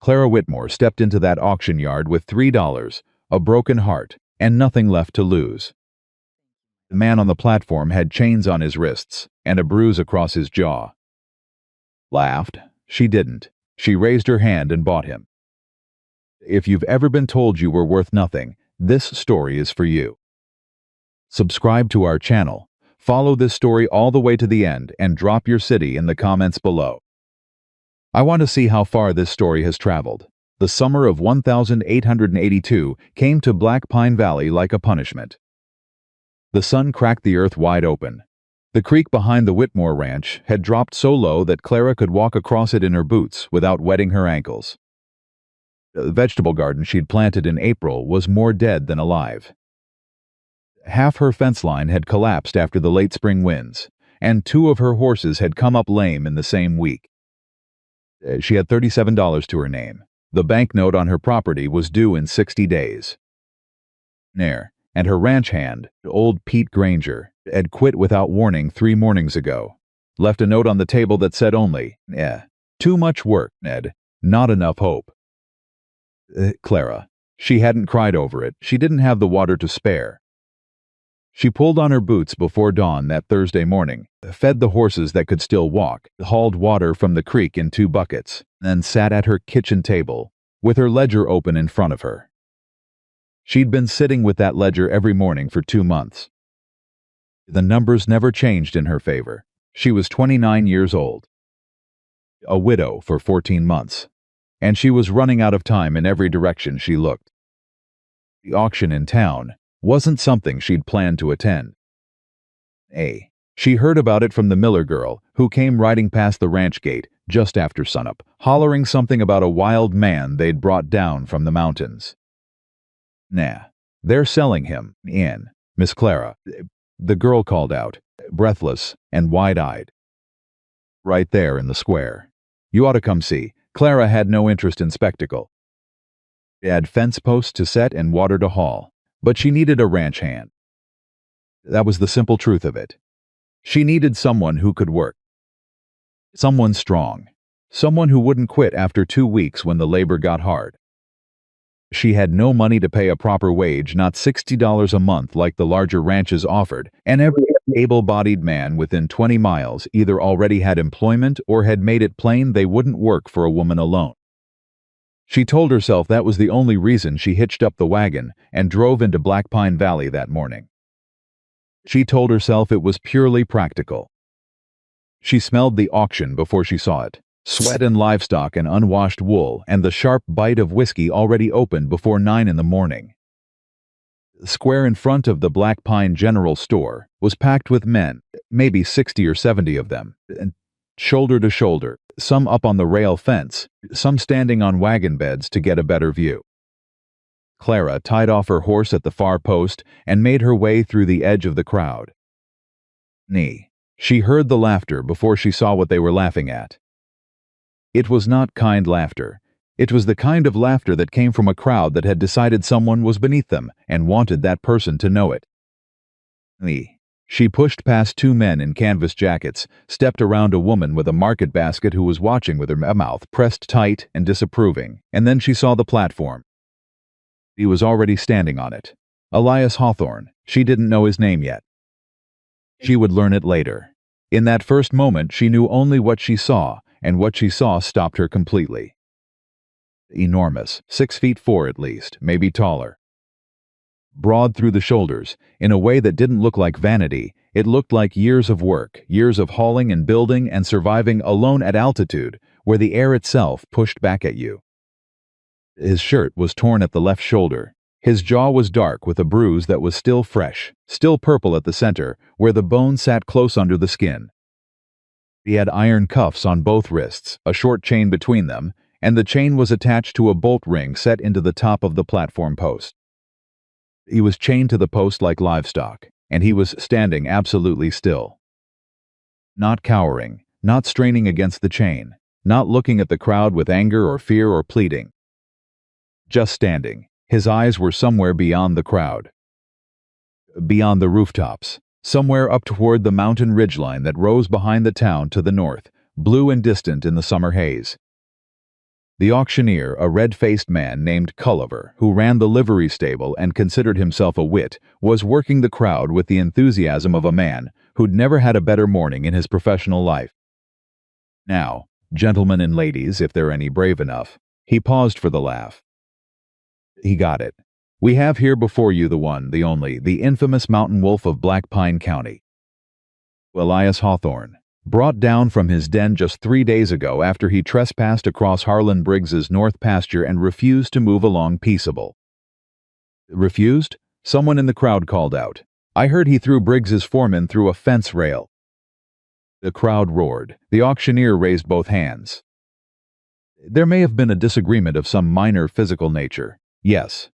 Clara Whitmore stepped into that auction yard with $3, a broken heart, and nothing left to lose. The man on the platform had chains on his wrists and a bruise across his jaw. Laughed? She didn't. She raised her hand and bought him. If you've ever been told you were worth nothing, this story is for you. Subscribe to our channel, follow this story all the way to the end, and drop your city in the comments below. I want to see how far this story has traveled. The summer of 1882 came to Black Pine Valley like a punishment. The sun cracked the earth wide open. The creek behind the Whitmore Ranch had dropped so low that Clara could walk across it in her boots without wetting her ankles. The vegetable garden she'd planted in April was more dead than alive. Half her fence line had collapsed after the late spring winds, and 2 of her horses had come up lame in the same week. She had $37 to her name. The banknote on her property was due in 60 days. And her ranch hand, old Pete Granger, had quit without warning 3 mornings ago. Left a note on the table that said only, "Too much work, Ned. Not enough hope." Clara. She hadn't cried over it. She didn't have the water to spare. She pulled on her boots before dawn that Thursday morning, fed the horses that could still walk, hauled water from the creek in 2 buckets, and sat at her kitchen table, with her ledger open in front of her. She'd been sitting with that ledger every morning for 2 months. The numbers never changed in her favor. She was 29 years old, a widow for 14 months, and she was running out of time in every direction she looked. The auction in town wasn't something she'd planned to attend. She heard about it from the Miller girl, who came riding past the ranch gate just after sunup, hollering something about a wild man they'd brought down from the mountains. They're selling him, Miss Clara, the girl called out, breathless and wide-eyed. Right there in the square. You ought to come see. Clara had no interest in spectacle. She had fence posts to set and water to haul, but she needed a ranch hand. That was the simple truth of it. She needed someone who could work. Someone strong. Someone who wouldn't quit after 2 weeks when the labor got hard. She had no money to pay a proper wage, not $60 a month like the larger ranches offered, and every able-bodied man within 20 miles either already had employment or had made it plain they wouldn't work for a woman alone. She told herself that was the only reason she hitched up the wagon and drove into Black Pine Valley that morning. She told herself it was purely practical. She smelled the auction before she saw it. Sweat and livestock and unwashed wool, and the sharp bite of whiskey already opened before 9 in the morning. The square in front of the Black Pine General Store was packed with men, maybe 60 or 70 of them, shoulder to shoulder, some up on the rail fence, some standing on wagon beds to get a better view. Clara tied off her horse at the far post and made her way through the edge of the crowd. She heard the laughter before she saw what they were laughing at. It was not kind laughter. It was the kind of laughter that came from a crowd that had decided someone was beneath them and wanted that person to know it. She pushed past 2 men in canvas jackets, stepped around a woman with a market basket who was watching with her mouth pressed tight and disapproving, and then she saw the platform. He was already standing on it. Elias Hawthorne. She didn't know his name yet. She would learn it later. In that first moment, she knew only what she saw, and what she saw stopped her completely. Enormous, 6'4" at least, maybe taller. Broad through the shoulders, in a way that didn't look like vanity, it looked like years of work, years of hauling and building and surviving alone at altitude, where the air itself pushed back at you. His shirt was torn at the left shoulder. His jaw was dark with a bruise that was still fresh, still purple at the center, where the bone sat close under the skin. He had iron cuffs on both wrists, a short chain between them, and the chain was attached to a bolt ring set into the top of the platform post. He was chained to the post like livestock, and he was standing absolutely still. Not cowering, not straining against the chain, not looking at the crowd with anger or fear or pleading. Just standing. His eyes were somewhere beyond the crowd. Beyond the rooftops. Somewhere up toward the mountain ridgeline that rose behind the town to the north, blue and distant in the summer haze. The auctioneer, a red-faced man named Culliver, who ran the livery stable and considered himself a wit, was working the crowd with the enthusiasm of a man who'd never had a better morning in his professional life. Now, gentlemen and ladies, if there are any brave enough, he paused for the laugh. He got it. We have here before you the one, the only, the infamous mountain wolf of Black Pine County. Elias Hawthorne, brought down from his den just 3 days ago after he trespassed across Harlan Briggs's north pasture and refused to move along peaceable. Refused? Someone in the crowd called out. I heard he threw Briggs's foreman through a fence rail. The crowd roared. The auctioneer raised both hands. There may have been a disagreement of some minor physical nature. Yes.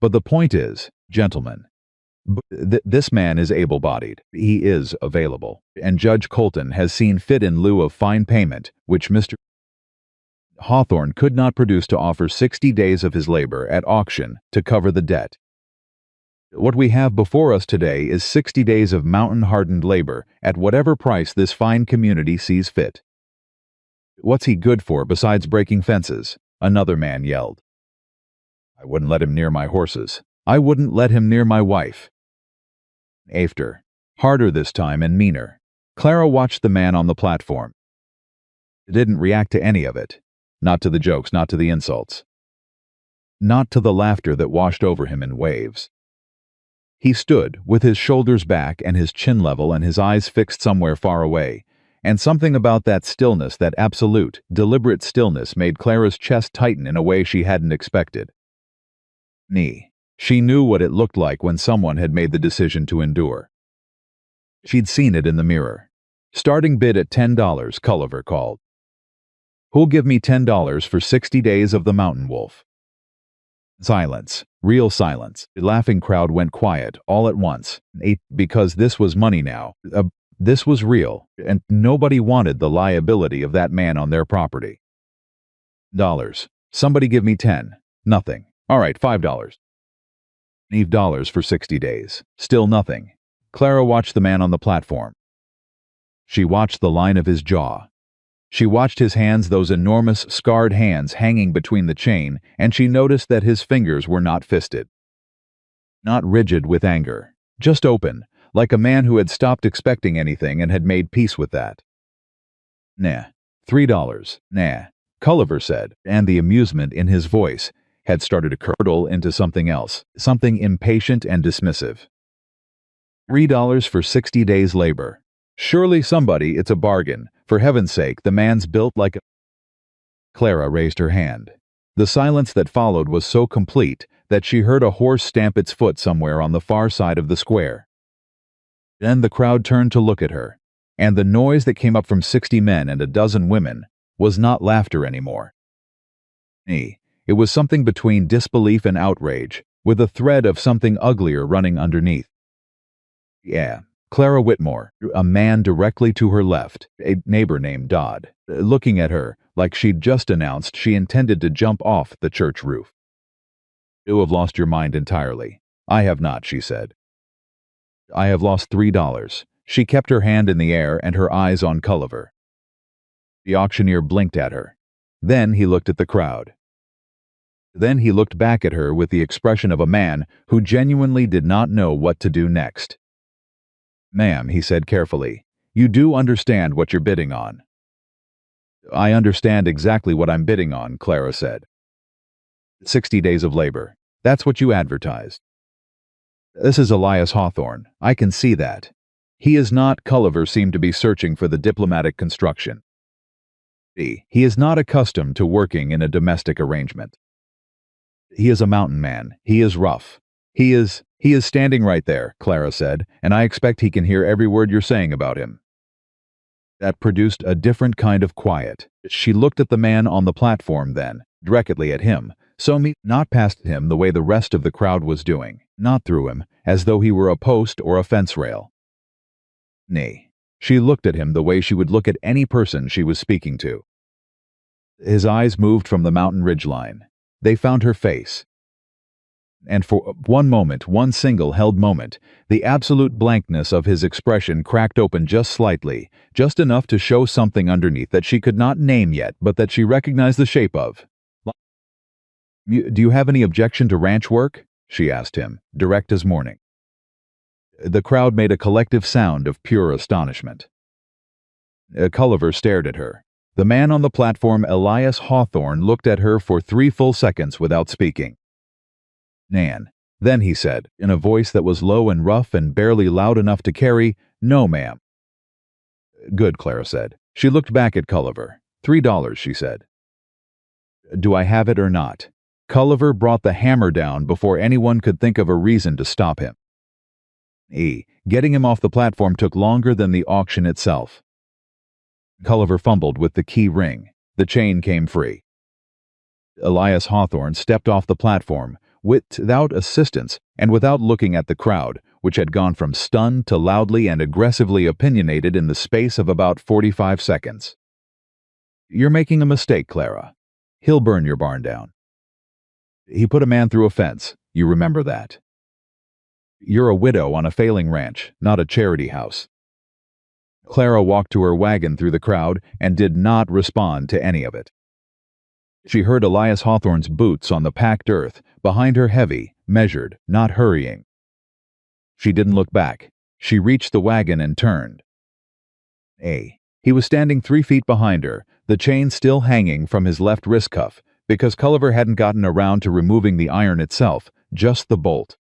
But the point is, gentlemen, this man is able-bodied. He is available. And Judge Colton has seen fit in lieu of fine payment, which Mr. Hawthorne could not produce, to offer 60 days of his labor at auction to cover the debt. What we have before us today is 60 days of mountain-hardened labor at whatever price this fine community sees fit. What's he good for besides breaking fences? Another man yelled. I wouldn't let him near my horses. I wouldn't let him near my wife. After, harder this time and meaner. Clara watched the man on the platform. Didn't react to any of it. Not to the jokes, not to the insults. Not to the laughter that washed over him in waves. He stood, with his shoulders back and his chin level and his eyes fixed somewhere far away, and something about that stillness, that absolute, deliberate stillness, made Clara's chest tighten in a way she hadn't expected. She knew what it looked like when someone had made the decision to endure. She'd seen it in the mirror. Starting bid at $10, Culliver called. Who'll give me $10 for 60 days of the mountain wolf? Silence. Real silence. The laughing crowd went quiet all at once, because this was money now. This was real, and nobody wanted the liability of that man on their property. Dollars. Somebody give me 10. Nothing. All right, $5. $5 for 60 days. Still nothing. Clara watched the man on the platform. She watched the line of his jaw. She watched his hands, those enormous, scarred hands hanging between the chain, and she noticed that his fingers were not fisted. Not rigid with anger. Just open, like a man who had stopped expecting anything and had made peace with that. Nah. $3. Nah. Culliver said, and the amusement in his voice had started to curdle into something else, something impatient and dismissive. $3 for 60 days' labor. Surely somebody, it's a bargain. For heaven's sake, the man's built like a... Clara raised her hand. The silence that followed was so complete that she heard a horse stamp its foot somewhere on the far side of the square. Then the crowd turned to look at her, and the noise that came up from 60 men and a dozen women was not laughter anymore. It was something between disbelief and outrage, with a thread of something uglier running underneath. Yeah, Clara Whitmore, a man directly to her left, a neighbor named Dodd, looking at her like she'd just announced she intended to jump off the church roof. You have lost your mind entirely. I have not, she said. I have lost $3. She kept her hand in the air and her eyes on Culliver. The auctioneer blinked at her. Then he looked at the crowd. Then he looked back at her with the expression of a man who genuinely did not know what to do next. Ma'am, he said carefully, you do understand what you're bidding on. I understand exactly what I'm bidding on, Clara said. 60 days of labor. That's what you advertised. This is Elias Hawthorne. I can see that. He is not, Culliver seemed to be searching for the diplomatic construction. He is not accustomed to working in a domestic arrangement. He is a mountain man. He is rough. He is standing right there, Clara said, and I expect he can hear every word you're saying about him. That produced a different kind of quiet. She looked at the man on the platform then, directly at him, not past him the way the rest of the crowd was doing, not through him, as though he were a post or a fence rail. Nay, she looked at him the way she would look at any person she was speaking to. His eyes moved from the mountain ridgeline. They found her face. And for one moment, one single held moment, the absolute blankness of his expression cracked open just slightly, just enough to show something underneath that she could not name yet, but that she recognized the shape of. Do you have any objection to ranch work? She asked him, direct as morning. The crowd made a collective sound of pure astonishment. Culliver stared at her. The man on the platform, Elias Hawthorne, looked at her for 3 full seconds without speaking. Nan. Then he said, in a voice that was low and rough and barely loud enough to carry, "No, ma'am." "Good," Clara said. She looked back at Culliver. $3, she said. "Do I have it or not?" Culliver brought the hammer down before anyone could think of a reason to stop him. Getting him off the platform took longer than the auction itself. Culliver fumbled with the key ring. The chain came free. Elias Hawthorne stepped off the platform, without assistance and without looking at the crowd, which had gone from stunned to loudly and aggressively opinionated in the space of about 45 seconds. "You're making a mistake, Clara. He'll burn your barn down. He put a man through a fence. You remember that. You're a widow on a failing ranch, not a charity house." Clara walked to her wagon through the crowd and did not respond to any of it. She heard Elias Hawthorne's boots on the packed earth, behind her heavy, measured, not hurrying. She didn't look back. She reached the wagon and turned. He was standing 3 feet behind her, the chain still hanging from his left wrist cuff, because Culliver hadn't gotten around to removing the iron itself, just the bolt.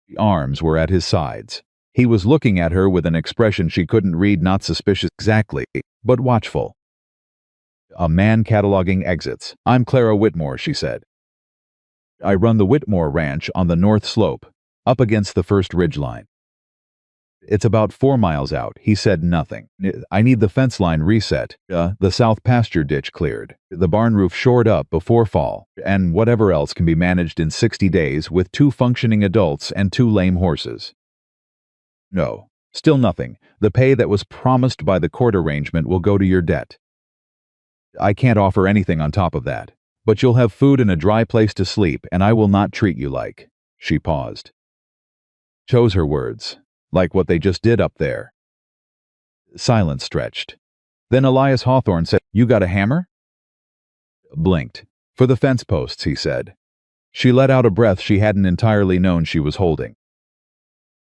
The arms were at his sides. He was looking at her with an expression she couldn't read, not suspicious exactly, but watchful. A man cataloging exits. "I'm Clara Whitmore," she said. "I run the Whitmore Ranch on the north slope, up against the first ridgeline. It's about 4 miles out." He said nothing. "I need the fence line reset, the south pasture ditch cleared, the barn roof shored up before fall, and whatever else can be managed in 60 days with 2 functioning adults and 2 lame horses." "No, still nothing. The pay that was promised by the court arrangement will go to your debt. I can't offer anything on top of that, but you'll have food and a dry place to sleep, and I will not treat you like—" She paused. Chose her words. "Like what they just did up there." Silence stretched. Then Elias Hawthorne said, "You got a hammer?" Blinked. "For the fence posts," he said. She let out a breath she hadn't entirely known she was holding.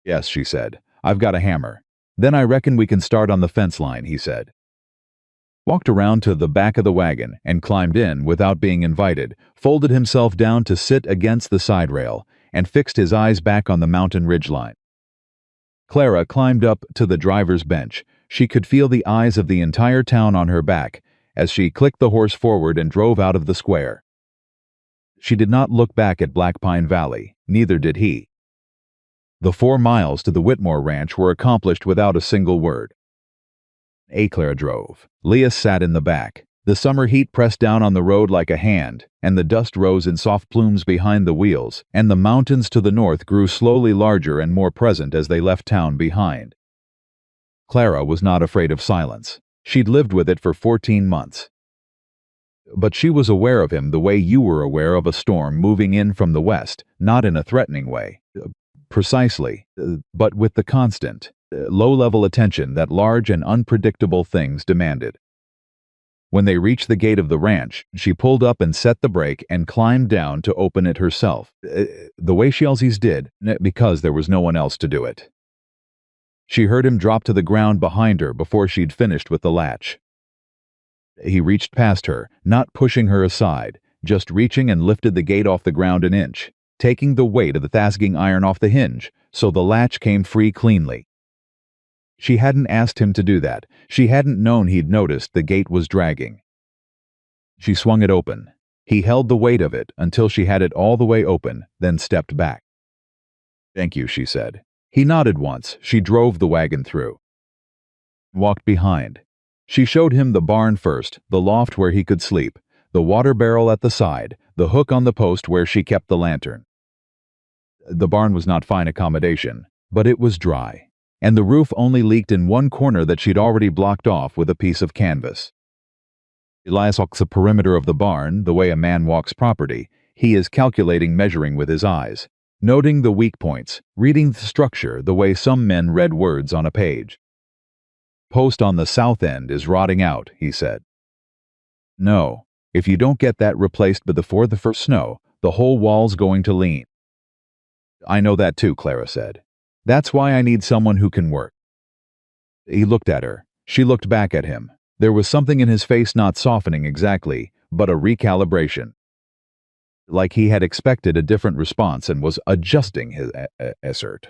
"Yes," she said. "I've got a hammer." "Then I reckon we can start on the fence line," he said. Walked around to the back of the wagon and climbed in without being invited, folded himself down to sit against the side rail, and fixed his eyes back on the mountain ridgeline. Clara climbed up to the driver's bench. She could feel the eyes of the entire town on her back as she clicked the horse forward and drove out of the square. She did not look back at Black Pine Valley, neither did he. The 4 miles to the Whitmore Ranch were accomplished without a single word. Clara drove. Leah sat in the back. The summer heat pressed down on the road like a hand, and the dust rose in soft plumes behind the wheels, and the mountains to the north grew slowly larger and more present as they left town behind. Clara was not afraid of silence. She'd lived with it for 14 months. But she was aware of him the way you were aware of a storm moving in from the west, not in a threatening way. Precisely, but with the constant, low-level attention that large and unpredictable things demanded. When they reached the gate of the ranch, she pulled up and set the brake and climbed down to open it herself, the way she always did, because there was no one else to do it. She heard him drop to the ground behind her before she'd finished with the latch. He reached past her, not pushing her aside, just reaching and lifted the gate off the ground an inch, taking the weight of the thasking iron off the hinge, so the latch came free cleanly. She hadn't asked him to do that. She hadn't known he'd noticed the gate was dragging. She swung it open. He held the weight of it until she had it all the way open, then stepped back. "Thank you," she said. He nodded once. She drove the wagon through. Walked behind. She showed him the barn first, the loft where he could sleep, the water barrel at the side, the hook on the post where she kept the lantern. The barn was not fine accommodation, but it was dry, and the roof only leaked in one corner that she'd already blocked off with a piece of canvas. Elias walked the perimeter of the barn the way a man walks property. He is calculating, measuring with his eyes, noting the weak points, reading the structure the way some men read words on a page. Post on the south end is rotting out, he said. No, if you don't get that replaced before the first snow, the whole wall's going to lean. I know that too, Clara said. That's why I need someone who can work. He looked at her. She looked back at him. There was something in his face not softening exactly, but a recalibration. Like he had expected a different response and was adjusting his assert.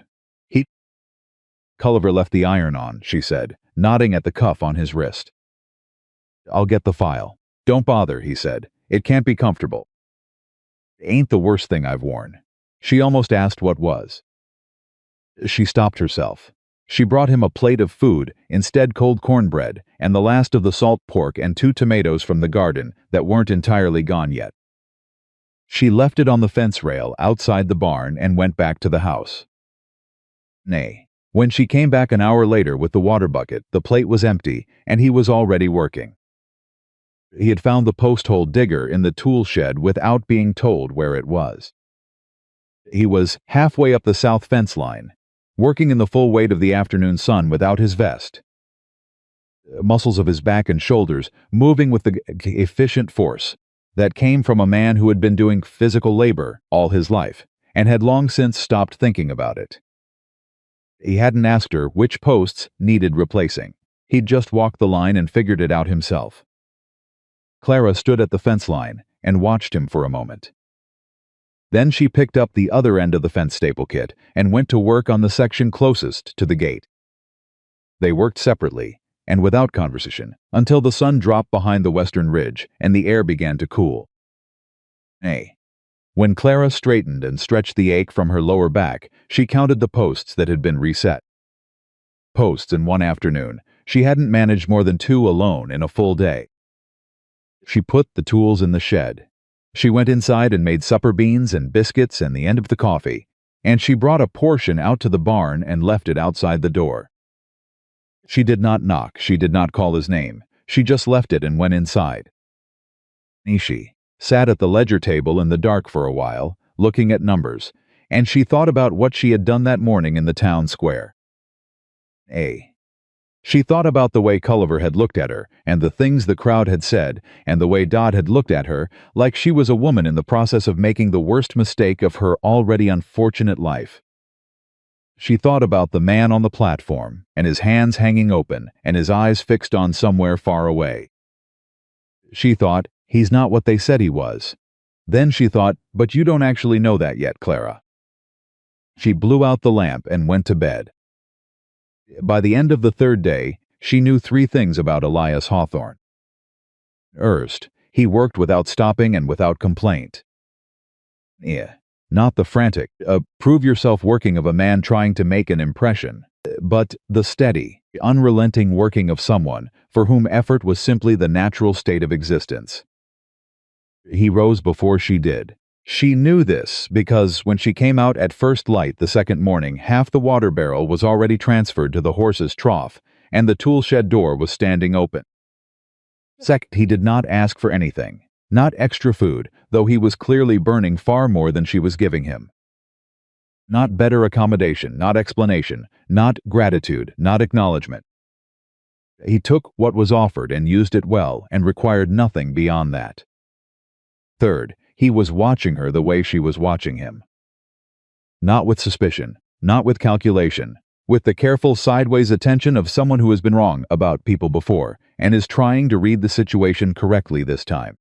Culliver left the iron on, she said, nodding at the cuff on his wrist. I'll get the file. Don't bother, he said. It can't be comfortable. Ain't the worst thing I've worn. She almost asked what was. She stopped herself. She brought him a plate of food, instead cold cornbread, and the last of the salt pork and 2 tomatoes from the garden that weren't entirely gone yet. She left it on the fence rail outside the barn and went back to the house. Nay, when she came back an hour later with the water bucket, the plate was empty, and he was already working. He had found the post-hole digger in the tool shed without being told where it was. He was halfway up the south fence line, working in the full weight of the afternoon sun without his vest. Muscles of his back and shoulders moving with the efficient force that came from a man who had been doing physical labor all his life and had long since stopped thinking about it. He hadn't asked her which posts needed replacing. He'd just walked the line and figured it out himself. Clara stood at the fence line and watched him for a moment. Then she picked up the other end of the fence staple kit and went to work on the section closest to the gate. They worked separately and without conversation until the sun dropped behind the western ridge and the air began to cool. When Clara straightened and stretched the ache from her lower back, she counted the posts that had been reset. Posts in one afternoon. She hadn't managed more than 2 alone in a full day. She put the tools in the shed. She went inside and made supper beans and biscuits and the end of the coffee, and she brought a portion out to the barn and left it outside the door. She did not knock, she did not call his name, she just left it and went inside. Nishi sat at the ledger table in the dark for a while, looking at numbers, and she thought about what she had done that morning in the town square. She thought about the way Culliver had looked at her, and the things the crowd had said, and the way Dodd had looked at her, like she was a woman in the process of making the worst mistake of her already unfortunate life. She thought about the man on the platform, and his hands hanging open, and his eyes fixed on somewhere far away. She thought, he's not what they said he was. Then she thought, but you don't actually know that yet, Clara. She blew out the lamp and went to bed. By the end of the 3rd day, she knew 3 things about Elias Hawthorne. First, he worked without stopping and without complaint. Not the frantic, prove-yourself working of a man trying to make an impression, but the steady, unrelenting working of someone for whom effort was simply the natural state of existence. He rose before she did. She knew this because when she came out at first light the second morning, half the water barrel was already transferred to the horse's trough, and the tool shed door was standing open. Second, he did not ask for anything, not extra food, though he was clearly burning far more than she was giving him. Not better accommodation, not explanation, not gratitude, not acknowledgement. He took what was offered and used it well and required nothing beyond that. Third, he was watching her the way she was watching him. Not with suspicion, not with calculation, with the careful sideways attention of someone who has been wrong about people before and is trying to read the situation correctly this time.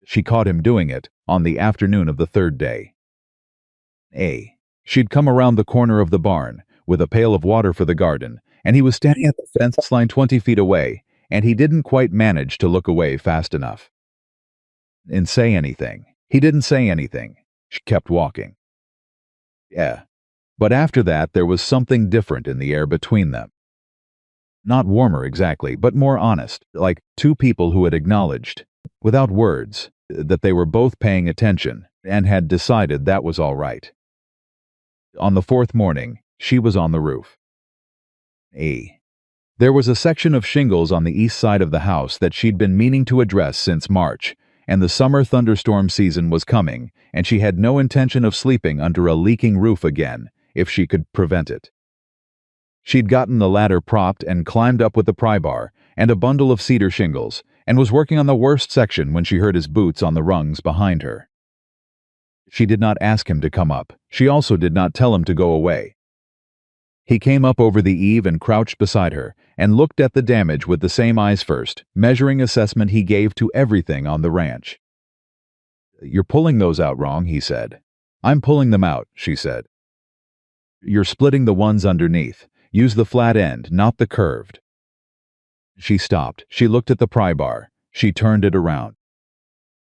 She caught him doing it on the afternoon of the 3rd day. She'd come around the corner of the barn with a pail of water for the garden, and he was standing at the fence line 20 feet away, and he didn't quite manage to look away fast enough. And say anything. He didn't say anything. She kept walking. But after that there was something different in the air between them. Not warmer exactly, but more honest, like 2 people who had acknowledged, without words, that they were both paying attention and had decided that was all right. On the 4th morning, she was on the roof. There was a section of shingles on the east side of the house that she'd been meaning to address since March, and the summer thunderstorm season was coming, and she had no intention of sleeping under a leaking roof again, if she could prevent it. She'd gotten the ladder propped and climbed up with a pry bar and a bundle of cedar shingles, and was working on the worst section when she heard his boots on the rungs behind her. She did not ask him to come up. She also did not tell him to go away. He came up over the eave and crouched beside her, and looked at the damage with the same eyes first, measuring assessment he gave to everything on the ranch. "You're pulling those out wrong," he said. "I'm pulling them out," she said. "You're splitting the ones underneath. Use the flat end, not the curved." She stopped. She looked at the pry bar. She turned it around.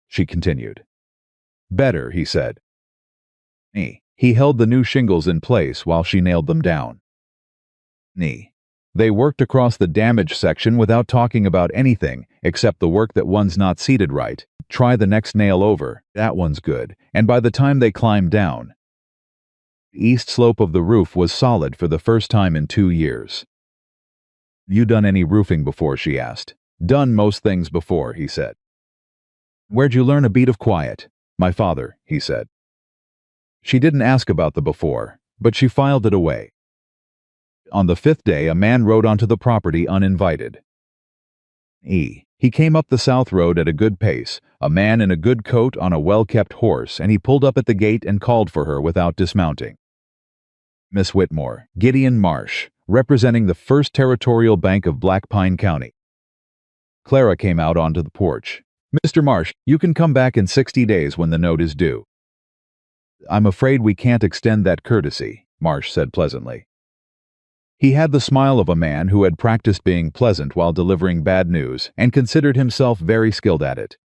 She continued. "Better," he said. He held the new shingles in place while she nailed them down. They worked across the damaged section without talking about anything except the work that one's not seated right. Try the next nail over, that one's good, and by the time they climbed down, the east slope of the roof was solid for the first time in 2 years. "You done any roofing before?" she asked. "Done most things before," he said. "Where'd you learn a beat of quiet?" "My father," he said. She didn't ask about the before, but she filed it away. On the 5th day, a man rode onto the property uninvited. He came up the south road at a good pace, a man in a good coat on a well-kept horse, and he pulled up at the gate and called for her without dismounting. "Miss Whitmore, Gideon Marsh, representing the First Territorial Bank of Black Pine County." Clara came out onto the porch. "Mr. Marsh, you can come back in 60 days when the note is due." "I'm afraid we can't extend that courtesy," Marsh said pleasantly. He had the smile of a man who had practiced being pleasant while delivering bad news and considered himself very skilled at it.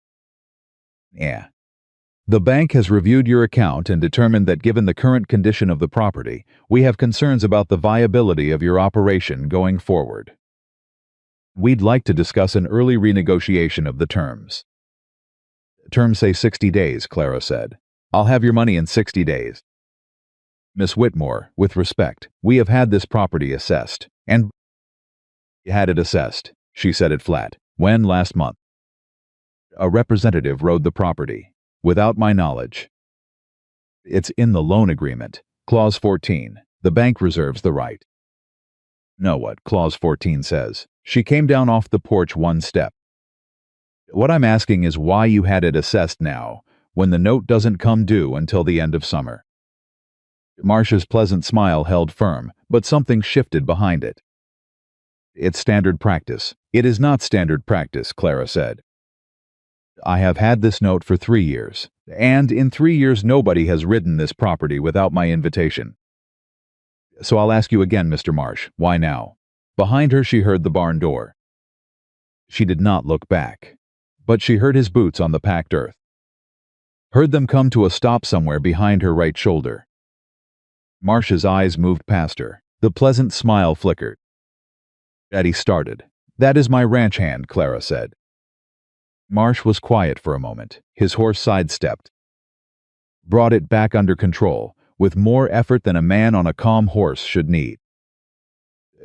"The bank has reviewed your account and determined that given the current condition of the property, we have concerns about the viability of your operation going forward. We'd like to discuss an early renegotiation of the terms." "Terms say 60 days, Clara said. "I'll have your money in 60 days. "Miss Whitmore, with respect, we have had this property assessed, and had it assessed," she said it flat. "When? Last month." "A representative rode the property. Without my knowledge." "It's in the loan agreement. Clause 14. The bank reserves the right." "Know what Clause 14 says." She came down off the porch one step. "What I'm asking is why you had it assessed now, when the note doesn't come due until the end of summer." Marsh's pleasant smile held firm, but something shifted behind it. "It's standard practice." "It is not standard practice," Clara said. "I have had this note for 3 years, and in 3 years nobody has ridden this property without my invitation. So I'll ask you again, Mr. Marsh, why now?" Behind her she heard the barn door. She did not look back, but she heard his boots on the packed earth. Heard them come to a stop somewhere behind her right shoulder. Marsh's eyes moved past her. The pleasant smile flickered. Daddy started. "That is my ranch hand," Clara said. Marsh was quiet for a moment. His horse sidestepped. Brought it back under control, with more effort than a man on a calm horse should need.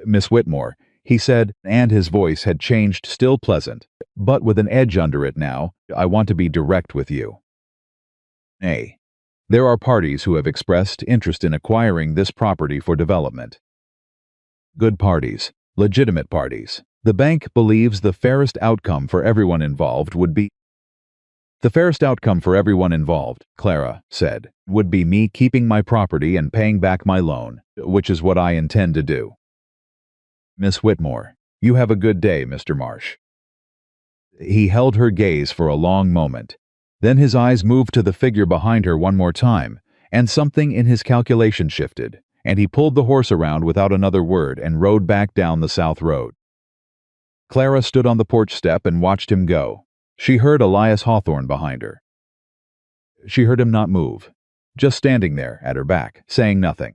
"Miss Whitmore," he said, and his voice had changed, still pleasant, but with an edge under it now. "I want to be direct with you. There are parties who have expressed interest in acquiring this property for development. Good parties, legitimate parties. The bank believes the fairest outcome for everyone involved would be—" "The fairest outcome for everyone involved," Clara said, "would be me keeping my property and paying back my loan, which is what I intend to do." "Miss Whitmore, you have a good day, Mr. Marsh." He held her gaze for a long moment. Then his eyes moved to the figure behind her one more time, and something in his calculation shifted, and he pulled the horse around without another word and rode back down the south road. Clara stood on the porch step and watched him go. She heard Elias Hawthorne behind her. She heard him not move, just standing there at her back, saying nothing.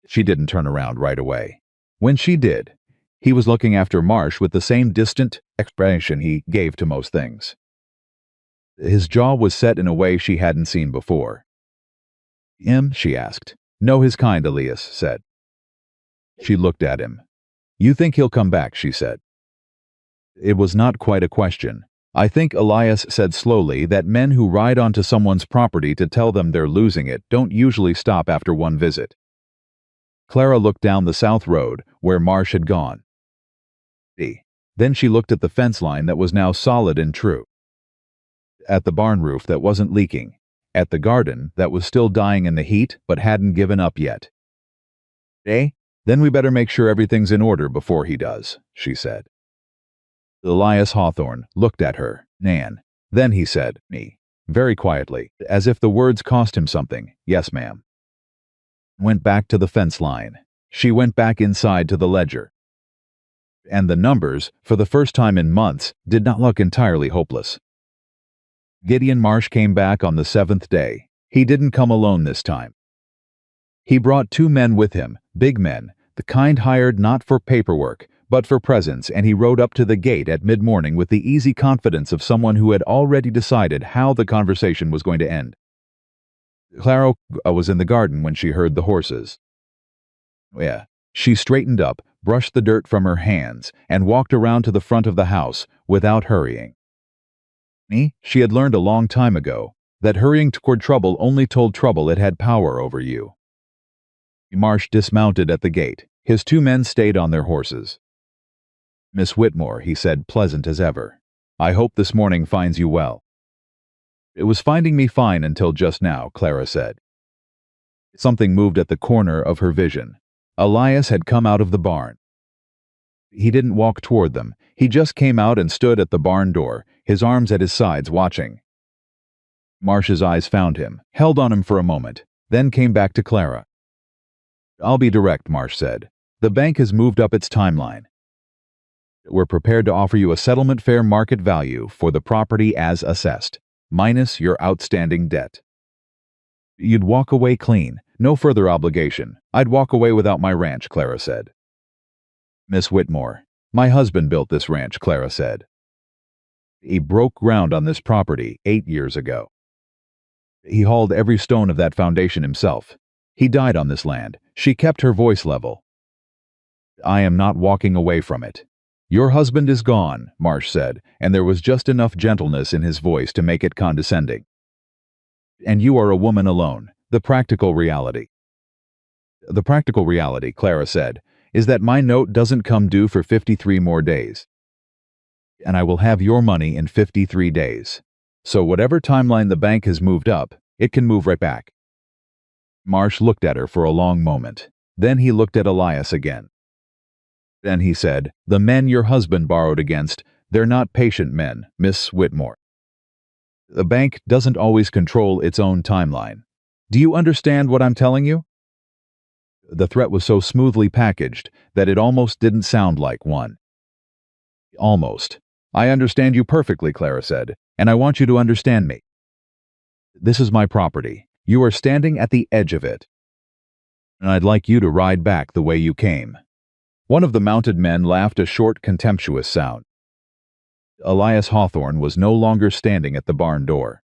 She didn't turn around right away. When she did, he was looking after Marsh with the same distant expression he gave to most things. His jaw was set in a way she hadn't seen before. "Him?" she asked. "No, his kind," Elias said. She looked at him. "You think he'll come back?" she said. It was not quite a question. I think Elias said slowly that men who ride onto someone's property to tell them they're losing it don't usually stop after one visit. Clara looked down the south road where Marsh had gone. Then she looked at the fence line that was now solid and true, at the barn roof that wasn't leaking, at the garden that was still dying in the heat but hadn't given up yet. Then we better make sure everything's in order before he does, she said. Elias Hawthorne looked at her, Nan. Then he said, me, very quietly, as if the words cost him something, yes, ma'am. Went back to the fence line. She went back inside to the ledger. And the numbers, for the first time in months, did not look entirely hopeless. Gideon Marsh came back on the 7th day. He didn't come alone this time. He brought 2 men with him, big men, the kind hired not for paperwork, but for presence, and he rode up to the gate at mid-morning with the easy confidence of someone who had already decided how the conversation was going to end. Clara was in the garden when she heard the horses. She straightened up, brushed the dirt from her hands, and walked around to the front of the house without hurrying. She had learned a long time ago that hurrying toward trouble only told trouble it had power over you. Marsh dismounted at the gate. His 2 men stayed on their horses. Miss Whitmore, he said, pleasant as ever. I hope this morning finds you well. It was finding me fine until just now, Clara said. Something moved at the corner of her vision. Elias had come out of the barn. He didn't walk toward them. He just came out and stood at the barn door, his arms at his sides, watching. Marsh's eyes found him, held on him for a moment, then came back to Clara. I'll be direct, Marsh said. The bank has moved up its timeline. We're prepared to offer you a settlement fair market value for the property as assessed, minus your outstanding debt. You'd walk away clean, no further obligation. I'd walk away without my ranch, Clara said. Miss Whitmore, my husband built this ranch, Clara said. He broke ground on this property 8 years ago. He hauled every stone of that foundation himself. He died on this land. She kept her voice level. I am not walking away from it. Your husband is gone, Marsh said, and there was just enough gentleness in his voice to make it condescending. And you are a woman alone, the practical reality. The practical reality, Clara said, is that my note doesn't come due for 53 more days. And I will have your money in 53 days. So whatever timeline the bank has moved up, it can move right back. Marsh looked at her for a long moment. Then he looked at Elias again. Then he said, the men your husband borrowed against, they're not patient men, Miss Whitmore. The bank doesn't always control its own timeline. Do you understand what I'm telling you? The threat was so smoothly packaged that it almost didn't sound like one. Almost. I understand you perfectly, Clara said, and I want you to understand me. This is my property. You are standing at the edge of it. And I'd like you to ride back the way you came. One of the mounted men laughed a short, contemptuous sound. Elias Hawthorne was no longer standing at the barn door.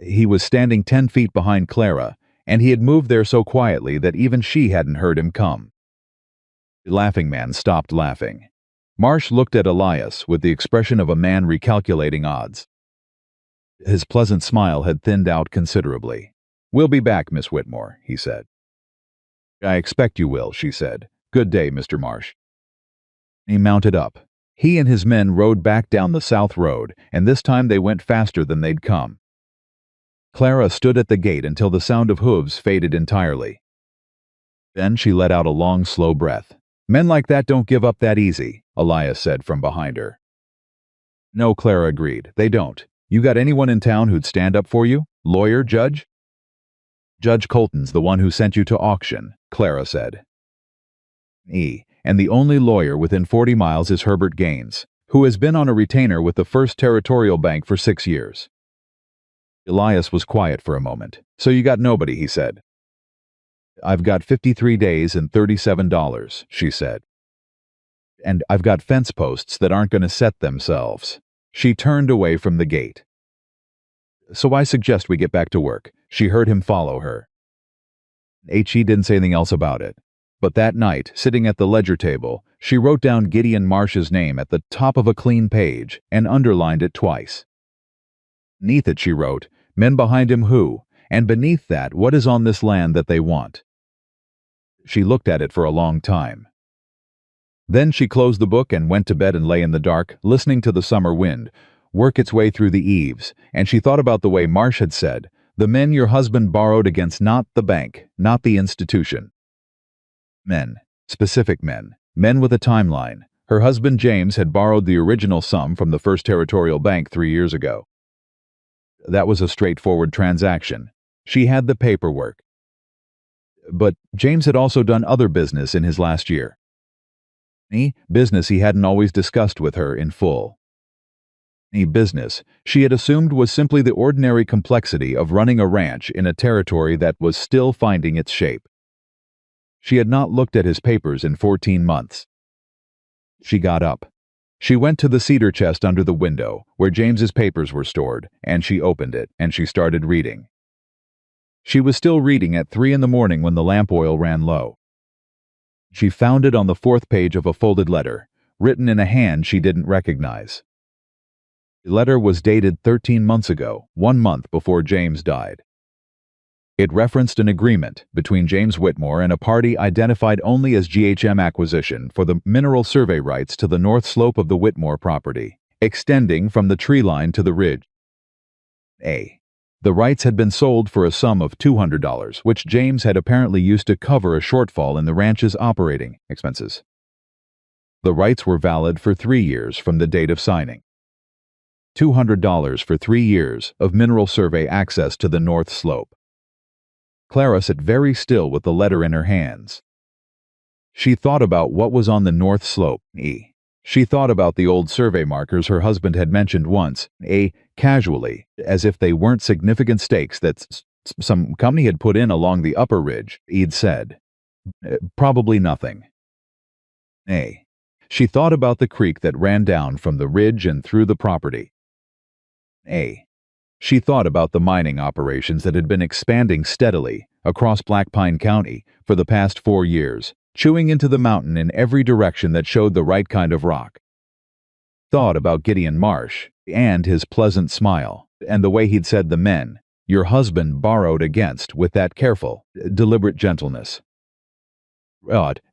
He was standing 10 feet behind Clara, and he had moved there so quietly that even she hadn't heard him come. The laughing man stopped laughing. Marsh looked at Elias with the expression of a man recalculating odds. His pleasant smile had thinned out considerably. We'll be back, Miss Whitmore, he said. I expect you will, she said. Good day, Mr. Marsh. He mounted up. He and his men rode back down the south road, and this time they went faster than they'd come. Clara stood at the gate until the sound of hooves faded entirely. Then she let out a long, slow breath. Men like that don't give up that easy, Elias said from behind her. No, Clara agreed. They don't. You got anyone in town who'd stand up for you? Lawyer, judge? Judge Colton's the one who sent you to auction, Clara said. And the only lawyer within 40 miles is Herbert Gaines, who has been on a retainer with the First Territorial Bank for 6 years. Elias was quiet for a moment. So you got nobody, he said. I've got 53 days and $37, she said. And I've got fence posts that aren't going to set themselves. She turned away from the gate. So I suggest we get back to work. She heard him follow her. He didn't say anything else about it. But that night, sitting at the ledger table, she wrote down Gideon Marsh's name at the top of a clean page and underlined it twice. Beneath it she wrote, "Men behind him who, and beneath that, what is on this land that they want." She looked at it for a long time. Then she closed the book and went to bed and lay in the dark, listening to the summer wind work its way through the eaves, and she thought about the way Marsh had said, "The men your husband borrowed against not the bank, not the institution." Men. Specific men. Men with a timeline. Her husband James had borrowed the original sum from the First Territorial Bank 3 years ago. That was a straightforward transaction. She had the paperwork. But James had also done other business in his last year. Business he hadn't always discussed with her in full. Business she had assumed was simply the ordinary complexity of running a ranch in a territory that was still finding its shape. She had not looked at his papers in 14 months. She got up. She went to the cedar chest under the window, where James's papers were stored, and she opened it, and she started reading. She was still reading at 3 in the morning when the lamp oil ran low. She found it on the 4th page of a folded letter, written in a hand she didn't recognize. The letter was dated 13 months ago, 1 month before James died. It referenced an agreement between James Whitmore and a party identified only as GHM Acquisition for the mineral survey rights to the north slope of the Whitmore property, extending from the tree line to the ridge. The rights had been sold for a sum of $200, which James had apparently used to cover a shortfall in the ranch's operating expenses. The rights were valid for 3 years from the date of signing. $200 for 3 years of mineral survey access to the north slope. Clara sat very still with the letter in her hands. She thought about what was on the north slope. She thought about the old survey markers her husband had mentioned once, casually, as if they weren't significant stakes that some company had put in along the upper ridge. He'd said, "Probably nothing." She thought about the creek that ran down from the ridge and through the property. She thought about the mining operations that had been expanding steadily across Black Pine County for the past 4 years, chewing into the mountain in every direction that showed the right kind of rock. Thought about Gideon Marsh and his pleasant smile, and the way he'd said the men your husband borrowed against with that careful, deliberate gentleness.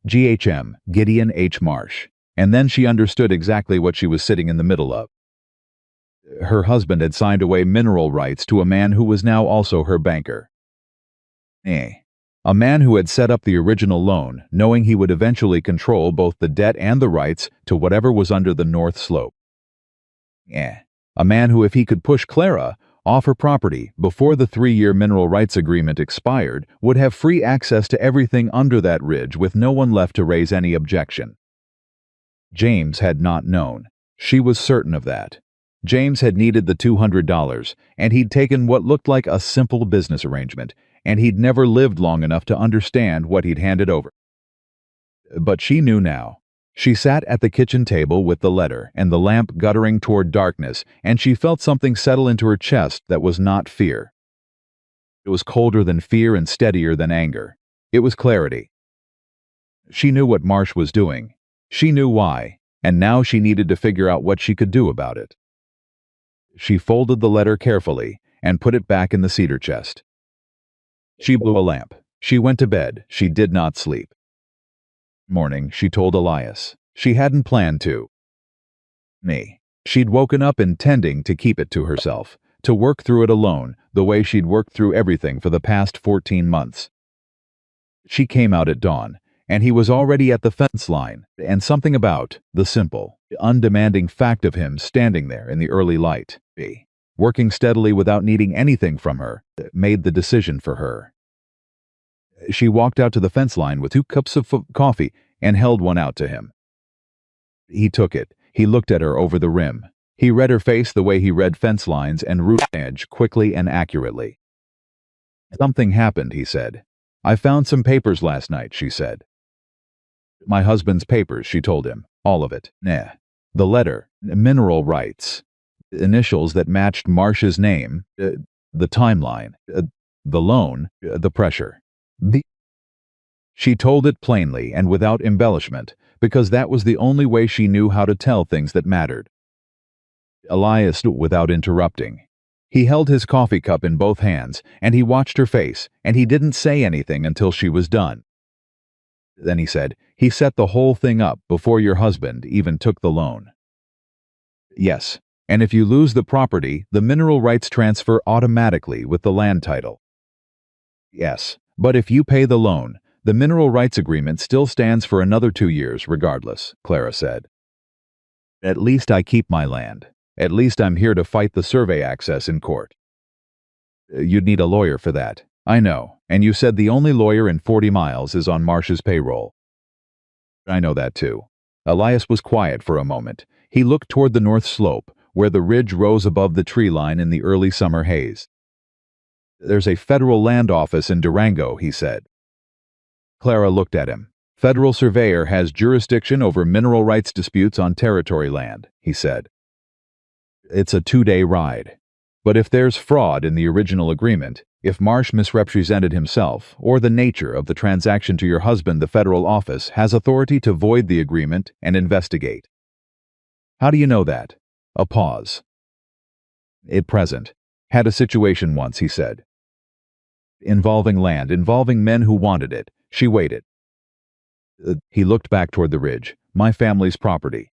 GHM, Gideon H. Marsh. And then she understood exactly what she was sitting in the middle of. Her husband had signed away mineral rights to a man who was now also her banker. A man who had set up the original loan, knowing he would eventually control both the debt and the rights to whatever was under the north slope. A man who, if he could push Clara off her property before the 3-year mineral rights agreement expired, would have free access to everything under that ridge with no one left to raise any objection. James had not known. She was certain of that. James had needed the $200, and he'd taken what looked like a simple business arrangement, and he'd never lived long enough to understand what he'd handed over. But she knew now. She sat at the kitchen table with the letter and the lamp guttering toward darkness, and she felt something settle into her chest that was not fear. It was colder than fear and steadier than anger. It was clarity. She knew what Marsh was doing. She knew why, and now she needed to figure out what she could do about it. She folded the letter carefully and put it back in the cedar chest. She blew a lamp. She went to bed. She did not sleep. Morning, she told Elias. She hadn't planned to. She'd woken up intending to keep it to herself, to work through it alone, the way she'd worked through everything for the past 14 months. She came out at dawn, and he was already at the fence line, and something about the simple, undemanding fact of him standing there in the early light, working steadily without needing anything from her, made the decision for her. She walked out to the fence line with 2 cups of coffee and held one out to him. He took it. He looked at her over the rim. He read her face the way he read fence lines and root edge quickly and accurately. "Something happened," he said. "I found some papers last night," she said. "My husband's papers," she told him. "All of it." The letter, mineral rights, initials that matched Marsh's name, the timeline, the loan, the pressure. She told it plainly and without embellishment, because that was the only way she knew how to tell things that mattered. Elias without interrupting. He held his coffee cup in both hands, and he watched her face, and he didn't say anything until she was done. Then he said, "He set the whole thing up before your husband even took the loan." "Yes, and if you lose the property, the mineral rights transfer automatically with the land title." "Yes, but if you pay the loan, the mineral rights agreement still stands for another 2 years regardless," Clara said. "At least I keep my land. At least I'm here to fight the survey access in court." "You'd need a lawyer for that. I know, and you said the only lawyer in 40 miles is on Marsh's payroll." "I know that too." Elias was quiet for a moment. He looked toward the north slope, where the ridge rose above the tree line in the early summer haze. "There's a federal land office in Durango," he said. Clara looked at him. "Federal surveyor has jurisdiction over mineral rights disputes on territory land," he said. "It's a 2-day ride. But if there's fraud in the original agreement, if Marsh misrepresented himself, or the nature of the transaction to your husband, the federal office has authority to void the agreement and investigate." "How do you know that?" A pause. "It present. Had a situation once," he said. "Involving land, involving men who wanted it." She waited. He looked back toward the ridge. "My family's property.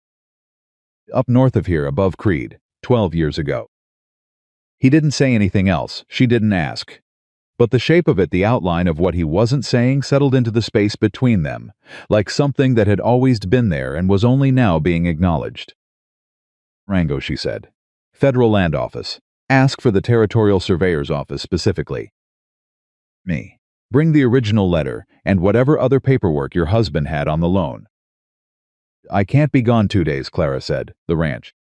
Up north of here, above Creed, 12 years ago." He didn't say anything else. She didn't ask. But the shape of it, the outline of what he wasn't saying, settled into the space between them, like something that had always been there and was only now being acknowledged. "Rango," she said. "Federal Land Office. Ask for the Territorial Surveyor's Office specifically." "Me. Bring the original letter and whatever other paperwork your husband had on the loan." "I can't be gone 2 days," Clara said. "The ranch."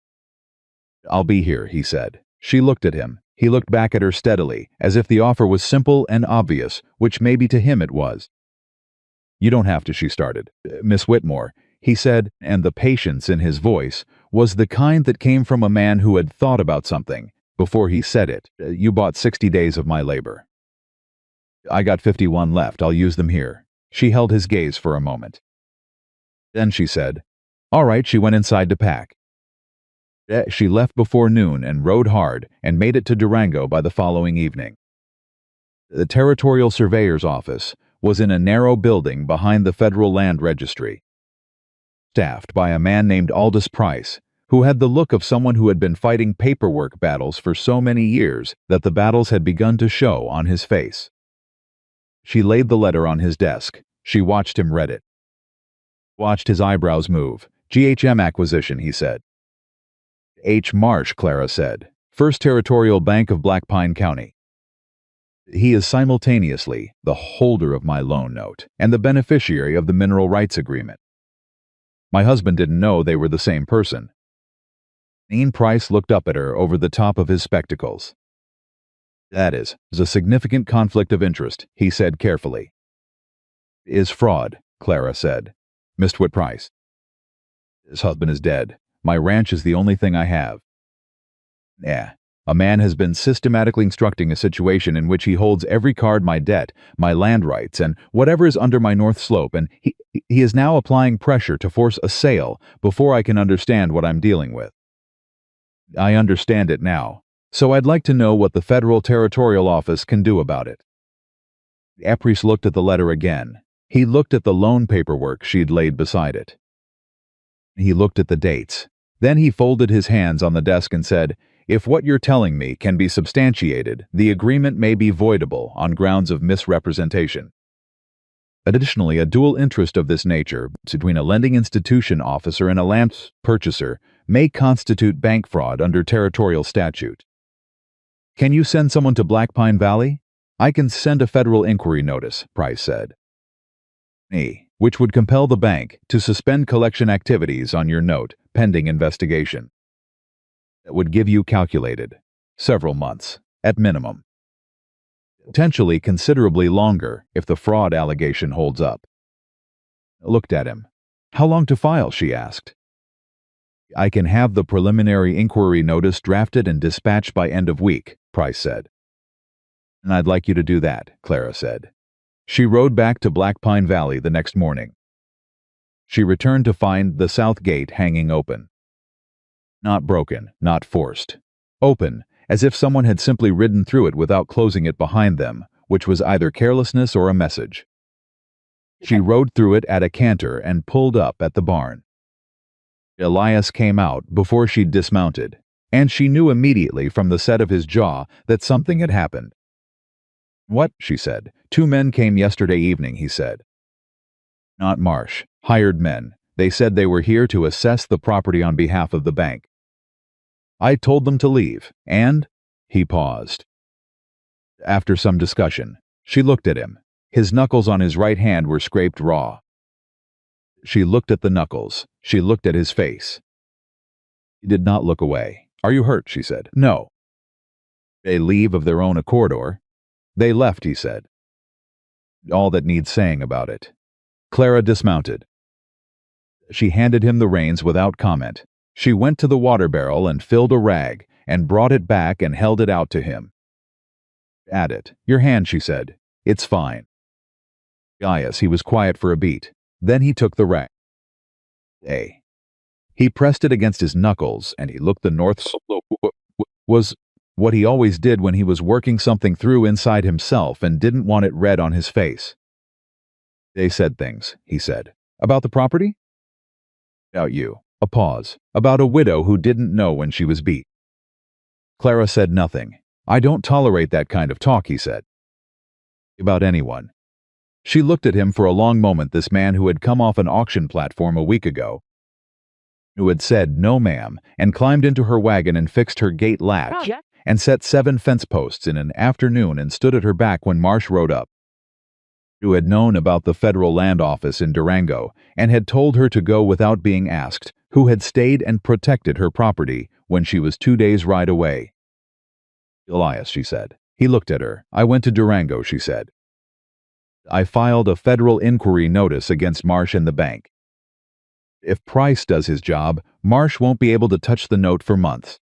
"I'll be here," he said. She looked at him. He looked back at her steadily, as if the offer was simple and obvious, which maybe to him it was. "You don't have to," she started. "Miss Whitmore," he said, and the patience in his voice was the kind that came from a man who had thought about something before he said it. "You bought 60 days of my labor. I got 51 left. I'll use them here." She held his gaze for a moment. Then she said, "All right." She went inside to pack. She left before noon and rode hard and made it to Durango by the following evening. The Territorial Surveyor's Office was in a narrow building behind the Federal Land Registry, staffed by a man named Aldous Price, who had the look of someone who had been fighting paperwork battles for so many years that the battles had begun to show on his face. She laid the letter on his desk. She watched him read it. Watched his eyebrows move. "GHM acquisition," he said. "H. Marsh," Clara said. "First Territorial Bank of Black Pine County." "He is simultaneously the holder of my loan note and the beneficiary of the mineral rights agreement. My husband didn't know they were the same person." Dean Price looked up at her over the top of his spectacles. That is a significant conflict of interest," he said carefully. "Is fraud," Clara said. "Miss Whit Price. His husband is dead. My ranch is the only thing I have." A man has been systematically constructing a situation in which he holds every card, my debt, my land rights, and whatever is under my north slope, and he is now applying pressure to force a sale before I can understand what I'm dealing with." "I understand it now. So I'd like to know what the Federal Territorial Office can do about it." Epries looked at the letter again. He looked at the loan paperwork she'd laid beside it. He looked at the dates. Then he folded his hands on the desk and said, "If what you're telling me can be substantiated, the agreement may be voidable on grounds of misrepresentation. Additionally, a dual interest of this nature between a lending institution officer and a land purchaser may constitute bank fraud under territorial statute. Can you send someone to Black Pine Valley?" "I can send a federal inquiry notice," Price said. "Which would compel the bank to suspend collection activities on your note pending investigation. That would give you calculated several months, at minimum. Potentially considerably longer if the fraud allegation holds up." Looked at him. "How long to file?" she asked. "I can have the preliminary inquiry notice drafted and dispatched by end of week," Price said. "And I'd like you to do that," Clara said. She rode back to Black Pine Valley the next morning. She returned to find the south gate hanging open. Not broken, not forced. Open, as if someone had simply ridden through it without closing it behind them, which was either carelessness or a message. She rode through it at a canter and pulled up at the barn. Elias came out before she'd dismounted, and she knew immediately from the set of his jaw that something had happened. "What?" she said. "2 men came yesterday evening," he said. "Not Marsh. Hired men. They said they were here to assess the property on behalf of the bank. I told them to leave, and—" He paused. After some discussion, she looked at him. His knuckles on his right hand were scraped raw. She looked at the knuckles. She looked at his face. He did not look away. "Are you hurt?" she said. "No." "They leave of their own accord, or—" "They left," he said. All that needs saying about it. Clara dismounted. She handed him the reins without comment. She went to the water barrel and filled a rag, and brought it back and held it out to him. "At it. Your hand," she said. "It's fine." Elias, he was quiet for a beat. Then he took the rag. He pressed it against his knuckles, and he looked the north slope. Was what he always did when he was working something through inside himself and didn't want it read on his face. "They said things," he said. "About the property?" "About you." A pause. "About a widow who didn't know when she was beat." Clara said nothing. "I don't tolerate that kind of talk," he said. "About anyone." She looked at him for a long moment, this man who had come off an auction platform a week ago, who had said, "No, ma'am," and climbed into her wagon and fixed her gate latch, and set 7 fence posts in an afternoon and stood at her back when Marsh rode up, who had known about the federal land office in Durango and had told her to go without being asked, who had stayed and protected her property when she was 2 days' ride away. "Elias," she said. He looked at her. "I went to Durango," she said. "I filed a federal inquiry notice against Marsh and the bank. If Price does his job, Marsh won't be able to touch the note for months."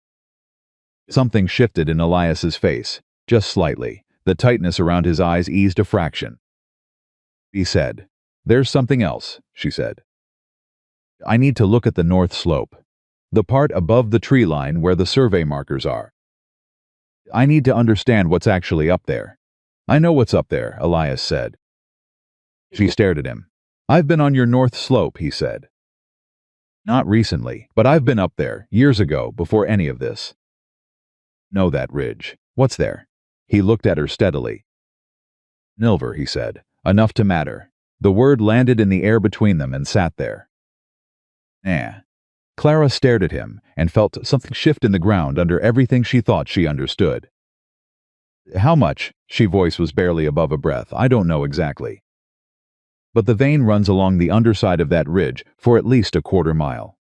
Something shifted in Elias's face, just slightly. The tightness around his eyes eased a fraction. He said, "There's something else," she said. "I need to look at the north slope, the part above the tree line where the survey markers are. I need to understand what's actually up there." "I know what's up there," Elias said. She stared at him. "I've been on your north slope," he said. "Not recently, but I've been up there, years ago, before any of this." "Know that ridge. What's there?" He looked at her steadily. "Nilver," he said. "Enough to matter." The word landed in the air between them and sat there. Clara stared at him and felt something shift in the ground under everything she thought she understood. "How much?" She voice was barely above a breath. "I don't know exactly. But the vein runs along the underside of that ridge for at least a quarter mile.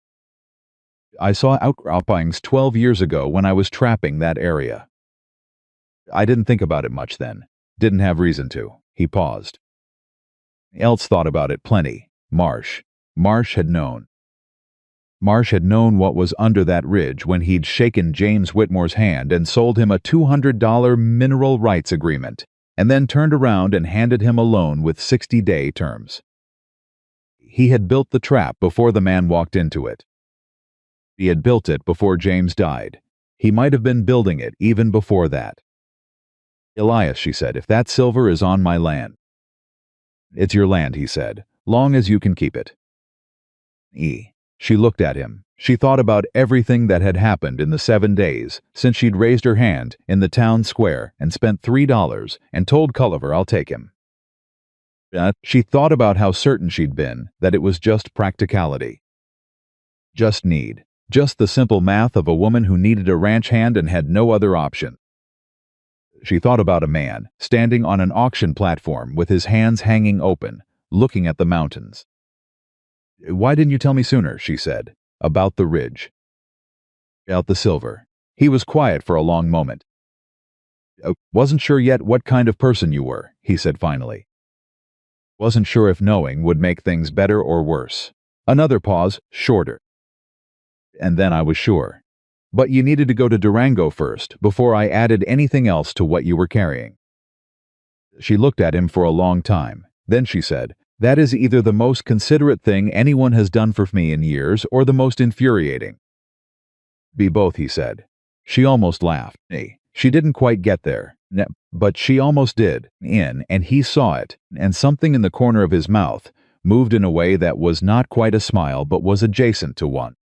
I saw outcroppings 12 years ago when I was trapping that area. I didn't think about it much then. Didn't have reason to." He paused. Else thought about it plenty. Marsh. Marsh had known. Marsh had known what was under that ridge when he'd shaken James Whitmore's hand and sold him a $200 mineral rights agreement, and then turned around and handed him a loan with 60-day terms. He had built the trap before the man walked into it. He had built it before James died. He might have been building it even before that. "Elias," she said, "if that silver is on my land." "It's your land," he said, "long as you can keep it." She looked at him. She thought about everything that had happened in the 7 days since she'd raised her hand in the town square and spent $3 and told Culliver, "I'll take him." She thought about how certain she'd been that it was just practicality. Just need. Just the simple math of a woman who needed a ranch hand and had no other option. She thought about a man standing on an auction platform with his hands hanging open, looking at the mountains. "Why didn't you tell me sooner?" she said. "About the ridge." "About the silver." He was quiet for a long moment. "Wasn't sure yet what kind of person you were," he said finally. "Wasn't sure if knowing would make things better or worse." Another pause, shorter. "And then I was sure. But you needed to go to Durango first, before I added anything else to what you were carrying." She looked at him for a long time. Then she said, "That is either the most considerate thing anyone has done for me in years or the most infuriating." "Be both," he said. She almost laughed. She didn't quite get there, but she almost did, and he saw it, and something in the corner of his mouth moved in a way that was not quite a smile but was adjacent to one.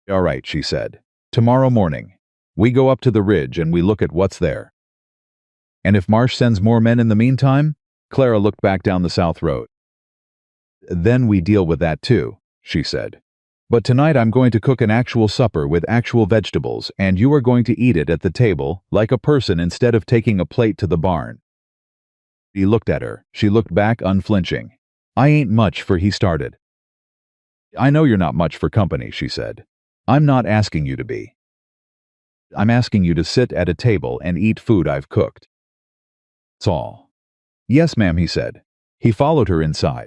"All right," she said. "Tomorrow morning, we go up to the ridge and we look at what's there." "And if Marsh sends more men in the meantime?" Clara looked back down the south road. "Then we deal with that too," she said. "But tonight I'm going to cook an actual supper with actual vegetables, and you are going to eat it at the table like a person instead of taking a plate to the barn." He looked at her. She looked back unflinching. "I ain't much for," he started. "I know you're not much for company," she said. "I'm not asking you to be. I'm asking you to sit at a table and eat food I've cooked. That's all." "Yes, ma'am," he said. He followed her inside.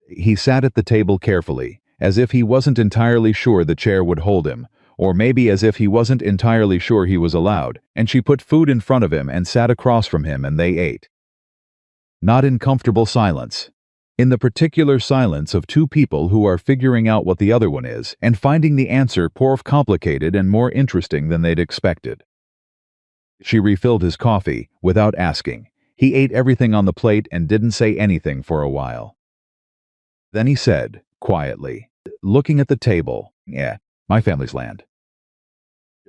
He sat at the table carefully, as if he wasn't entirely sure the chair would hold him, or maybe as if he wasn't entirely sure he was allowed, and she put food in front of him and sat across from him and they ate. Not in comfortable silence. In the particular silence of two people who are figuring out what the other one is and finding the answer more complicated and more interesting than they'd expected. She refilled his coffee without asking. He ate everything on the plate and didn't say anything for a while. Then he said, quietly, looking at the table, "Yeah, my family's land."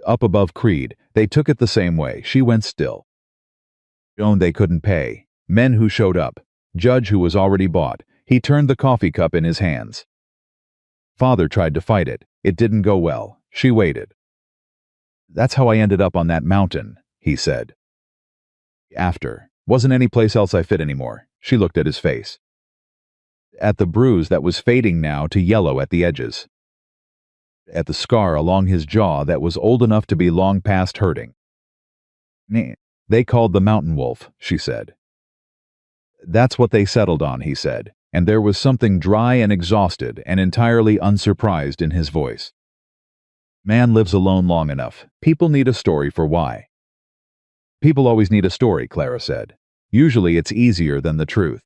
Up above Creed, they took it the same way. She went still. Owned they couldn't pay. Men who showed up. Judge who was already bought. He turned the coffee cup in his hands. Father tried to fight it. It didn't go well. She waited. "That's how I ended up on that mountain," he said. "After. Wasn't any place else I fit anymore." She looked at his face. At the bruise that was fading now to yellow at the edges. At the scar along his jaw that was old enough to be long past hurting. "They called the mountain wolf," she said. "That's what they settled on," he said, and there was something dry and exhausted and entirely unsurprised in his voice. "Man lives alone long enough. People need a story for why." "People always need a story," Clara said. "Usually it's easier than the truth."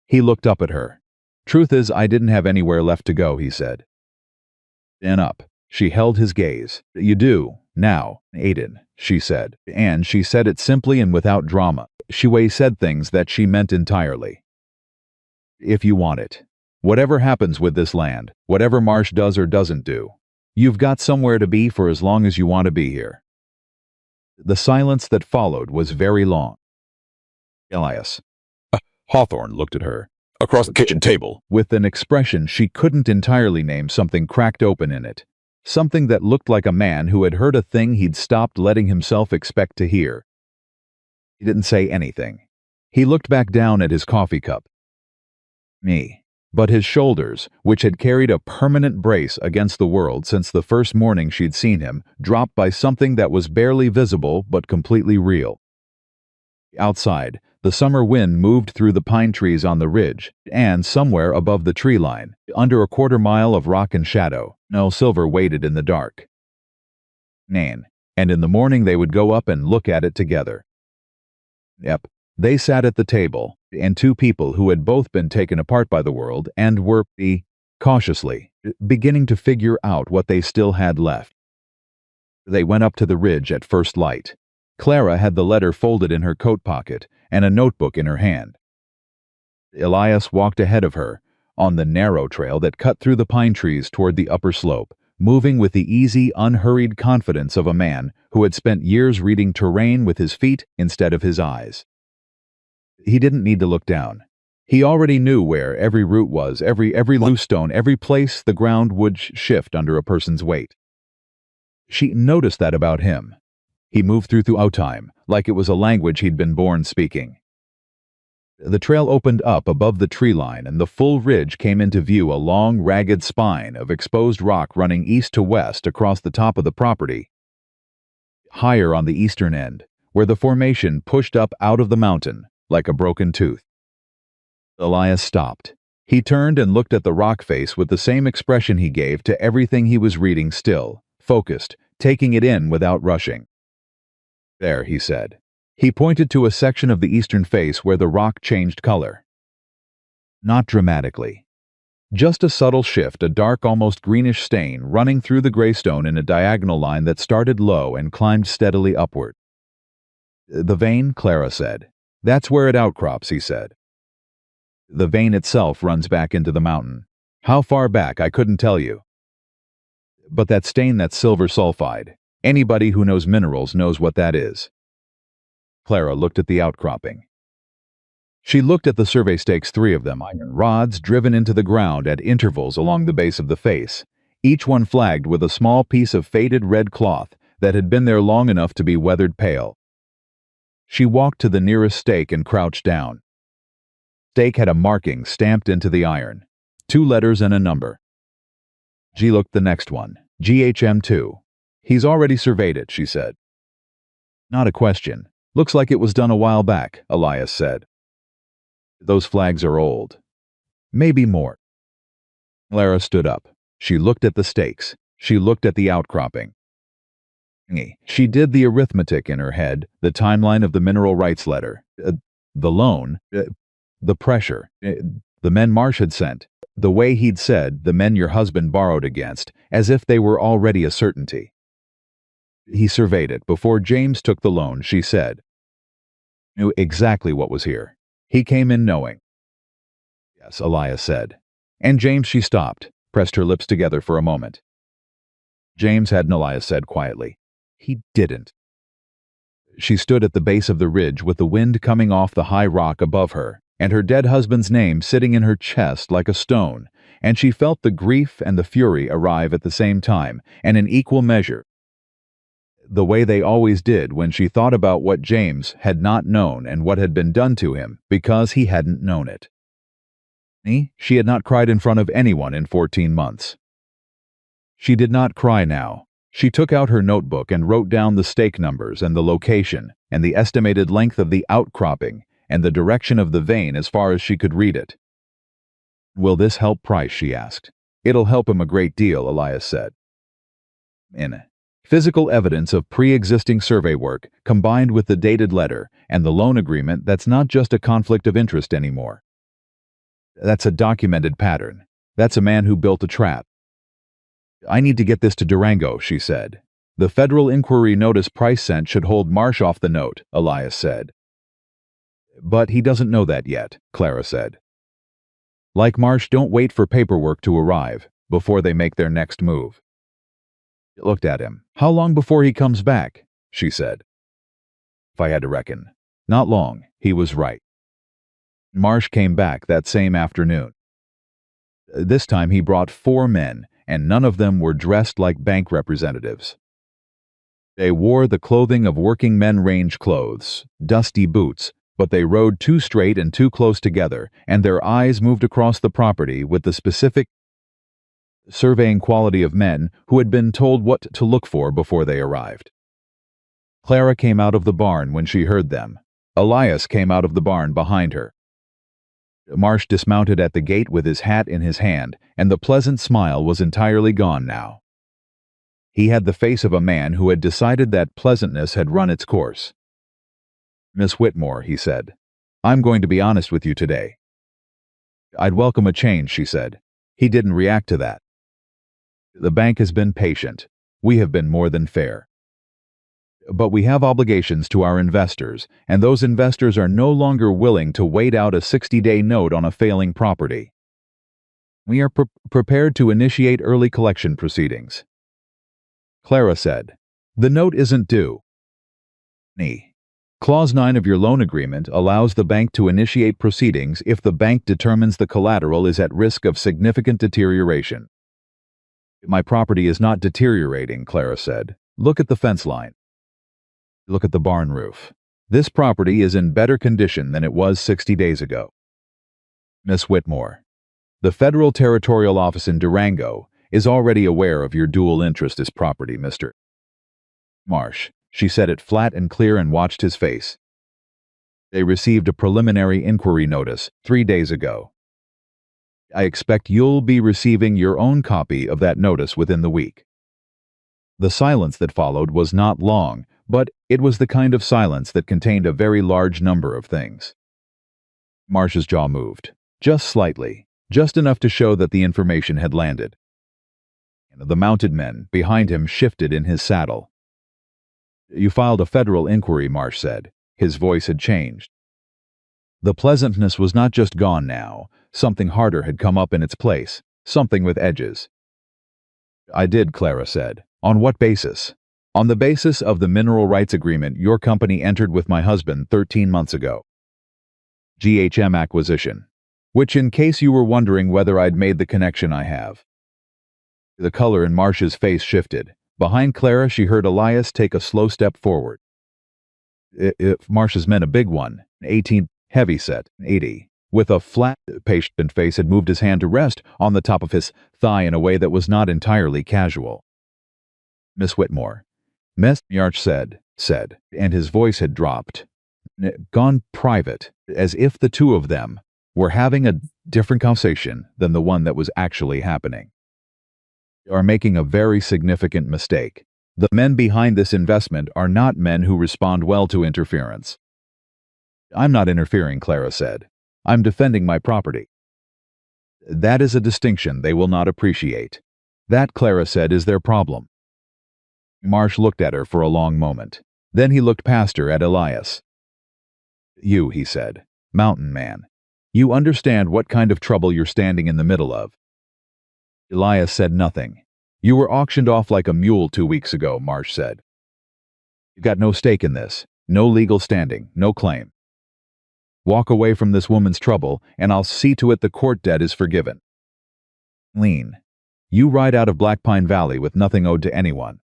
He looked up at her. "Truth is, I didn't have anywhere left to go," he said. "And up." She held his gaze. "You do, now, Aiden," she said, and she said it simply and without drama. She said things that she meant entirely. "If you want it. Whatever happens with this land, whatever Marsh does or doesn't do, you've got somewhere to be for as long as you want to be here." The silence that followed was very long. Elias. Hawthorne looked at her, across the kitchen table, with an expression she couldn't entirely name. Something cracked open in it. Something that looked like a man who had heard a thing he'd stopped letting himself expect to hear. He didn't say anything. He looked back down at his coffee cup. Me. But his shoulders, which had carried a permanent brace against the world since the first morning she'd seen him, dropped by something that was barely visible but completely real. Outside, the summer wind moved through the pine trees on the ridge, and somewhere above the tree line, under a quarter mile of rock and shadow, no silver waited in the dark. And in the morning they would go up and look at it together. Yep, they sat at the table, and two people who had both been taken apart by the world and were, cautiously, beginning to figure out what they still had left. They went up to the ridge at first light. Clara had the letter folded in her coat pocket and a notebook in her hand. Elias walked ahead of her, on the narrow trail that cut through the pine trees toward the upper slope, moving with the easy, unhurried confidence of a man who had spent years reading terrain with his feet instead of his eyes. He didn't need to look down. He already knew where every root was, every loose stone, every place the ground would shift under a person's weight. She noticed that about him. He moved through time, like it was a language he'd been born speaking. The trail opened up above the tree line and the full ridge came into view, a long, ragged spine of exposed rock running east to west across the top of the property. Higher on the eastern end, where the formation pushed up out of the mountain, like a broken tooth. Elias stopped. He turned and looked at the rock face with the same expression he gave to everything he was reading, still, focused, taking it in without rushing. "There," he said. He pointed to a section of the eastern face where the rock changed color. Not dramatically. Just a subtle shift, a dark, almost greenish stain running through the gray stone in a diagonal line that started low and climbed steadily upward. The vein, Clara said. That's where it outcrops, he said. The vein itself runs back into the mountain. How far back, I couldn't tell you. But that stain, that's silver sulfide. Anybody who knows minerals knows what that is. Clara looked at the outcropping. She looked at the survey stakes, 3 of them, iron rods driven into the ground at intervals along the base of the face, each one flagged with a small piece of faded red cloth that had been there long enough to be weathered pale. She walked to the nearest stake and crouched down. Stake had a marking stamped into the iron, 2 letters and a number. She looked the next one, GHM2. He's already surveyed it, she said. Not a question. Looks like it was done a while back, Elias said. Those flags are old. Maybe more. Clara stood up. She looked at the stakes. She looked at the outcropping. She did the arithmetic in her head, the timeline of the mineral rights letter, the loan, the pressure, the men Marsh had sent, the way he'd said the men your husband borrowed against, as if they were already a certainty. He surveyed it before James took the loan, she said. Knew exactly what was here. He came in knowing. Yes, Elias said. And James, she stopped, pressed her lips together for a moment. James hadn't, Elias said quietly. He didn't. She stood at the base of the ridge with the wind coming off the high rock above her, and her dead husband's name sitting in her chest like a stone, and she felt the grief and the fury arrive at the same time, and in equal measure. The way they always did when she thought about what James had not known and what had been done to him because he hadn't known it. She had not cried in front of anyone in 14 months. She did not cry now. She took out her notebook and wrote down the stake numbers and the location and the estimated length of the outcropping and the direction of the vein as far as she could read it. Will this help Price, she asked. It'll help him a great deal, Elias said. Physical evidence of pre-existing survey work combined with the dated letter and the loan agreement, that's not just a conflict of interest anymore. That's a documented pattern. That's a man who built a trap. I need to get this to Durango, she said. The federal inquiry notice Price sent should hold Marsh off the note, Elias said. But he doesn't know that yet, Clara said. Like Marsh, don't wait for paperwork to arrive before they make their next move. She looked at him. How long before he comes back? She said. If I had to reckon. Not long, he was right. Marsh came back that same afternoon. This time he brought 4 men, and none of them were dressed like bank representatives. They wore the clothing of working men, range clothes, dusty boots, but they rode too straight and too close together, and their eyes moved across the property with the specific surveying quality of men who had been told what to look for before they arrived. Clara came out of the barn when she heard them. Elias came out of the barn behind her. Marsh dismounted at the gate with his hat in his hand, and the pleasant smile was entirely gone now. He had the face of a man who had decided that pleasantness had run its course. Miss Whitmore, he said, I'm going to be honest with you today. I'd welcome a change, she said. He didn't react to that. The bank has been patient. We have been more than fair. But we have obligations to our investors, and those investors are no longer willing to wait out a 60-day note on a failing property. We are prepared to initiate early collection proceedings. Clara said, The note isn't due. Clause 9 of your loan agreement allows the bank to initiate proceedings if the bank determines the collateral is at risk of significant deterioration. My property is not deteriorating, Clara said. Look at the fence line. Look at the barn roof. This property is in better condition than it was 60 days ago. Miss Whitmore, the Federal Territorial Office in Durango is already aware of your dual interest as property, Mr. Marsh. She said it flat and clear and watched his face. They received a preliminary inquiry notice 3 days ago. I expect you'll be receiving your own copy of that notice within the week. The silence that followed was not long, but it was the kind of silence that contained a very large number of things. Marsh's jaw moved, just slightly, just enough to show that the information had landed. The mounted men behind him shifted in his saddle. "You filed a federal inquiry," Marsh said. His voice had changed. The pleasantness was not just gone now. Something harder had come up in its place, something with edges. "I did," Clara said. "On what basis?" "On the basis of the mineral rights agreement your company entered with my husband 13 months ago. GHM acquisition. Which, in case you were wondering whether I'd made the connection, I have." The color in Marsh's face shifted. Behind Clara, she heard Elias take a slow step forward. If Marsh's meant a big one, 18, heavy-set, 80, with a flat, patient face, had moved his hand to rest on the top of his thigh in a way that was not entirely casual. "Miss Whitmore," Miss Yarch said, and his voice had dropped, gone private, as if the two of them were having a different conversation than the one that was actually happening. "You are making a very significant mistake. The men behind this investment are not men who respond well to interference." "I'm not interfering," Clara said. "I'm defending my property." "That is a distinction they will not appreciate. That," Clara said, "is their problem." Marsh looked at her for a long moment. Then he looked past her at Elias. "You," he said, "mountain man. You understand what kind of trouble you're standing in the middle of." Elias said nothing. "You were auctioned off like a mule 2 weeks ago," Marsh said. "You got no stake in this, no legal standing, no claim. Walk away from this woman's trouble, and I'll see to it the court debt is forgiven. Lean. You ride out of Black Pine Valley with nothing owed to anyone."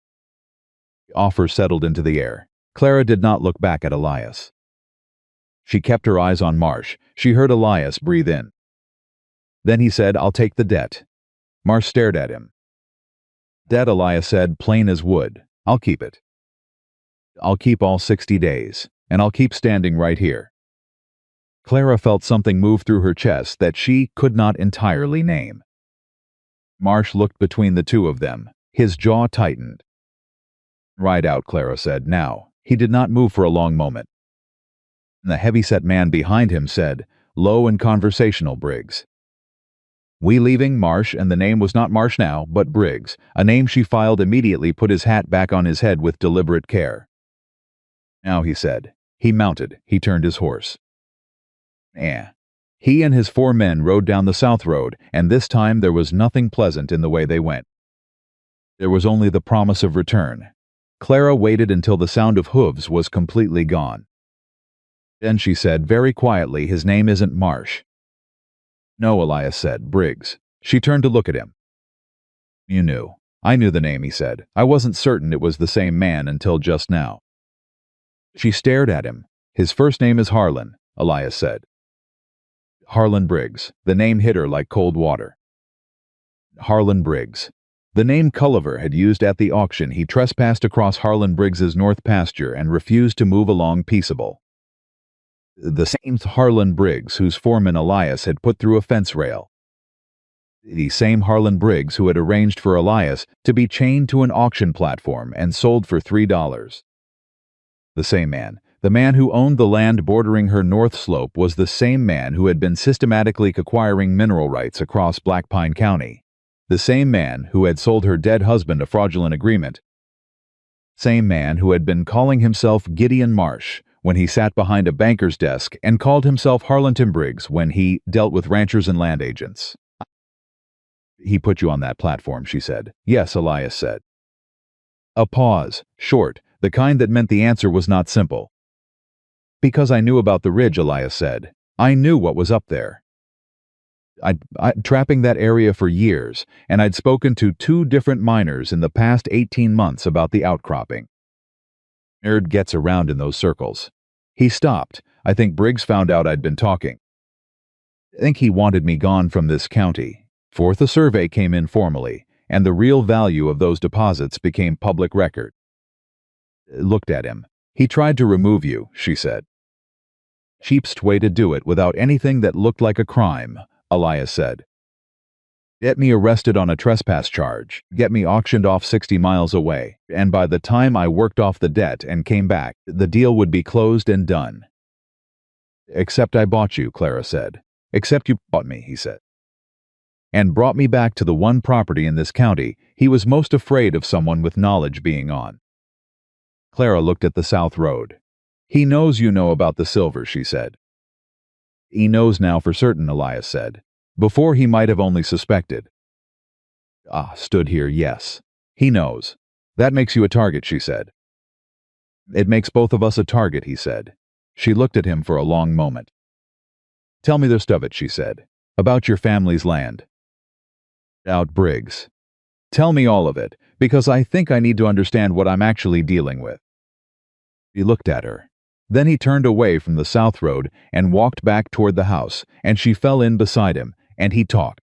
The offer settled into the air. Clara did not look back at Elias. She kept her eyes on Marsh. She heard Elias breathe in. Then he said, "I'll take the debt." Marsh stared at him. "Debt," Elias said, "plain as wood. I'll keep it. I'll keep all 60 days, and I'll keep standing right here." Clara felt something move through her chest that she could not entirely name. Marsh looked between the two of them. His jaw tightened. "Ride out," Clara said. "Now." He did not move for a long moment. The heavy-set man behind him said, low and conversational, "Briggs." "We leaving, Marsh?" And the name was not Marsh now, but Briggs, a name she filed immediately, put his hat back on his head with deliberate care. "Now," he said. He mounted. He turned his horse. He and his 4 men rode down the south road, and this time there was nothing pleasant in the way they went. There was only the promise of return. Clara waited until the sound of hooves was completely gone. Then she said very quietly, "His name isn't Marsh." "No," Elias said, "Briggs." She turned to look at him. "You knew." "I knew the name," he said. "I wasn't certain it was the same man until just now." She stared at him. "His first name is Harlan," Elias said. Harlan Briggs. The name hit her like cold water. Harlan Briggs. The name Culliver had used at the auction. He trespassed across Harlan Briggs's north pasture and refused to move along peaceable. The same Harlan Briggs whose foreman Elias had put through a fence rail. The same Harlan Briggs who had arranged for Elias to be chained to an auction platform and sold for $3. The same man. The man who owned the land bordering her north slope was the same man who had been systematically acquiring mineral rights across Black Pine County. The same man who had sold her dead husband a fraudulent agreement. Same man who had been calling himself Gideon Marsh when he sat behind a banker's desk and called himself Harlanton Briggs when he dealt with ranchers and land agents. "He put you on that platform," she said. "Yes," Elias said. A pause, short, the kind that meant the answer was not simple. "Because I knew about the ridge," Elias said. "I knew what was up there. I'd trapping that area for years, and I'd spoken to 2 different miners in the past 18 months about the outcropping. Nerd gets around in those circles." He stopped. "I think Briggs found out I'd been talking. I think he wanted me gone from this county. Fourth, a survey came in formally, and the real value of those deposits became public record." Looked at him. "He tried to remove you," she said. "Cheapest way to do it without anything that looked like a crime," Elias said. Get me arrested on a trespass charge, get me auctioned off 60 miles away, and by the time I worked off the debt and came back, the deal would be closed and done. Except I bought you, Clara said. Except you bought me, he said. And brought me back to the one property in this county he was most afraid of someone with knowledge being on. Clara looked at the south road. He knows you know about the silver, she said. He knows now for certain, Elias said. Before he might have only suspected. Stood here, yes. He knows. That makes you a target, she said. It makes both of us a target, he said. She looked at him for a long moment. Tell me the rest of it, she said. About your family's land. Out Briggs. Tell me all of it, because I think I need to understand what I'm actually dealing with. He looked at her. Then he turned away from the south road and walked back toward the house, and she fell in beside him, and he talked.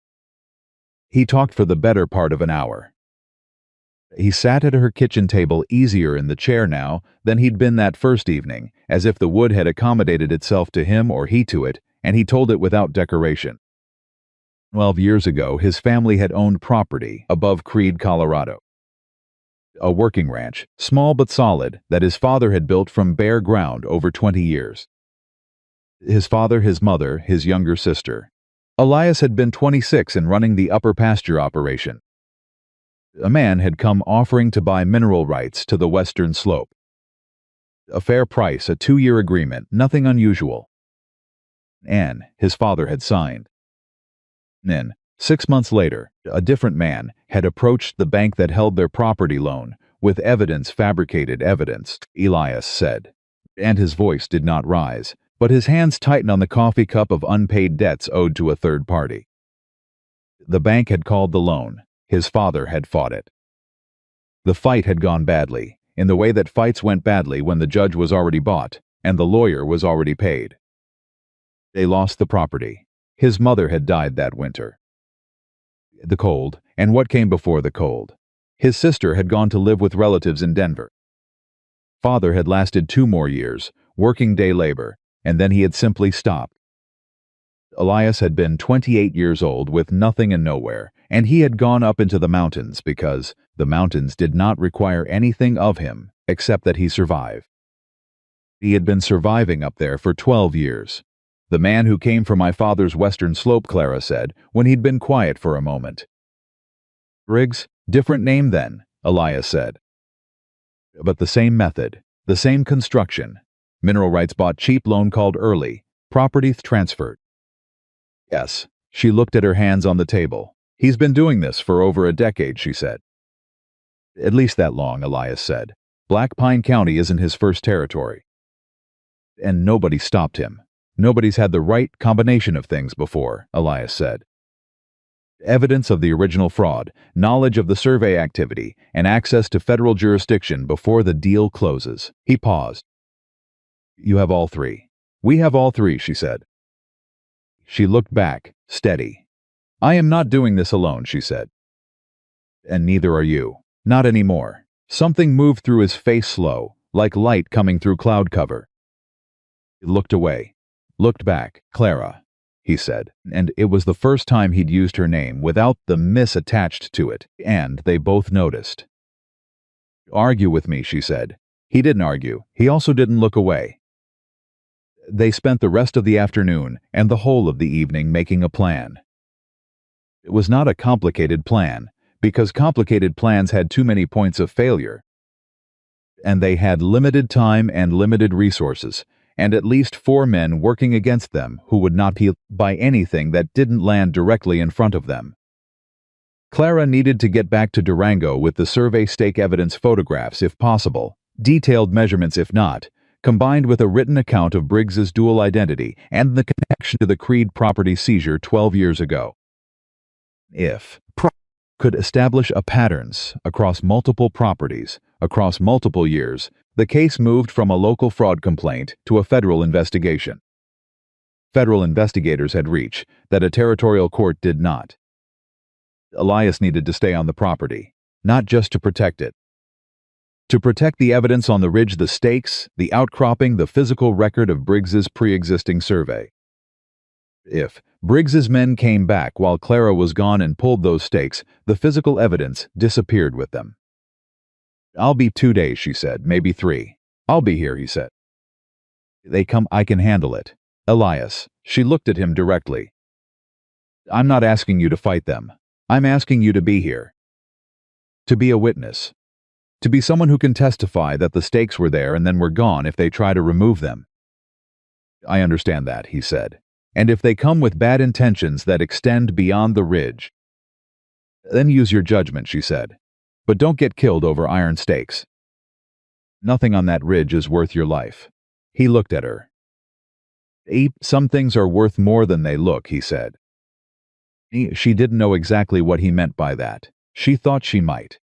He talked for the better part of an hour. He sat at her kitchen table easier in the chair now than he'd been that first evening, as if the wood had accommodated itself to him or he to it, and he told it without decoration. 12 years ago, his family had owned property above Creede, Colorado. A working ranch, small but solid, that his father had built from bare ground over 20 years. His father, his mother, his younger sister. Elias had been 26 and running the upper pasture operation. A man had come offering to buy mineral rights to the western slope. A fair price, a 2-year agreement, nothing unusual. Anne, his father, had signed. Then, 6 months later, a different man had approached the bank that held their property loan, with evidence, fabricated evidence, Elias said. And his voice did not rise, but his hands tightened on the coffee cup of unpaid debts owed to a third party. The bank had called the loan. His father had fought it. The fight had gone badly, in the way that fights went badly when the judge was already bought, and the lawyer was already paid. They lost the property. His mother had died that winter. The cold, and what came before the cold. His sister had gone to live with relatives in Denver. Father had lasted 2 more years, working day labor, and then he had simply stopped. Elias had been 28 years old with nothing and nowhere, and he had gone up into the mountains because the mountains did not require anything of him except that he survive. He had been surviving up there for 12 years. The man who came from my father's western slope, Clara said, when he'd been quiet for a moment. Briggs, different name then, Elias said. But the same method, the same construction. Mineral rights bought, cheap loan called early, property transferred. Yes, she looked at her hands on the table. He's been doing this for over a decade, she said. At least that long, Elias said. Black Pine County isn't his first territory. And nobody stopped him. Nobody's had the right combination of things before, Elias said. Evidence of the original fraud, knowledge of the survey activity, and access to federal jurisdiction before the deal closes. He paused. You have all 3. We have all 3, she said. She looked back, steady. I am not doing this alone, she said. And neither are you. Not anymore. Something moved through his face slow, like light coming through cloud cover. He looked away. Looked back. Clara, he said, and it was the first time he'd used her name without the miss attached to it, and they both noticed. Argue with me, she said. He didn't argue. He also didn't look away. They spent the rest of the afternoon and the whole of the evening making a plan. It was not a complicated plan, because complicated plans had too many points of failure. And they had limited time and limited resources, and at least 4 men working against them who would not be by anything that didn't land directly in front of them. Clara needed to get back to Durango with the survey stake evidence photographs if possible, detailed measurements if not, combined with a written account of Briggs's dual identity and the connection to the Creede property seizure 12 years ago. If could establish a patterns across multiple properties, across multiple years, the case moved from a local fraud complaint to a federal investigation. Federal investigators had reached that a territorial court did not. Elias needed to stay on the property, not just to protect it. To protect the evidence on the ridge, the stakes, the outcropping, the physical record of Briggs's pre-existing survey. If Briggs's men came back while Clara was gone and pulled those stakes, the physical evidence disappeared with them. "I'll be 2 days," she said, "maybe 3. I'll be here," he said. "They come, I can handle it." "Elias," she looked at him directly. "I'm not asking you to fight them. I'm asking you to be here. To be a witness. To be someone who can testify that the stakes were there and then were gone if they try to remove them." "I understand that," he said. "And if they come with bad intentions that extend beyond the ridge, then use your judgment," she said. "But don't get killed over iron stakes. Nothing on that ridge is worth your life." He looked at her. "Some things are worth more than they look," he said. She didn't know exactly what he meant by that. She thought she might.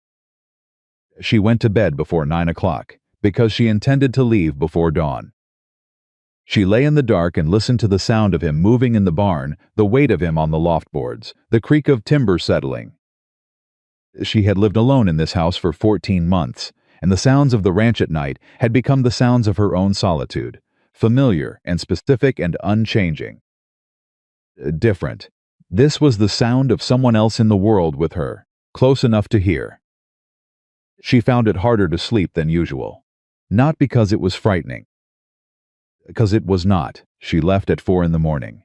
She went to bed before 9 o'clock, because she intended to leave before dawn. She lay in the dark and listened to the sound of him moving in the barn, the weight of him on the loft boards, the creak of timber settling. She had lived alone in this house for 14 months, and the sounds of the ranch at night had become the sounds of her own solitude, familiar and specific and unchanging. Different. This was the sound of someone else in the world with her, close enough to hear. She found it harder to sleep than usual. Not because it was frightening. Because it was not. She left at 4 in the morning.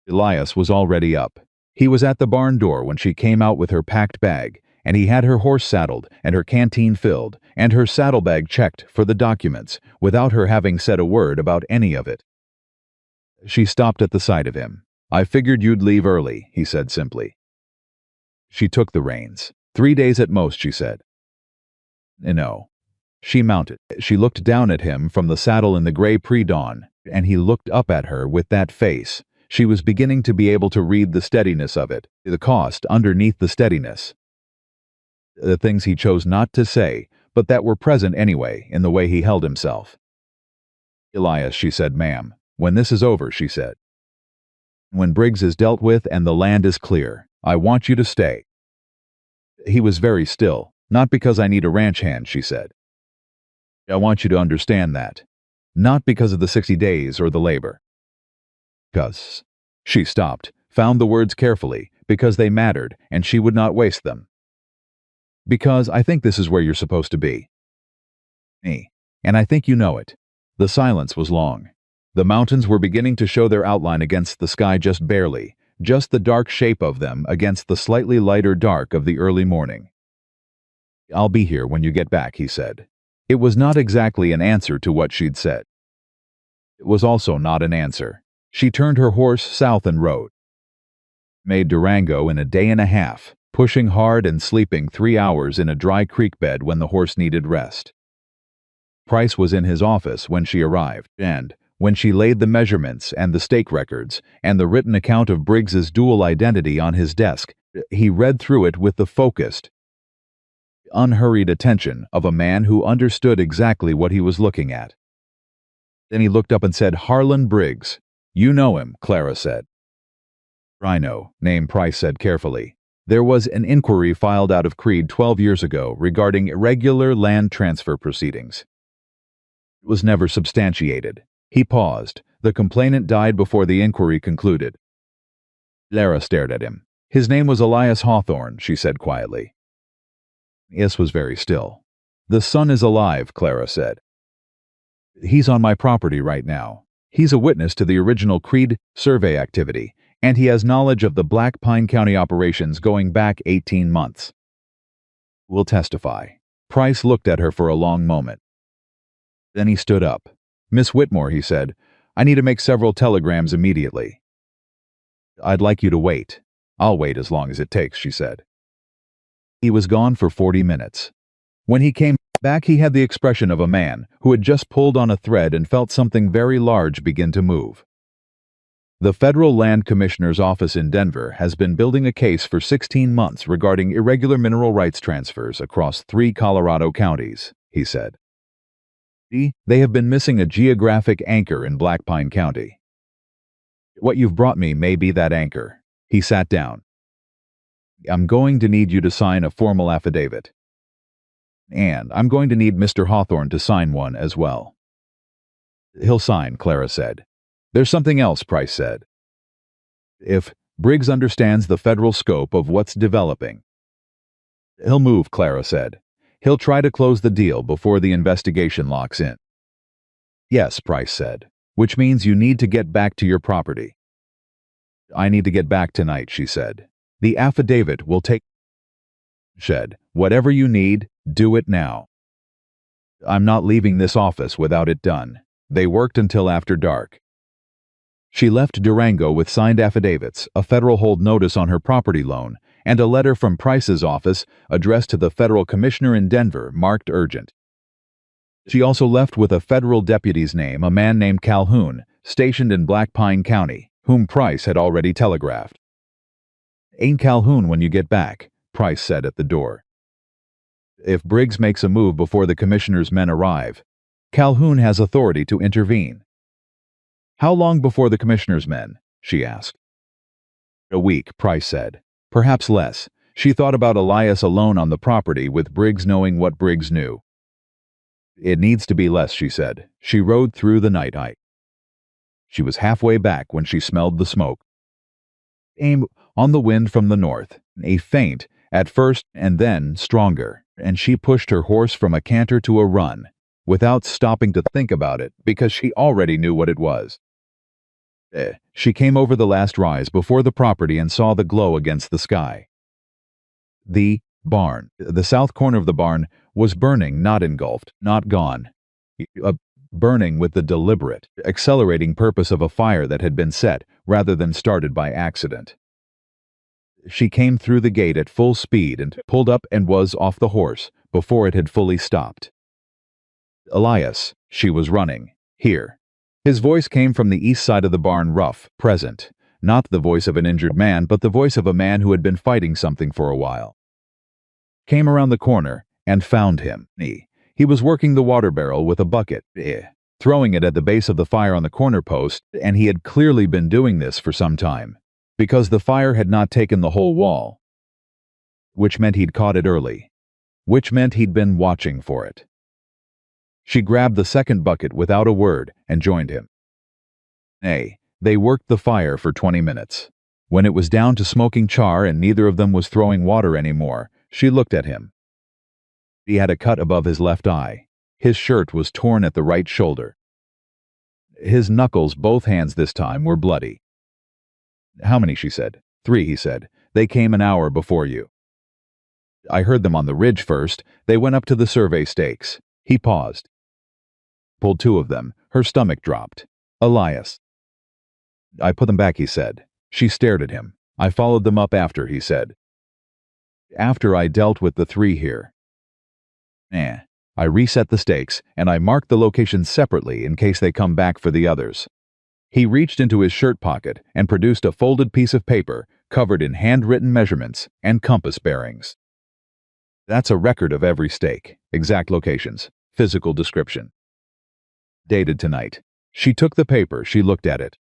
Elias was already up. He was at the barn door when she came out with her packed bag, and he had her horse saddled and her canteen filled and her saddlebag checked for the documents, without her having said a word about any of it. She stopped at the sight of him. "I figured you'd leave early," he said simply. She took the reins. 3 days at most, she said. No. She mounted. She looked down at him from the saddle in the gray pre-dawn, and he looked up at her with that face. She was beginning to be able to read the steadiness of it, the cost underneath the steadiness. The things he chose not to say, but that were present anyway in the way he held himself. "Elias," she said, "ma'am, when this is over," she said. "When Briggs is dealt with and the land is clear, I want you to stay." He was very still. "Not because I need a ranch hand," she said. "I want you to understand that. Not because of the 60 days or the labor. Because—" She stopped, found the words carefully, because they mattered, and she would not waste them. "Because I think this is where you're supposed to be. Me. And I think you know it." The silence was long. The mountains were beginning to show their outline against the sky just barely, just the dark shape of them against the slightly lighter dark of the early morning. "I'll be here when you get back," he said. It was not exactly an answer to what she'd said. It was also not an answer. She turned her horse south and rode. Made Durango in a day and a half, pushing hard and sleeping 3 hours in a dry creek bed when the horse needed rest. Price was in his office when she arrived, and when she laid the measurements and the stake records and the written account of Briggs's dual identity on his desk, he read through it with the focused, unhurried attention of a man who understood exactly what he was looking at. Then he looked up and said, "Harlan Briggs." "You know him," Clara said. "I know," name Price said carefully. "There was an inquiry filed out of Creed 12 years ago regarding irregular land transfer proceedings. It was never substantiated." He paused. "The complainant died before the inquiry concluded." Clara stared at him. "His name was Elias Hawthorne," she said quietly. Elias was very still. "The son is alive," Clara said. "He's on my property right now. He's a witness to the original Creed survey activity, and he has knowledge of the Black Pine County operations going back 18 months. Will testify." Price looked at her for a long moment. Then he stood up. "Miss Whitmore," he said, "I need to make several telegrams immediately." "I'd like you to wait." "I'll wait as long as it takes," she said. He was gone for 40 minutes. When he came back, he had the expression of a man who had just pulled on a thread and felt something very large begin to move. "The Federal Land Commissioner's office in Denver has been building a case for 16 months regarding irregular mineral rights transfers across 3 Colorado counties," he said. "They have been missing a geographic anchor in Black Pine County. What you've brought me may be that anchor." He sat down. "I'm going to need you to sign a formal affidavit. And I'm going to need Mr. Hawthorne to sign one as well." "He'll sign," Clara said. "There's something else," Price said. If Briggs understands the federal scope of what's developing, he'll move, Clara said. He'll try to close the deal before the investigation locks in. Yes, Price said, which means you need to get back to your property. I need to get back tonight, she said. The affidavit will take. Shed, whatever you need, do it now. I'm not leaving this office without it done. They worked until after dark. She left Durango with signed affidavits, a federal hold notice on her property loan, and a letter from Price's office addressed to the federal commissioner in Denver marked urgent. She also left with a federal deputy's name, a man named Calhoun, stationed in Black Pine County, whom Price had already telegraphed. Ain't Calhoun when you get back, Price said at the door. If Briggs makes a move before the commissioner's men arrive, Calhoun has authority to intervene. How long before the commissioner's men? She asked. A week, Price said. Perhaps less. She thought about Elias alone on the property with Briggs knowing what Briggs knew. It needs to be less, she said. She rode through the night. She was halfway back when she smelled the smoke. Aim on the wind from the north, a faint at first and then stronger, and she pushed her horse from a canter to a run, without stopping to think about it, because she already knew what it was. She came over the last rise before the property and saw the glow against the sky. The barn, the south corner of the barn, was burning, not engulfed, not gone. Burning with the deliberate, accelerating purpose of a fire that had been set rather than started by accident. She came through the gate at full speed and pulled up and was off the horse before it had fully stopped. Elias, she was running. Here. His voice came from the east side of the barn, rough, present. Not the voice of an injured man, but the voice of a man who had been fighting something for a while. Came around the corner and found him. He was working the water barrel with a bucket, throwing it at the base of the fire on the corner post, and he had clearly been doing this for some time, because the fire had not taken the whole wall, which meant he'd caught it early, which meant he'd been watching for it. She grabbed the second bucket without a word and joined him. They worked the fire for 20 minutes. When it was down to smoking char and neither of them was throwing water anymore, she looked at him. He had a cut above his left eye. His shirt was torn at the right shoulder. His knuckles, both hands this time, were bloody. How many? She said. 3, he said. They came an hour before you. I heard them on the ridge first. They went up to the survey stakes. He paused. Pulled 2 of them. Her stomach dropped. Elias. I put them back, he said. She stared at him. I followed them up after, he said. After I dealt with the 3 here. I reset the stakes, and I marked the locations separately in case they come back for the others. He reached into his shirt pocket and produced a folded piece of paper covered in handwritten measurements and compass bearings. That's a record of every stake, exact locations, physical description. Dated tonight. She took the paper, she looked at it.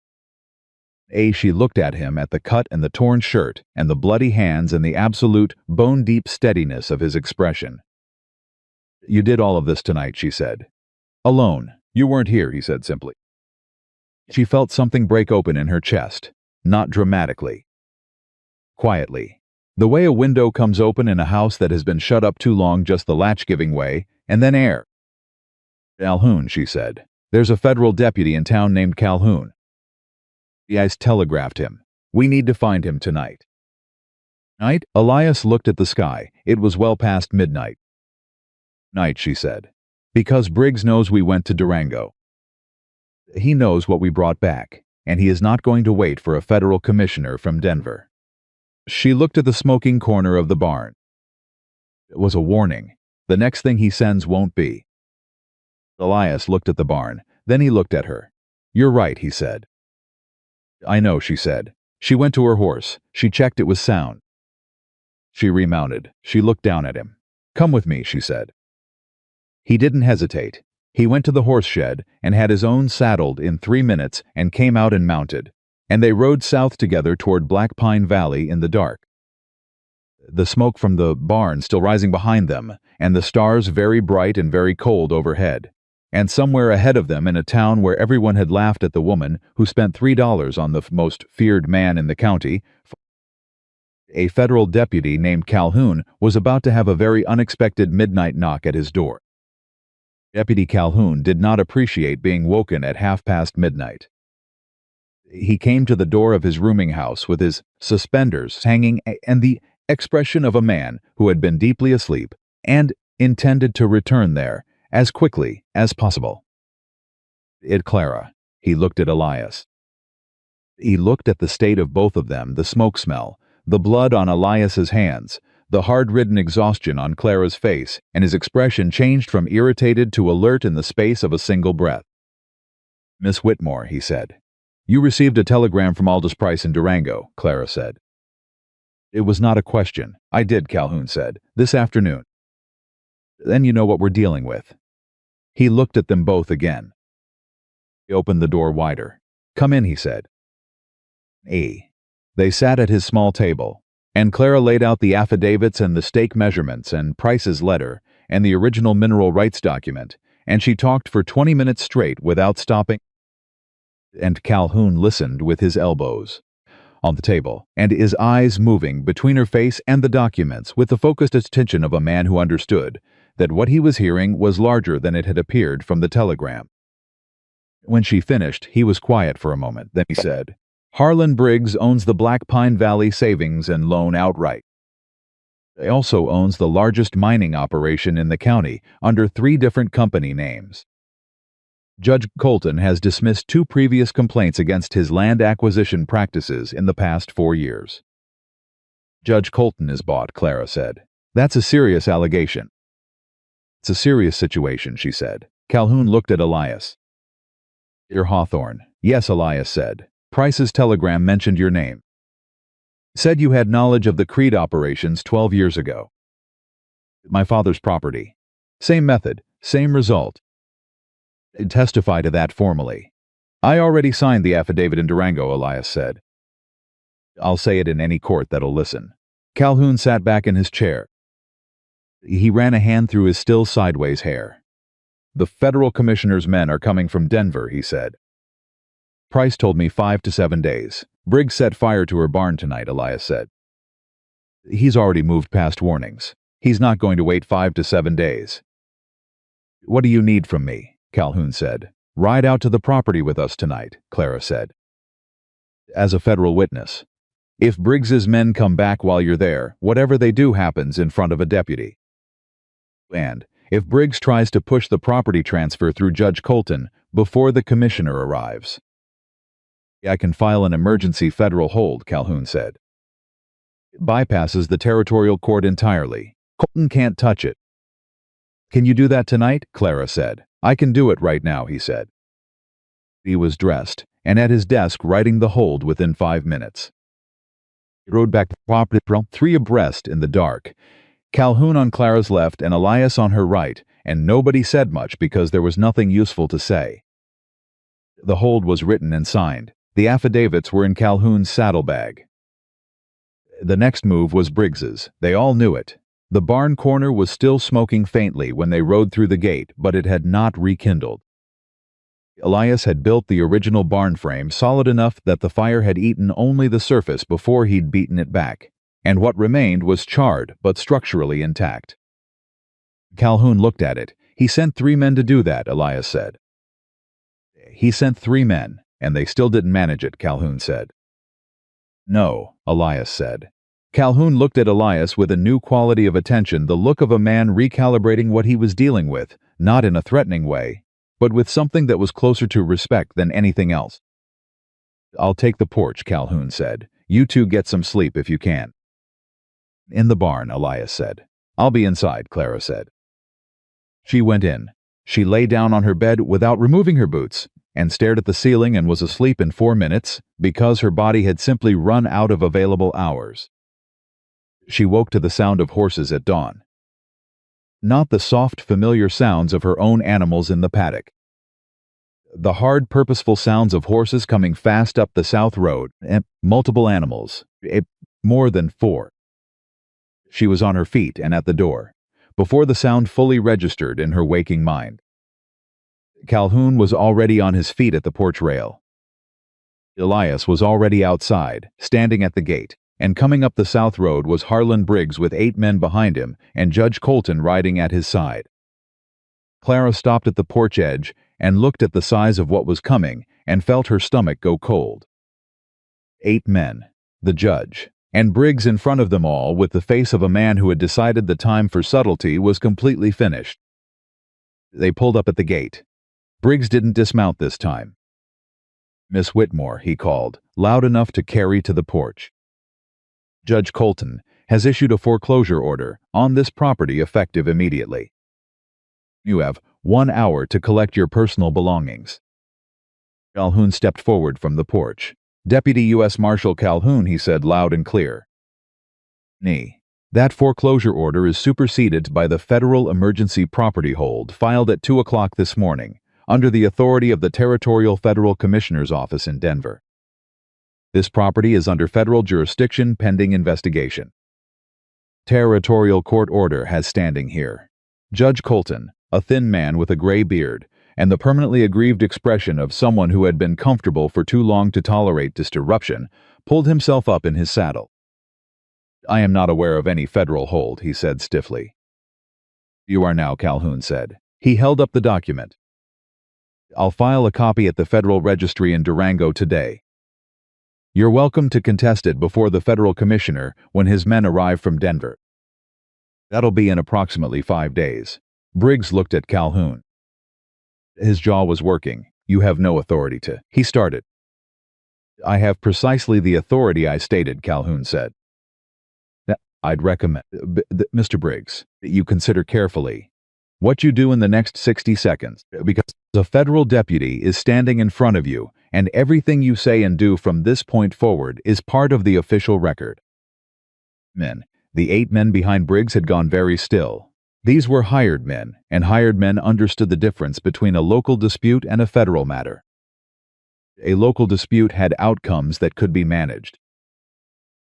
She looked at him, at the cut and the torn shirt and the bloody hands and the absolute, bone-deep steadiness of his expression. You did all of this tonight, she said. Alone. You weren't here, he said simply. She felt something break open in her chest, not dramatically. Quietly. The way a window comes open in a house that has been shut up too long, just the latch giving way, and then air. Calhoun, she said. There's a federal deputy in town named Calhoun. The eyes telegraphed him. We need to find him tonight. Night? Elias looked at the sky. It was well past midnight. Night, she said. Because Briggs knows we went to Durango. He knows what we brought back, and he is not going to wait for a federal commissioner from Denver. She looked at the smoking corner of the barn. It was a warning. The next thing he sends won't be. Elias looked at the barn. Then he looked at her. You're right, he said. I know, she said. She went to her horse. She checked it was sound. She remounted. She looked down at him. Come with me, she said. He didn't hesitate. He went to the horse shed and had his own saddled in 3 minutes and came out and mounted, and they rode south together toward Black Pine Valley in the dark. The smoke from the barn still rising behind them, and the stars very bright and very cold overhead. and somewhere ahead of them in a town where everyone had laughed at the woman who spent $3 on the most feared man in the county, a federal deputy named Calhoun was about to have a very unexpected midnight knock at his door. Deputy Calhoun did not appreciate being woken at midnight. He came to the door of his rooming house with his suspenders hanging and the expression of a man who had been deeply asleep and intended to return there as quickly as possible. Clara. He looked at Elias. He looked at the state of both of them, the smoke smell, the blood on Elias's hands, the hard-ridden exhaustion on Clara's face, and his expression changed from irritated to alert in the space of a single breath. "Miss Whitmore," he said. "You received a telegram from Aldous Price in Durango," Clara said. "It was not a question." "I did," Calhoun said. "This afternoon." "Then you know what we're dealing with." He looked at them both again. He opened the door wider. "Come in," he said. They sat at his small table, and Clara laid out the affidavits and the stake measurements and Price's letter and the original mineral rights document, and she talked for 20 minutes straight without stopping, and Calhoun listened with his elbows on the table and his eyes moving between her face and the documents with the focused attention of a man who understood that what he was hearing was larger than it had appeared from the telegram. When she finished, he was quiet for a moment. Then he said, "Harlan Briggs owns the Black Pine Valley Savings and Loan outright. He also owns the largest mining operation in the county under 3 different company names. Judge Colton has dismissed 2 previous complaints against his land acquisition practices in the past 4 years." "Judge Colton is bought," Clara said. "That's a serious allegation." "It's a serious situation," she said. Calhoun looked at Elias. "Dear Hawthorne." "Yes," Elias said. "Price's telegram mentioned your name. Said you had knowledge of the Creed operations 12 years ago. My father's property. Same method, same result. Testify to that formally." "I already signed the affidavit in Durango," Elias said. "I'll say it in any court that'll listen." Calhoun sat back in his chair. He ran a hand through his still sideways hair. "The federal commissioner's men are coming from Denver," he said. "Price told me 5 to 7 days. Briggs set fire to her barn tonight," Elias said. "He's already moved past warnings. He's not going to wait 5 to 7 days. "What do you need from me?" Calhoun said. "Ride out to the property with us tonight," Clara said. "As a federal witness. If Briggs's men come back while you're there, whatever they do happens in front of a deputy. And if Briggs tries to push the property transfer through Judge Colton before the commissioner arrives." "I can file an emergency federal hold," Calhoun said. "It bypasses the territorial court entirely. Colton can't touch it." "Can you do that tonight?" Clara said. "I can do it right now," he said. He was dressed and at his desk writing the hold within 5 minutes. He rode back to the property, 3 abreast in the dark, Calhoun on Clara's left and Elias on her right, and nobody said much because there was nothing useful to say. The hold was written and signed. The affidavits were in Calhoun's saddlebag. The next move was Briggs's. They all knew it. The barn corner was still smoking faintly when they rode through the gate, but it had not rekindled. Elias had built the original barn frame solid enough that the fire had eaten only the surface before he'd beaten it back, and what remained was charred but structurally intact. Calhoun looked at it. "He sent 3 men to do that," Elias said. "He sent 3 men, and they still didn't manage it," Calhoun said. "No," Elias said. Calhoun looked at Elias with a new quality of attention, the look of a man recalibrating what he was dealing with, not in a threatening way, but with something that was closer to respect than anything else. "I'll take the porch," Calhoun said. "You 2 get some sleep if you can." "In the barn," Elias said. "I'll be inside," Clara said. She went in. She lay down on her bed without removing her boots, and stared at the ceiling and was asleep in 4 minutes because her body had simply run out of available hours. She woke to the sound of horses at dawn. Not the soft, familiar sounds of her own animals in the paddock. The hard, purposeful sounds of horses coming fast up the south road, and multiple animals, more than 4. She was on her feet and at the door, before the sound fully registered in her waking mind. Calhoun was already on his feet at the porch rail. Elias was already outside, standing at the gate, and coming up the south road was Harlan Briggs with 8 men behind him and Judge Colton riding at his side. Clara stopped at the porch edge and looked at the size of what was coming and felt her stomach go cold. 8 men, the judge, and Briggs in front of them all with the face of a man who had decided the time for subtlety was completely finished. They pulled up at the gate. Briggs didn't dismount this time. "Miss Whitmore," he called, loud enough to carry to the porch. "Judge Colton has issued a foreclosure order on this property effective immediately. You have 1 hour to collect your personal belongings." Calhoun stepped forward from the porch. "Deputy U.S. Marshal Calhoun," he said loud and clear. "That foreclosure order is superseded by the federal emergency property hold filed at 2 o'clock this morning, under the authority of the Territorial Federal Commissioner's Office in Denver. This property is under federal jurisdiction pending investigation. Territorial court order has standing here." Judge Colton, a thin man with a gray beard, and the permanently aggrieved expression of someone who had been comfortable for too long to tolerate disruption, pulled himself up in his saddle. "I am not aware of any federal hold," he said stiffly. "You are now," Calhoun said. He held up the document. "I'll file a copy at the Federal Registry in Durango today. You're welcome to contest it before the federal commissioner when his men arrive from Denver. That'll be in approximately 5 days." Briggs looked at Calhoun. His jaw was working. "You have no authority to," he started. "I have precisely the authority I stated," Calhoun said. "I'd recommend, Mr. Briggs, that you consider carefully what you do in the next 60 seconds, because a federal deputy is standing in front of you, and everything you say and do from this point forward is part of the official record." The 8 men behind Briggs had gone very still. These were hired men, and hired men understood the difference between a local dispute and a federal matter. A local dispute had outcomes that could be managed.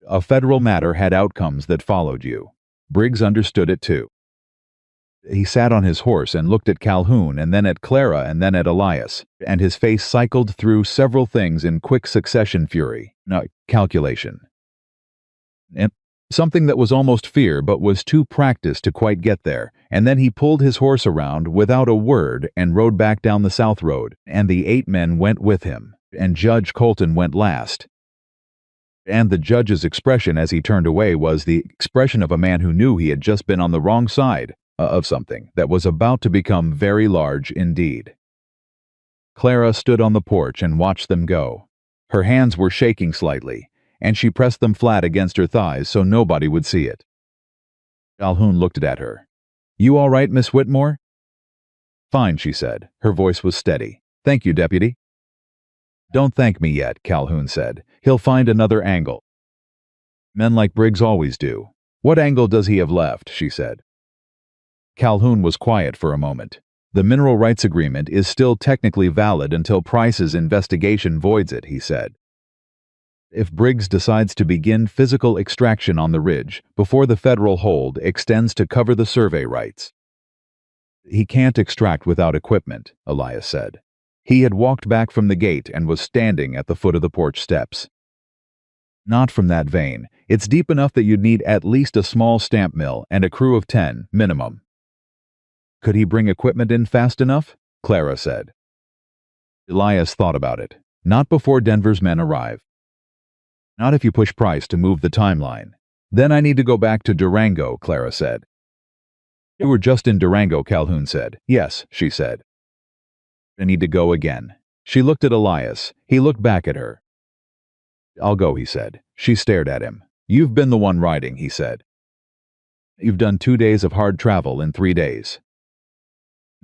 A federal matter had outcomes that followed you. Briggs understood it too. He sat on his horse and looked at Calhoun and then at Clara and then at Elias, and his face cycled through several things in quick succession: fury, calculation, and something that was almost fear but was too practiced to quite get there, and then he pulled his horse around without a word and rode back down the south road, and the 8 men went with him, and Judge Colton went last. And the judge's expression as he turned away was the expression of a man who knew he had just been on the wrong side of something that was about to become very large indeed. Clara stood on the porch and watched them go. Her hands were shaking slightly, and she pressed them flat against her thighs so nobody would see it. Calhoun looked at her. "You all right, Miss Whitmore?" "Fine," she said. Her voice was steady. "Thank you, Deputy." "Don't thank me yet," Calhoun said. "He'll find another angle. Men like Briggs always do." "What angle does he have left?" she said. Calhoun was quiet for a moment. "The mineral rights agreement is still technically valid until Price's investigation voids it," he said. "If Briggs decides to begin physical extraction on the ridge before the federal hold extends to cover the survey rights." "He can't extract without equipment," Elias said. He had walked back from the gate and was standing at the foot of the porch steps. "Not from that vein. It's deep enough that you'd need at least a small stamp mill and a crew of 10, minimum." "Could he bring equipment in fast enough?" Clara said. Elias thought about it. "Not before Denver's men arrive. Not if you push Price to move the timeline. Then I need to go back to Durango," Clara said. "You were just in Durango," Calhoun said. "Yes," she said. "I need to go again." She looked at Elias. He looked back at her. "I'll go," he said. She stared at him. "You've been the one riding," he said. "You've done 2 days of hard travel in 3 days.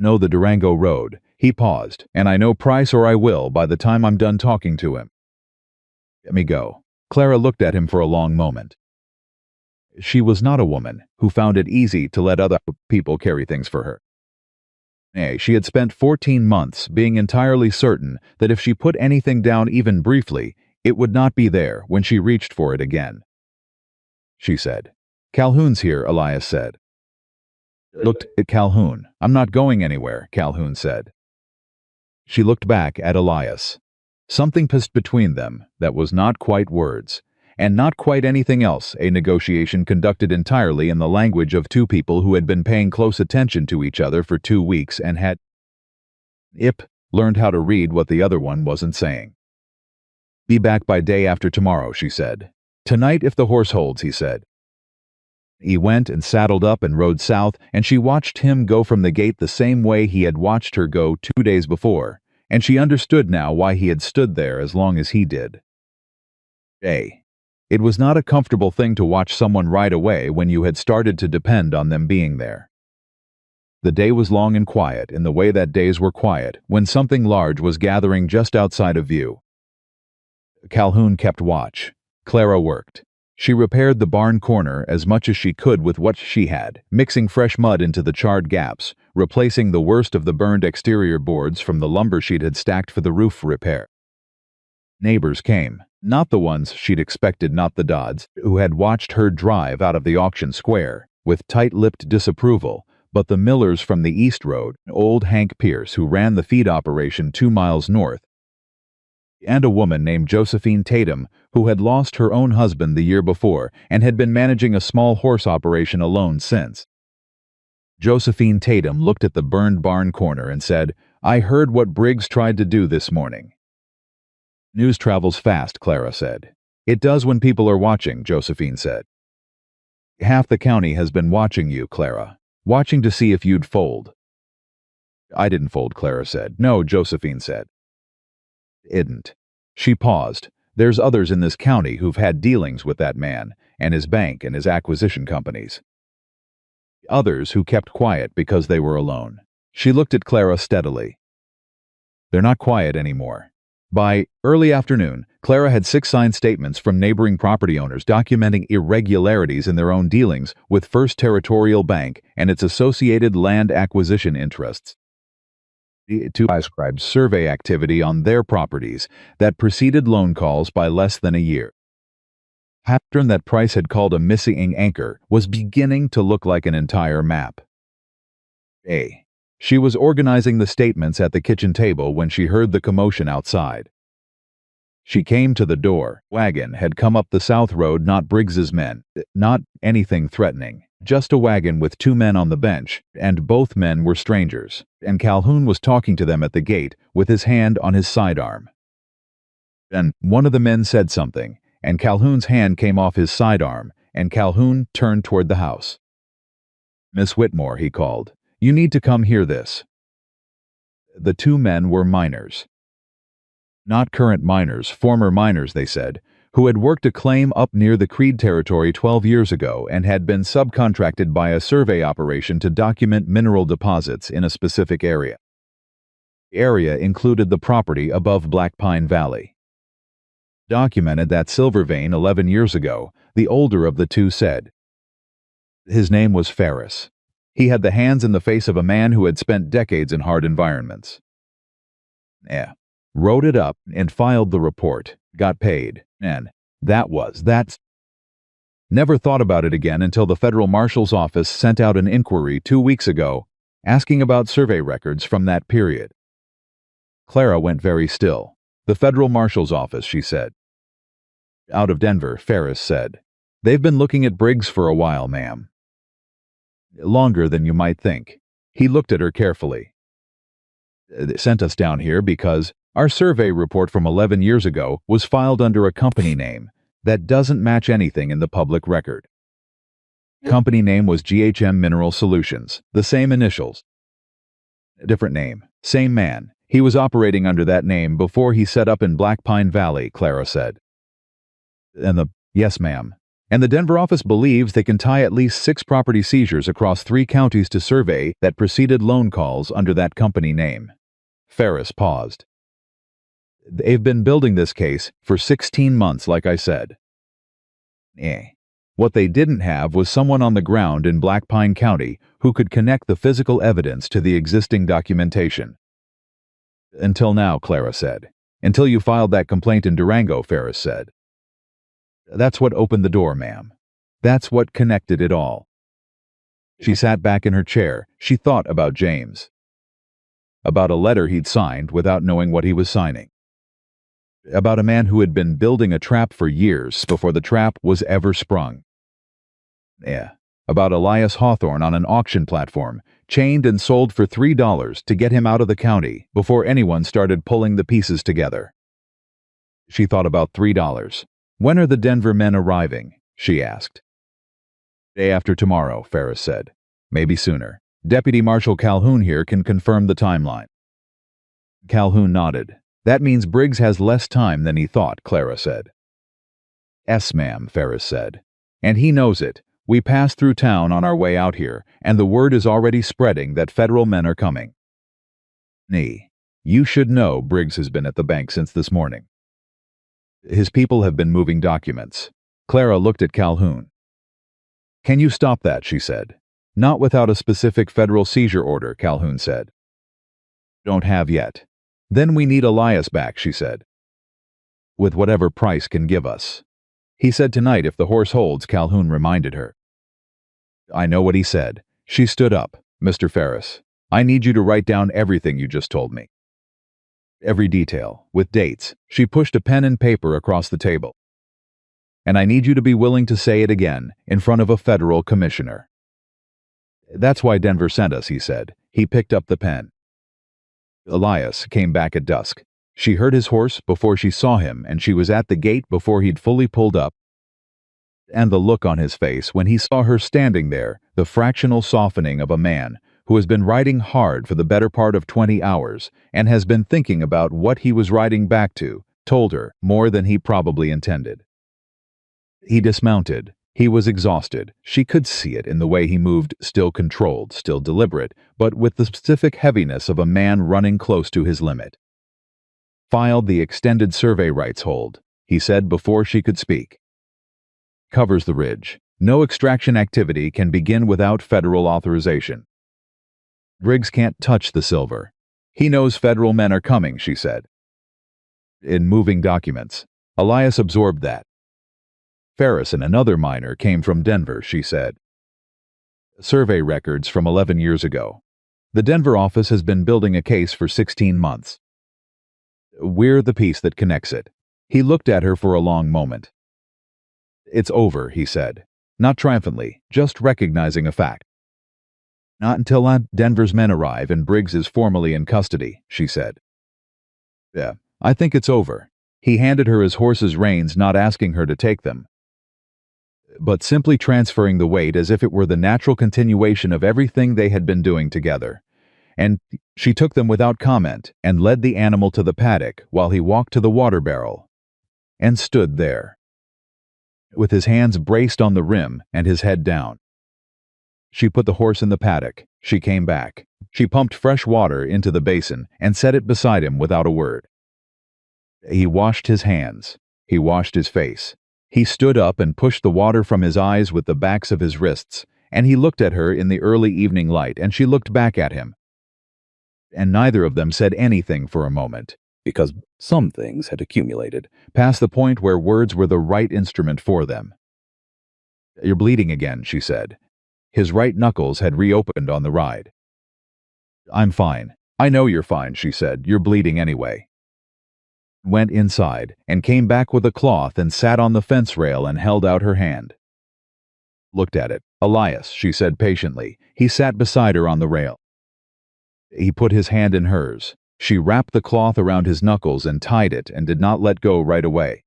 Know the Durango road." He paused. "And I know Price or I will by the time I'm done talking to him. Let me go." Clara looked at him for a long moment. She was not a woman who found it easy to let other people carry things for her. Nay, she had spent 14 months being entirely certain that if she put anything down even briefly, it would not be there when she reached for it again. She said. "Calhoun's here," Elias said. Looked at Calhoun. "I'm not going anywhere," Calhoun said. She looked back at Elias. Something passed between them that was not quite words, and not quite anything else, a negotiation conducted entirely in the language of two people who had been paying close attention to each other for 2 weeks and had learned how to read what the other one wasn't saying. Be back by day after tomorrow, she said. Tonight if the horse holds, he said. He went and saddled up and rode south, and she watched him go from the gate the same way he had watched her go 2 days before, and she understood now why he had stood there as long as he did. It was not a comfortable thing to watch someone ride away when you had started to depend on them being there. The day was long and quiet in the way that days were quiet when something large was gathering just outside of view. Calhoun kept watch. Clara worked. She repaired the barn corner as much as she could with what she had, mixing fresh mud into the charred gaps, replacing the worst of the burned exterior boards from the lumber sheet had stacked for the roof repair. Neighbors came, not the ones she'd expected, not the Dodds, who had watched her drive out of the auction square, with tight-lipped disapproval, but the Millers from the East Road, old Hank Pierce who ran the feed operation 2 miles north, and a woman named Josephine Tatum who had lost her own husband the year before and had been managing a small horse operation alone since. Josephine Tatum looked at the burned barn corner and said, "I heard what Briggs tried to do this morning." "News travels fast," Clara said. "It does when people are watching," Josephine said. "Half the county has been watching you, Clara, watching to see if you'd fold." "I didn't fold," Clara said. "No," Josephine said. "Didn't." She paused. "There's others in this county who've had dealings with that man, and his bank and his acquisition companies. Others who kept quiet because they were alone." She looked at Clara steadily. "They're not quiet anymore." By early afternoon, Clara had 6 signed statements from neighboring property owners documenting irregularities in their own dealings with First Territorial Bank and its associated land acquisition interests. To ascribed survey activity on their properties that preceded loan calls by less than a year. The pattern that Price had called a missing anchor was beginning to look like an entire map. She was organizing the statements at the kitchen table when she heard the commotion outside. She came to the door. Wagon had come up the south road, not Briggs's men, not anything threatening, just a wagon with 2 men on the bench, and both men were strangers, and Calhoun was talking to them at the gate with his hand on his sidearm. Then one of the men said something, and Calhoun's hand came off his sidearm, and Calhoun turned toward the house. "Miss Whitmore," he called, "you need to come hear this." The 2 men were miners. Not current miners, former miners, they said, who had worked a claim up near the Creed territory 12 years ago and had been subcontracted by a survey operation to document mineral deposits in a specific area. The area included the property above Black Pine Valley. Documented that silver vein 11 years ago, the older of the 2 said. His name was Ferris. He had the hands and the face of a man who had spent decades in hard environments. Wrote it up and filed the report, got paid, and that's. Never thought about it again until the federal marshal's office sent out an inquiry 2 weeks ago, asking about survey records from that period. Clara went very still. "The federal marshal's office," she said. "Out of Denver," Ferris said. "They've been looking at Briggs for a while, ma'am." "Longer than you might think." He looked at her carefully. "They sent us down here because our survey report from 11 years ago was filed under a company name that doesn't match anything in the public record. Company name was GHM Mineral Solutions, the same initials. Different name, same man. He was operating under that name before he set up in Black Pine Valley," Clara said. "Yes, ma'am. And the Denver office believes they can tie at least 6 property seizures across 3 counties to survey that preceded loan calls under that company name." Ferris paused. "They've been building this case for 16 months, like I said." What they didn't have was someone on the ground in Black Pine County who could connect the physical evidence to the existing documentation. "Until now," Clara said. "Until you filed that complaint in Durango," Ferris said. "That's what opened the door, ma'am. That's what connected it all." She sat back in her chair. She thought about James. about a letter he'd signed without knowing what he was signing. About a man who had been building a trap for years before the trap was ever sprung. Yeah. About Elias Hawthorne on an auction platform, chained and sold for $3 to get him out of the county before anyone started pulling the pieces together. She thought about $3. When are the Denver men arriving? She asked. Day after tomorrow, Ferris said. Maybe sooner. Deputy Marshal Calhoun here can confirm the timeline. Calhoun nodded. That means Briggs has less time than he thought, Clara said. Yes, ma'am, Ferris said. And he knows it. We passed through town on our way out here, and the word is already spreading that federal men are coming. You should know Briggs has been at the bank since this morning. His people have been moving documents. Clara looked at Calhoun. Can you stop that, she said. Not without a specific federal seizure order, Calhoun said. Don't have yet. Then we need Elias back, she said. With whatever Price can give us. He said tonight if the horse holds, Calhoun reminded her. I know what he said. She stood up. Mr. Ferris, I need you to write down everything you just told me. Every detail, with dates. She pushed a pen and paper across the table. And I need you to be willing to say it again, in front of a federal commissioner. That's why Denver sent us, he said. He picked up the pen. Elias came back at dusk. She heard his horse before she saw him, and she was at the gate before he'd fully pulled up. And the look on his face when he saw her standing there, the fractional softening of a man who has been riding hard for the better part of 20 hours and has been thinking about what he was riding back to, told her more than he probably intended. He dismounted. He was exhausted. She could see it in the way he moved, still controlled, still deliberate, but with the specific heaviness of a man running close to his limit. Filed the extended survey rights hold, he said before she could speak. Covers the ridge. No extraction activity can begin without federal authorization. Briggs can't touch the silver. He knows federal men are coming, she said. In moving documents, Elias absorbed that. Ferris and another miner came from Denver, she said. Survey records from 11 years ago. The Denver office has been building a case for 16 months. We're the piece that connects it. He looked at her for a long moment. It's over, he said. Not triumphantly, just recognizing a fact. Not until Denver's men arrive and Briggs is formally in custody, she said. Yeah, I think it's over. He handed her his horse's reins, not asking her to take them, but simply transferring the weight as if it were the natural continuation of everything they had been doing together. And she took them without comment and led the animal to the paddock while he walked to the water barrel and stood there, with his hands braced on the rim and his head down. She put the horse in the paddock. She came back. She pumped fresh water into the basin and set it beside him without a word. He washed his hands. He washed his face. He stood up and pushed the water from his eyes with the backs of his wrists, and he looked at her in the early evening light, and she looked back at him. And neither of them said anything for a moment, because some things had accumulated, past the point where words were the right instrument for them. You're bleeding again, she said. His right knuckles had reopened on the ride. I'm fine. I know you're fine, she said. You're bleeding anyway. Went inside and came back with a cloth and sat on the fence rail and held out her hand. Looked at it. Elias, she said patiently. He sat beside her on the rail. He put his hand in hers. She wrapped the cloth around his knuckles and tied it and did not let go right away.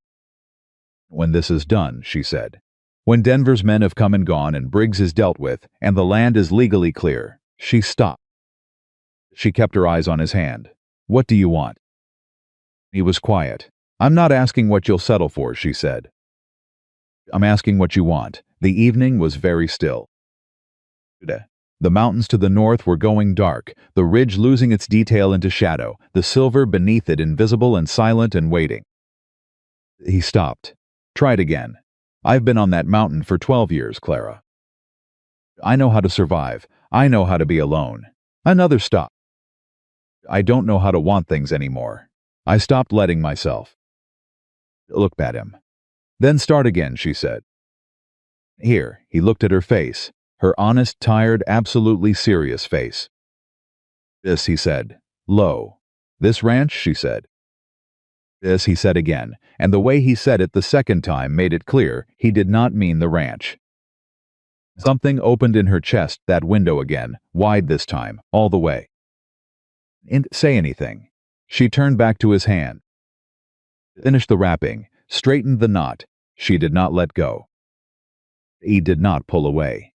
When this is done, she said. When Denver's men have come and gone and Briggs is dealt with and the land is legally clear, she stopped. She kept her eyes on his hand. What do you want? He was quiet. I'm not asking what you'll settle for, she said. I'm asking what you want. The evening was very still. The mountains to the north were going dark, the ridge losing its detail into shadow, the silver beneath it invisible and silent and waiting. He stopped. Tried again. I've been on that mountain for 12 years, Clara. I know how to survive. I know how to be alone. Another stop. I don't know how to want things anymore. I stopped letting myself. Looked at him. Then start again, she said. Here, he looked at her face, her honest, tired, absolutely serious face. This, he said. low. "This ranch?" she said. "This," he said again, and the way he said it the second time made it clear he did not mean the ranch. Something opened in her chest, that window again, wide this time, all the way. "Didn't say anything." She turned back to his hand, finished the wrapping, straightened the knot. She did not let go. He did not pull away.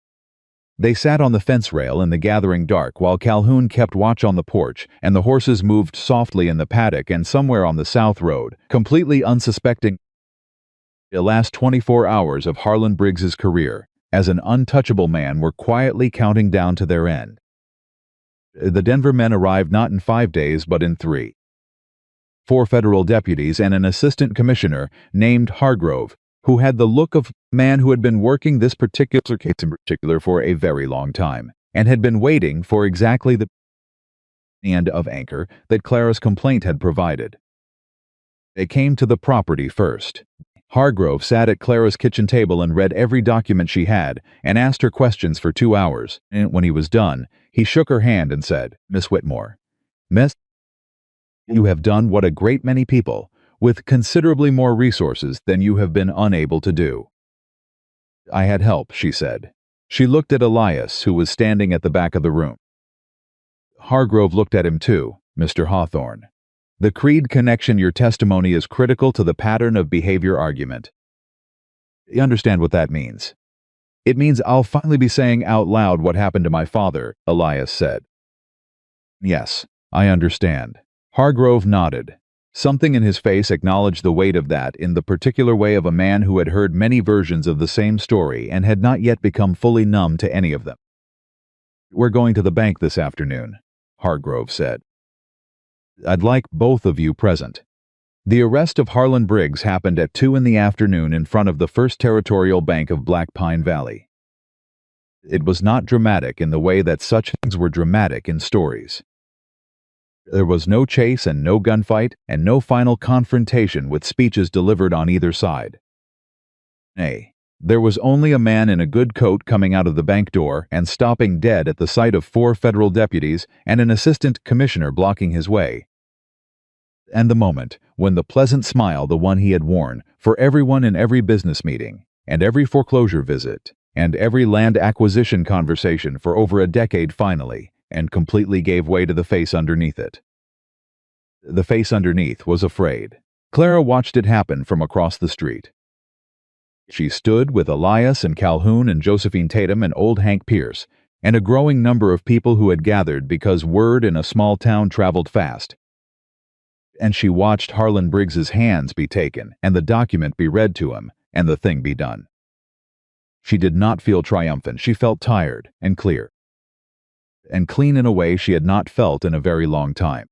They sat on the fence rail in the gathering dark while Calhoun kept watch on the porch and the horses moved softly in the paddock and somewhere on the south road, completely unsuspecting. The last 24 hours of Harlan Briggs's career as an untouchable man were quietly counting down to their end. The Denver men arrived not in 5 days but in 3. 4 federal deputies and an assistant commissioner named Hargrove, who had the look of a man who had been working this particular case in particular for a very long time, and had been waiting for exactly the end of anchor that Clara's complaint had provided. They came to the property first. Hargrove sat at Clara's kitchen table and read every document she had, and asked her questions for 2 hours, and when he was done, he shook her hand and said, "Miss Whitmore, Miss, you have done what a great many people, with considerably more resources than you have been unable to do." "I had help," she said. She looked at Elias, who was standing at the back of the room. Hargrove looked at him too. "Mr. Hawthorne, the creed connection, your testimony is critical to the pattern of behavior argument. You understand what that means?" "It means I'll finally be saying out loud what happened to my father," Elias said. "Yes, I understand." Hargrove nodded. Something in his face acknowledged the weight of that in the particular way of a man who had heard many versions of the same story and had not yet become fully numb to any of them. "We're going to the bank this afternoon," Hargrove said. "I'd like both of you present." The arrest of Harlan Briggs happened at 2 in the afternoon in front of the First Territorial Bank of Black Pine Valley. It was not dramatic in the way that such things were dramatic in stories. There was no chase and no gunfight and no final confrontation with speeches delivered on either side. Nay, there was only a man in a good coat coming out of the bank door and stopping dead at the sight of 4 federal deputies and an assistant commissioner blocking his way. And the moment when the pleasant smile, the one he had worn for everyone in every business meeting and every foreclosure visit and every land acquisition conversation for over a decade finally and completely gave way to the face underneath it. The face underneath was afraid. Clara watched it happen from across the street. She stood with Elias and Calhoun and Josephine Tatum and old Hank Pierce, and a growing number of people who had gathered because word in a small town traveled fast. And she watched Harlan Briggs's hands be taken and the document be read to him and the thing be done. She did not feel triumphant. She felt tired and clear. And clean in a way she had not felt in a very long time.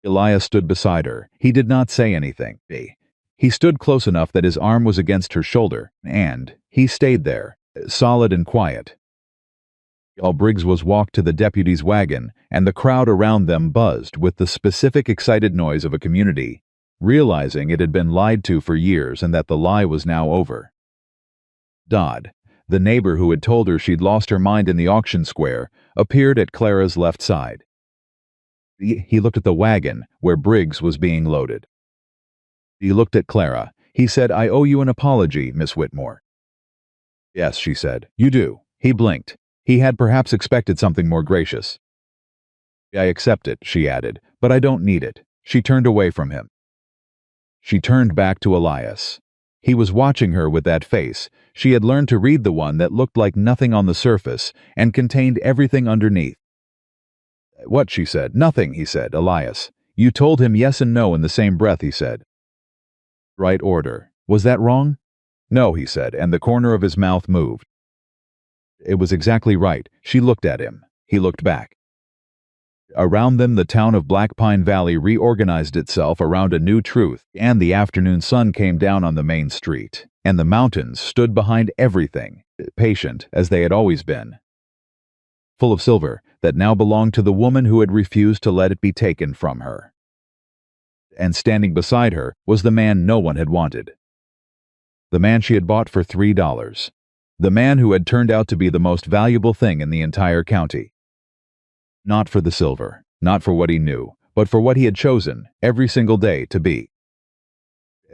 Elias stood beside her. He did not say anything. He stood close enough that his arm was against her shoulder, and he stayed there, solid and quiet. While Briggs was walked to the deputy's wagon, and the crowd around them buzzed with the specific excited noise of a community, realizing it had been lied to for years and that the lie was now over. Dodd, the neighbor who had told her she'd lost her mind in the auction square, appeared at Clara's left side. He looked at the wagon where Briggs was being loaded. He looked at Clara. He said, "I owe you an apology, Miss Whitmore." "Yes," she said, "you do." He blinked. He had perhaps expected something more gracious. "I accept it," she added, "but I don't need it." She turned away from him. She turned back to Elias. He was watching her with that face. She had learned to read the one that looked like nothing on the surface and contained everything underneath. "What?" she said. "Nothing," he said. "Elias, you told him yes and no in the same breath," he said. "Right order. Was that wrong?" "No," he said, and the corner of his mouth moved. It was exactly right. She looked at him. He looked back. Around them the town of Black Pine Valley reorganized itself around a new truth, and the afternoon sun came down on the main street, and the mountains stood behind everything, patient as they had always been, full of silver that now belonged to the woman who had refused to let it be taken from her. And standing beside her was the man no one had wanted. The man she had bought for $3. The man who had turned out to be the most valuable thing in the entire county. Not for the silver, not for what he knew, but for what he had chosen, every single day, to be.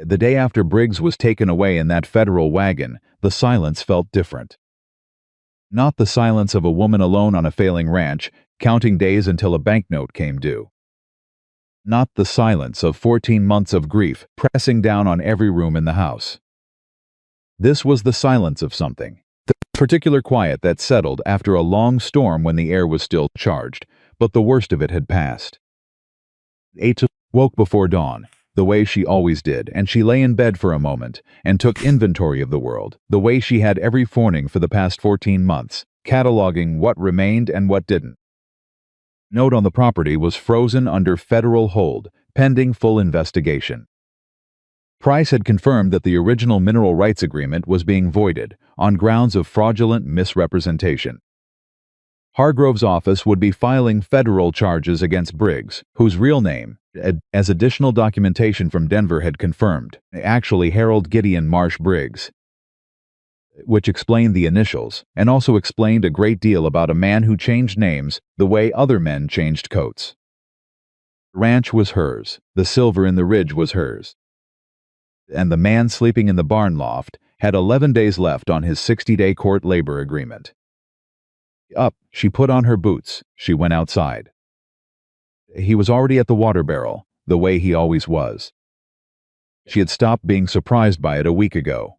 The day after Briggs was taken away in that federal wagon, the silence felt different. Not the silence of a woman alone on a failing ranch, counting days until a banknote came due. Not the silence of 14 months of grief pressing down on every room in the house. This was the silence of something, the particular quiet that settled after a long storm when the air was still charged, but the worst of it had passed. Ata woke before dawn, the way she always did, and she lay in bed for a moment and took inventory of the world, the way she had every morning for the past 14 months, cataloging what remained and what didn't. Note on the property was frozen under federal hold, pending full investigation. Price had confirmed that the original mineral rights agreement was being voided on grounds of fraudulent misrepresentation. Hargrove's office would be filing federal charges against Briggs, whose real name, as additional documentation from Denver had confirmed, actually Harold Gideon Marsh Briggs, which explained the initials and also explained a great deal about a man who changed names the way other men changed coats. The ranch was hers, the silver in the ridge was hers, and the man sleeping in the barn loft had 11 days left on his 60-day court labor agreement. Up, she put on her boots, she went outside. He was already at the water barrel, the way he always was. She had stopped being surprised by it a week ago.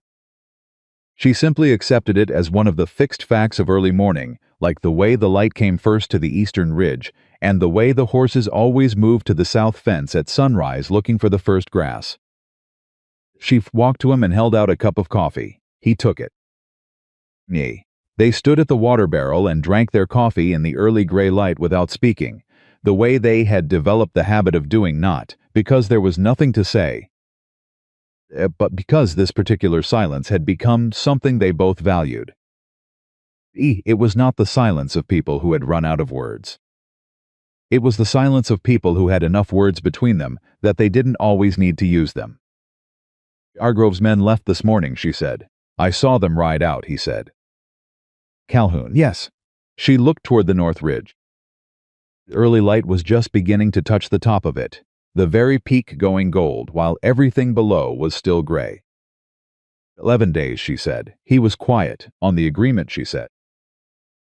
She simply accepted it as one of the fixed facts of early morning, like the way the light came first to the eastern ridge, and the way the horses always moved to the south fence at sunrise looking for the first grass. She walked to him and held out a cup of coffee. He took it. They stood at the water barrel and drank their coffee in the early gray light without speaking, the way they had developed the habit of doing, not because there was nothing to say, but because this particular silence had become something they both valued. It was not the silence of people who had run out of words. It was the silence of people who had enough words between them that they didn't always need to use them. Hargrove's men left this morning, she said. I saw them ride out, he said. Calhoun, yes. She looked toward the north ridge. The early light was just beginning to touch the top of it, the very peak going gold, while everything below was still gray. 11 days, she said. He was quiet. On the agreement, she said.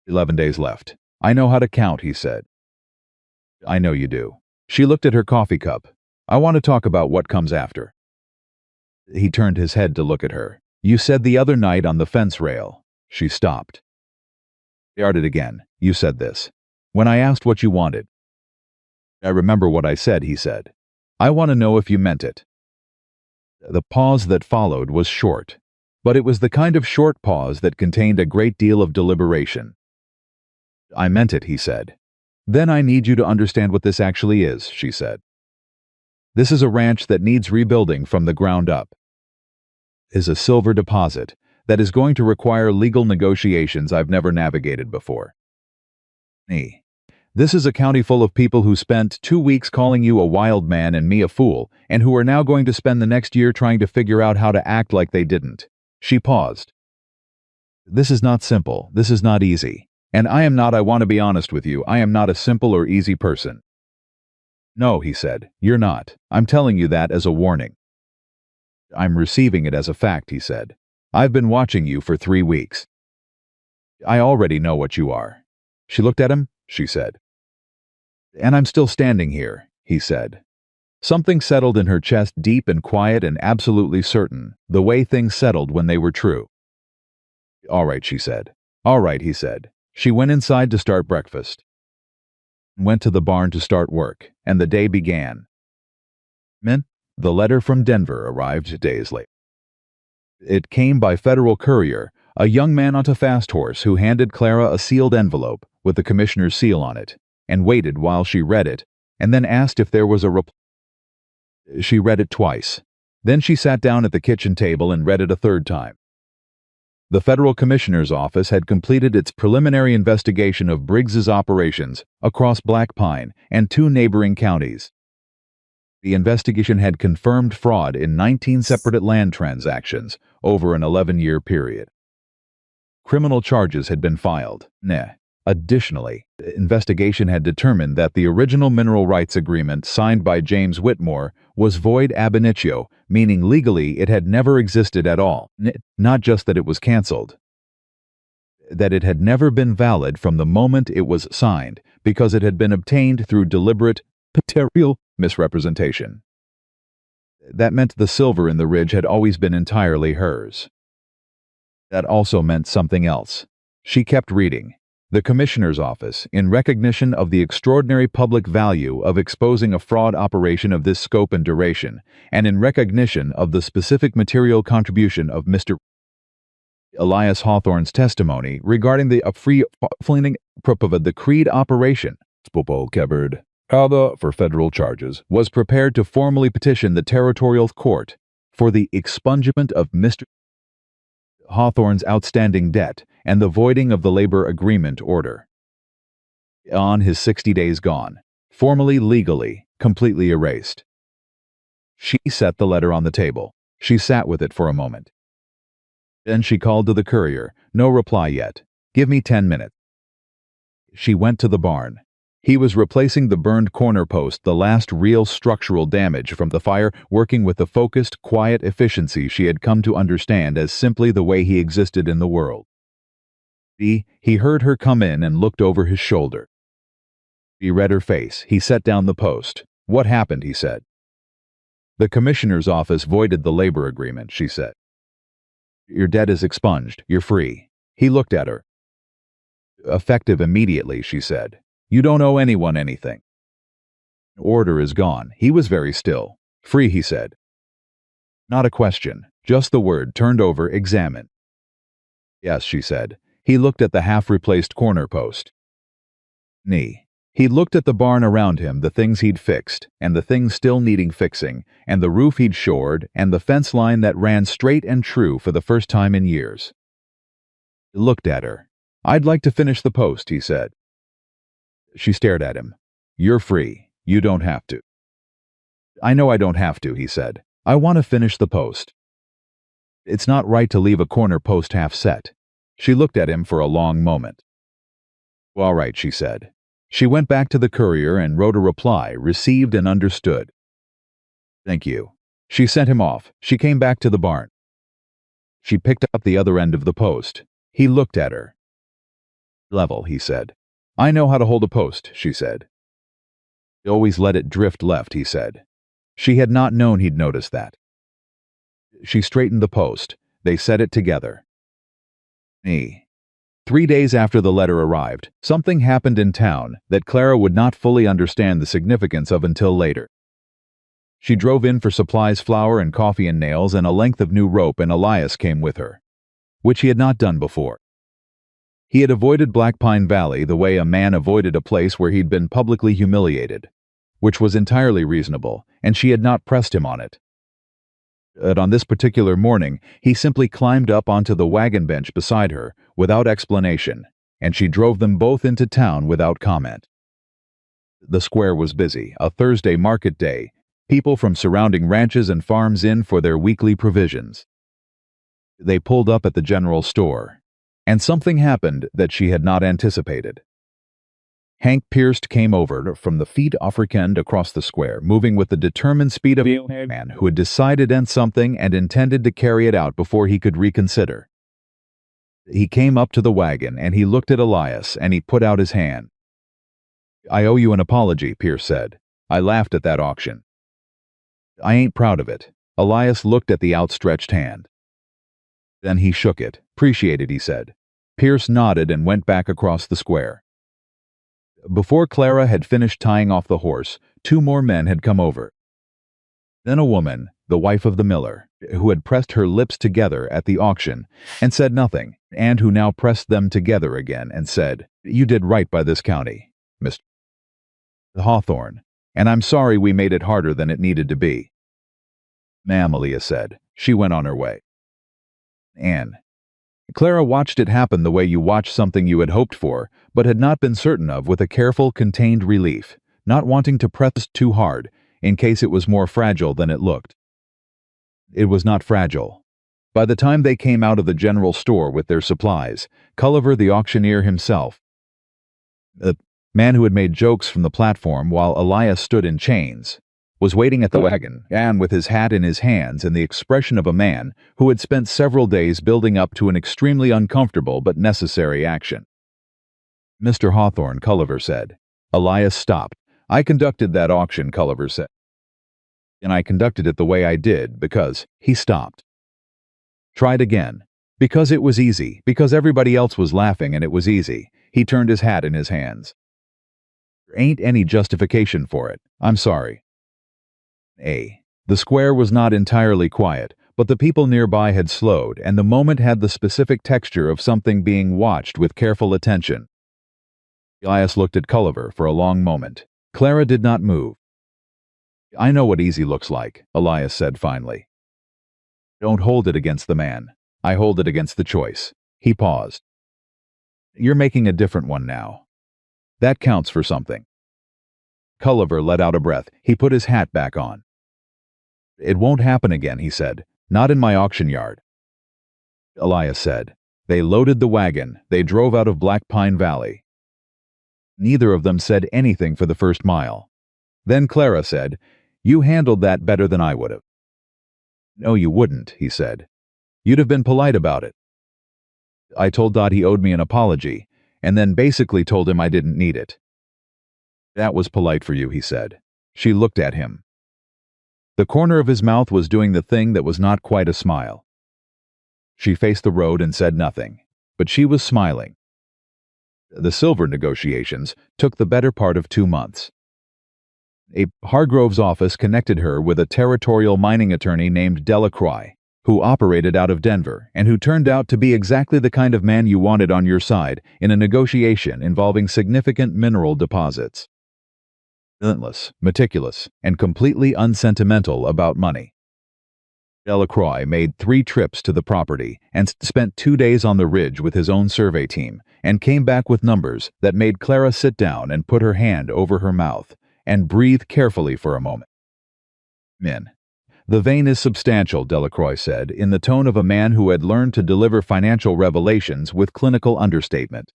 11 days left. I know how to count, he said. I know you do. She looked at her coffee cup. I want to talk about what comes after. He turned his head to look at her. You said the other night on the fence rail. She stopped. Started again. You said this. When I asked what you wanted. I remember what I said, he said. I want to know if you meant it. The pause that followed was short, but it was the kind of short pause that contained a great deal of deliberation. I meant it, he said. Then I need you to understand what this actually is, she said. This is a ranch that needs rebuilding from the ground up. Is a silver deposit that is going to require legal negotiations I've never navigated before. This is a county full of people who spent 2 weeks calling you a wild man and me a fool, and who are now going to spend the next year trying to figure out how to act like they didn't. She paused. This is not simple, this is not easy. And I want to be honest with you, I am not a simple or easy person. No, he said, you're not. I'm telling you that as a warning. I'm receiving it as a fact, he said. I've been watching you for 3 weeks. I already know what you are. She looked at him, she said. And I'm still standing here, he said. Something settled in her chest, deep and quiet and absolutely certain, the way things settled when they were true. All right, she said. All right, he said. She went inside to start breakfast. Went to the barn to start work, and the day began. The letter from Denver arrived days later. It came by federal courier, a young man on a fast horse who handed Clara a sealed envelope with the commissioner's seal on it, and waited while she read it, and then asked if there was a reply. She read it twice. Then she sat down at the kitchen table and read it a third time. The federal commissioner's office had completed its preliminary investigation of Briggs's operations across Black Pine and 2 neighboring counties. The investigation had confirmed fraud in 19 separate land transactions over an 11-year period. Criminal charges had been filed. Additionally, investigation had determined that the original mineral rights agreement signed by James Whitmore was void ab initio, meaning legally it had never existed at all. Not just that it was cancelled, that it had never been valid from the moment it was signed, because it had been obtained through deliberate, material misrepresentation. That meant the silver in the ridge had always been entirely hers. That also meant something else. She kept reading. The Commissioner's Office, in recognition of the extraordinary public value of exposing a fraud operation of this scope and duration, and in recognition of the specific material contribution of Mr. Elias Hawthorne's testimony regarding the free-flinging of the Creed operation, covered for federal charges, was prepared to formally petition the Territorial Court for the expungement of Mr. Hawthorne's outstanding debt and the voiding of the labor agreement order. On his 60 days gone, formally, legally, completely erased. She set the letter on the table. She sat with it for a moment. Then she called to the courier. No reply yet. Give me 10 minutes. She went to the barn. He was replacing the burned corner post, the last real structural damage from the fire, working with the focused, quiet efficiency she had come to understand as simply the way he existed in the world. He heard her come in and looked over his shoulder. He read her face. He set down the post. What happened, he said. The Commissioner's Office voided the labor agreement, she said. Your debt is expunged. You're free. He looked at her. Effective immediately, she said. You don't owe anyone anything. Order is gone. He was very still. Free, he said. Not a question. Just the word turned over, examine. Yes, she said. He looked at the half-replaced corner post. He looked at the barn around him, the things he'd fixed, and the things still needing fixing, and the roof he'd shored, and the fence line that ran straight and true for the first time in years. He looked at her. I'd like to finish the post, he said. She stared at him. You're free. You don't have to. I know I don't have to, he said. I want to finish the post. It's not right to leave a corner post half set. She looked at him for a long moment. All right, she said. She went back to the courier and wrote a reply, received and understood. Thank you. She sent him off. She came back to the barn. She picked up the other end of the post. He looked at her. Level, he said. I know how to hold a post, she said. Always let it drift left, he said. She had not known he'd noticed that. She straightened the post. They set it together. 3 days after the letter arrived, something happened in town that Clara would not fully understand the significance of until later. She drove in for supplies, flour and coffee and nails and a length of new rope, and Elias came with her, which he had not done before. He had avoided Black Pine Valley the way a man avoided a place where he'd been publicly humiliated, which was entirely reasonable, and she had not pressed him on it. But on this particular morning, he simply climbed up onto the wagon bench beside her, without explanation, and she drove them both into town without comment. The square was busy, a Thursday market day, people from surrounding ranches and farms in for their weekly provisions. They pulled up at the general store, and something happened that she had not anticipated. Hank Pierce came over from the feet africaine across the square, moving with the determined speed of a man who had decided on something and intended to carry it out before he could reconsider. He came up to the wagon, and he looked at Elias, and he put out his hand. I owe you an apology, Pierce said. I laughed at that auction. I ain't proud of it. Elias looked at the outstretched hand. Then he shook it. Appreciate it, he said. Pierce nodded and went back across the square. Before Clara had finished tying off the horse, 2 more men had come over. Then a woman, the wife of the miller, who had pressed her lips together at the auction and said nothing, and who now pressed them together again and said, You did right by this county, Mr. Hawthorne, and I'm sorry we made it harder than it needed to be. Ma'am, Elias said. She went on her way. Anne. Clara watched it happen the way you watch something you had hoped for, but had not been certain of, with a careful, contained relief, not wanting to press too hard, in case it was more fragile than it looked. It was not fragile. By the time they came out of the general store with their supplies, Culliver the auctioneer himself The man who had made jokes from the platform while Elias stood in chains was waiting at the wagon, and with his hat in his hands and the expression of a man who had spent several days building up to an extremely uncomfortable but necessary action. "Mr. Hawthorne," Culliver said. Elias stopped. "I conducted that auction," Culliver said. "And I conducted it the way I did because—" He stopped. Tried again. "Because it was easy, because everybody else was laughing and it was easy." He turned his hat in his hands. "There ain't any justification for it. I'm sorry." The square was not entirely quiet, but the people nearby had slowed, and the moment had the specific texture of something being watched with careful attention. Elias looked at Culliver for a long moment. Clara did not move. "I know what easy looks like," Elias said finally. "Don't hold it against the man. I hold it against the choice." He paused. "You're making a different one now. That counts for something." Culliver let out a breath. He put his hat back on. "It won't happen again," he said. "Not in my auction yard." Elias said. They loaded the wagon. They drove out of Black Pine Valley. Neither of them said anything for the first mile. Then Clara said, "You handled that better than I would have." "No, you wouldn't," he said. "You'd have been polite about it." "I told Dot he owed me an apology, and then basically told him I didn't need it." "That was polite for you," he said. She looked at him. The corner of his mouth was doing the thing that was not quite a smile. She faced the road and said nothing, but she was smiling. The silver negotiations took the better part of 2 months. Hargrove's office connected her with a territorial mining attorney named Delacroix, who operated out of Denver and who turned out to be exactly the kind of man you wanted on your side in a negotiation involving significant mineral deposits. Relentless, meticulous, and completely unsentimental about money. Delacroix made 3 trips to the property and spent 2 days on the ridge with his own survey team and came back with numbers that made Clara sit down and put her hand over her mouth and breathe carefully for a moment. "The vein is substantial," Delacroix said, in the tone of a man who had learned to deliver financial revelations with clinical understatement.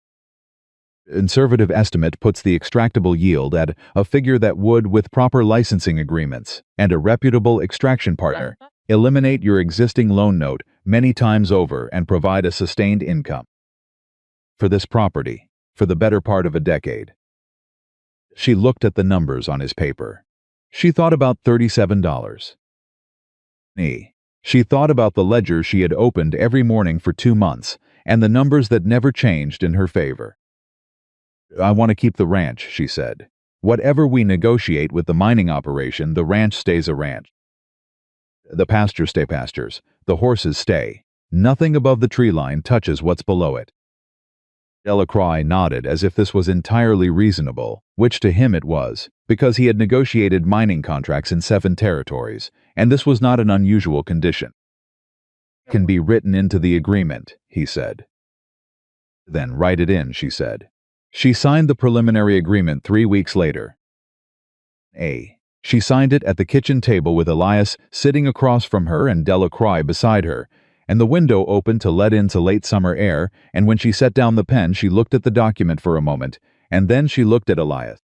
"Conservative estimate puts the extractable yield at a figure that would, with proper licensing agreements and a reputable extraction partner, eliminate your existing loan note many times over and provide a sustained income. For this property, for the better part of a decade." She looked at the numbers on his paper. She thought about $37. She thought about the ledger she had opened every morning for 2 months and the numbers that never changed in her favor. "I want to keep the ranch," she said. "Whatever we negotiate with the mining operation, the ranch stays a ranch. The pastures stay pastures. The horses stay. Nothing above the tree line touches what's below it." Delacroix nodded as if this was entirely reasonable, which to him it was, because he had negotiated mining contracts in 7 territories, and this was not an unusual condition. "It can be written into the agreement," he said. "Then write it in," she said. She signed the preliminary agreement 3 weeks later. She signed it at the kitchen table with Elias sitting across from her and Delacroix beside her, and the window open to let into late summer air, and when she set down the pen she looked at the document for a moment, and then she looked at Elias.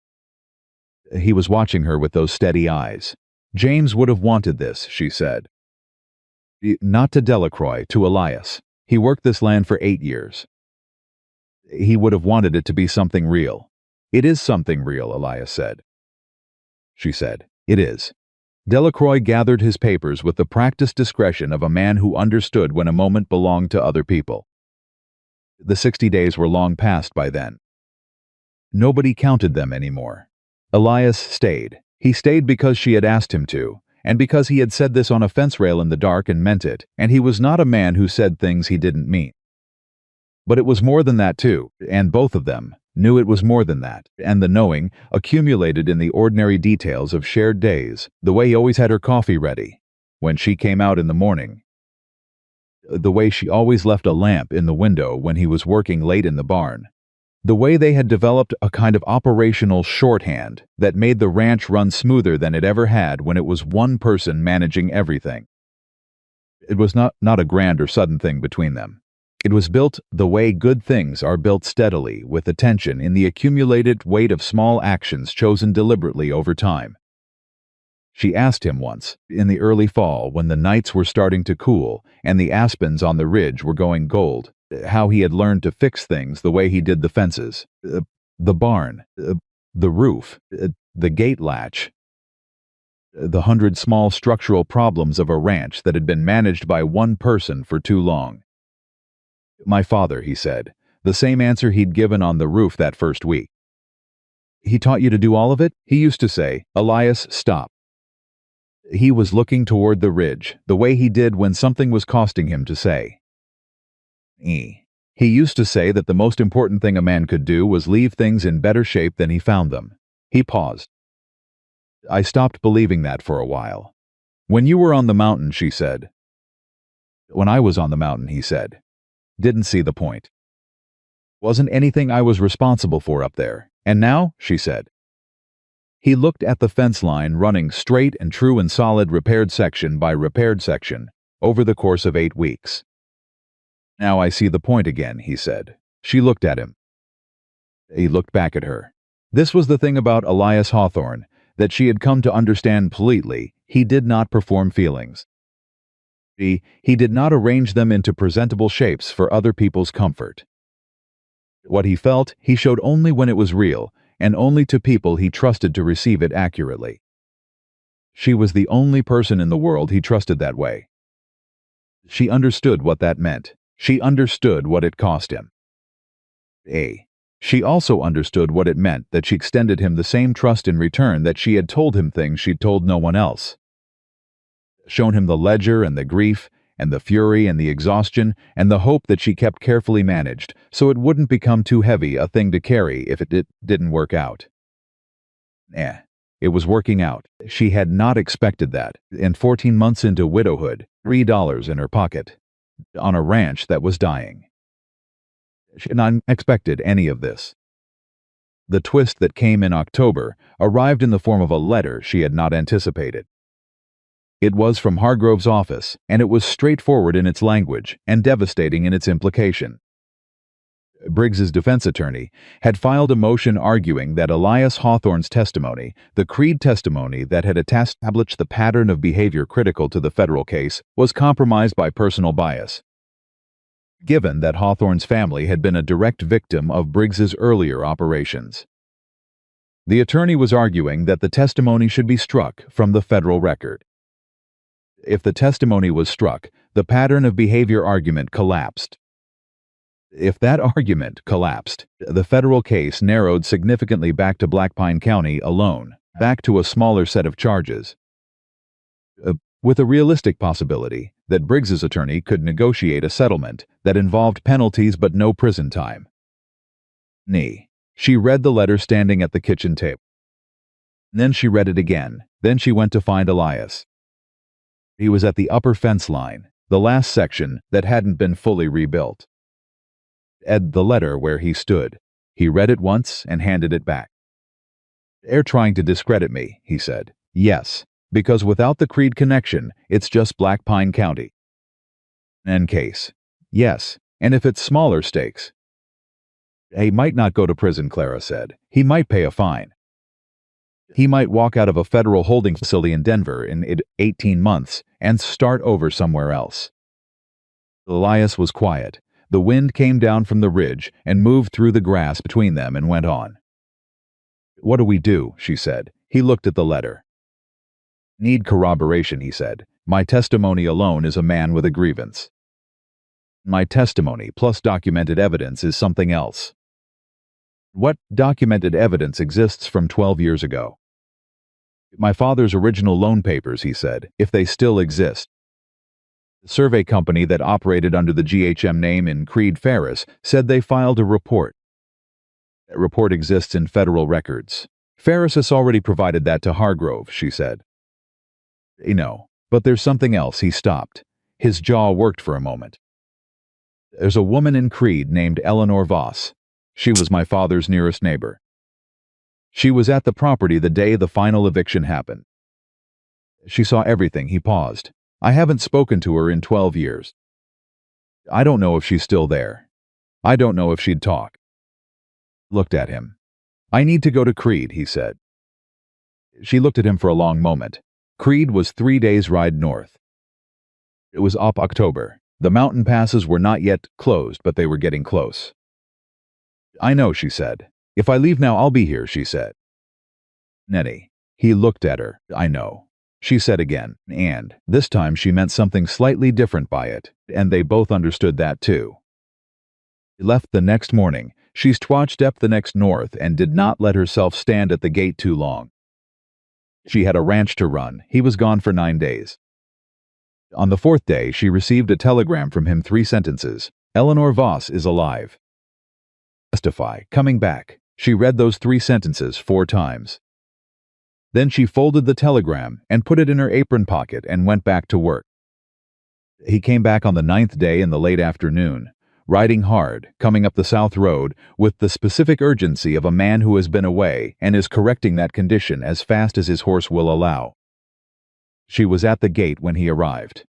He was watching her with those steady eyes. "James would have wanted this," she said. Not to Delacroix, to Elias. He worked this land for 8 years. He would have wanted it to be something real. "It is something real," Elias said. She said, "It is." Delacroix gathered his papers with the practiced discretion of a man who understood when a moment belonged to other people. The 60 days were long past by then. Nobody counted them anymore. Elias stayed. He stayed because she had asked him to, and because he had said this on a fence rail in the dark and meant it, and he was not a man who said things he didn't mean. But it was more than that too, and both of them knew it was more than that, and the knowing accumulated in the ordinary details of shared days, the way he always had her coffee ready, when she came out in the morning, the way she always left a lamp in the window when he was working late in the barn, the way they had developed a kind of operational shorthand that made the ranch run smoother than it ever had when it was one person managing everything. It was not a grand or sudden thing between them. It was built the way good things are built, steadily, with attention in the accumulated weight of small actions chosen deliberately over time. She asked him once, in the early fall when the nights were starting to cool and the aspens on the ridge were going gold, how he had learned to fix things the way he did the fences, the barn, the roof, the gate latch, the 100 small structural problems of a ranch that had been managed by one person for too long. My father, he said, the same answer he'd given on the roof that first week. He taught you to do all of it? He used to say. Elias, stop. He was looking toward the ridge, the way he did when something was costing him to say. He used to say that the most important thing a man could do was leave things in better shape than he found them. He paused. I stopped believing that for a while. When you were on the mountain, she said. When I was on the mountain, he said. Didn't see the point. Wasn't anything I was responsible for up there. And now, she said. He looked at the fence line running straight and true and solid, repaired section by repaired section, over the course of 8 weeks. Now I see the point again, he said. She looked at him. He looked back at her. This was the thing about Elias Hawthorne, that she had come to understand completely. He did not perform feelings. He did not arrange them into presentable shapes for other people's comfort. What he felt, he showed only when it was real, and only to people he trusted to receive it accurately. She was the only person in the world he trusted that way. She understood what that meant. She understood what it cost him. She also understood what it meant that she extended him the same trust in return that she had told him things she'd told no one else. Shown him the ledger and the grief and the fury and the exhaustion and the hope that she kept carefully managed so it wouldn't become too heavy a thing to carry if it didn't work out. It was working out. She had not expected that, and 14 months into widowhood, $3 in her pocket, on a ranch that was dying. She had not expected any of this. The twist that came in October arrived in the form of a letter she had not anticipated. It was from Hargrove's office, and it was straightforward in its language and devastating in its implication. Briggs's defense attorney had filed a motion arguing that Elias Hawthorne's testimony, the Creed testimony that had established the pattern of behavior critical to the federal case, was compromised by personal bias. Given that Hawthorne's family had been a direct victim of Briggs's earlier operations. The attorney was arguing that the testimony should be struck from the federal record. If the testimony was struck, the pattern of behavior argument collapsed. If that argument collapsed, the federal case narrowed significantly back to Blackpine County alone, back to a smaller set of charges, with a realistic possibility that Briggs's attorney could negotiate a settlement that involved penalties but no prison time. She read the letter standing at the kitchen table. Then she read it again. Then she went to find Elias. He was at the upper fence line, the last section that hadn't been fully rebuilt. The letter where he stood. He read it once and handed it back. They're trying to discredit me, he said. Yes, because without the Creed connection, it's just Blackpine County. N case. Yes, and if it's smaller stakes. He might not go to prison, Clara said. He might pay a fine. He might walk out of a federal holding facility in Denver in 18 months and start over somewhere else. Elias was quiet. The wind came down from the ridge and moved through the grass between them and went on. What do we do? She said. He looked at the letter. Need corroboration, he said. My testimony alone is a man with a grievance. My testimony plus documented evidence is something else. What documented evidence exists from 12 years ago? My father's original loan papers, he said, if they still exist. The survey company that operated under the GHM name in Creed Ferris said they filed a report. That report exists in federal records. Ferris has already provided that to Hargrove, she said. No, but there's something else. He stopped. His jaw worked for a moment. There's a woman in Creed named Eleanor Voss. She was my father's nearest neighbor. She was at the property the day the final eviction happened. She saw everything. He paused. I haven't spoken to her in 12 years. I don't know if she's still there. I don't know if she'd talk. Looked at him. I need to go to Creed, he said. She looked at him for a long moment. Creed was 3 days' ride north. It was up October. The mountain passes were not yet closed, but they were getting close. I know, she said. If I leave now, I'll be here, she said. Nettie. He looked at her. I know. She said again, and this time she meant something slightly different by it, and they both understood that too. She left the next morning. She stepped the next north and did not let herself stand at the gate too long. She had a ranch to run. He was gone for 9 days. On the 4th day, she received a telegram from him, 3 sentences. Eleanor Voss is alive. Testify, coming back. She read those 3 sentences 4 times. Then she folded the telegram and put it in her apron pocket and went back to work. He came back on the 9th day in the late afternoon, riding hard, coming up the South Road with the specific urgency of a man who has been away and is correcting that condition as fast as his horse will allow. She was at the gate when he arrived.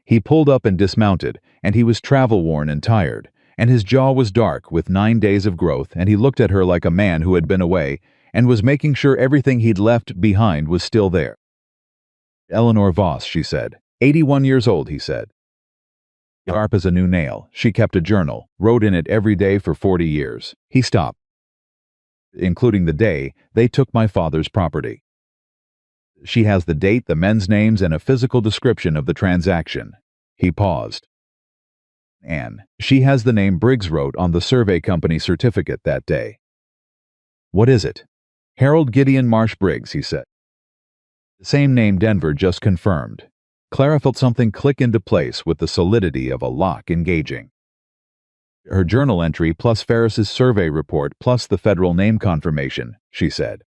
He pulled up and dismounted, and he was travel-worn and tired, and his jaw was dark with 9 days of growth, and he looked at her like a man who had been away and was making sure everything he'd left behind was still there. Eleanor Voss, she said. 81 years old, he said. Sharp as a new nail. She kept a journal, wrote in it every day for 40 years. He stopped. Including the day they took my father's property. She has the date, the men's names, and a physical description of the transaction. He paused. Anne. She has the name Briggs wrote on the survey company certificate that day. What is it? Harold Gideon Marsh Briggs, he said. The same name Denver just confirmed. Clara felt something click into place with the solidity of a lock engaging. Her journal entry plus Ferris's survey report plus the federal name confirmation, she said.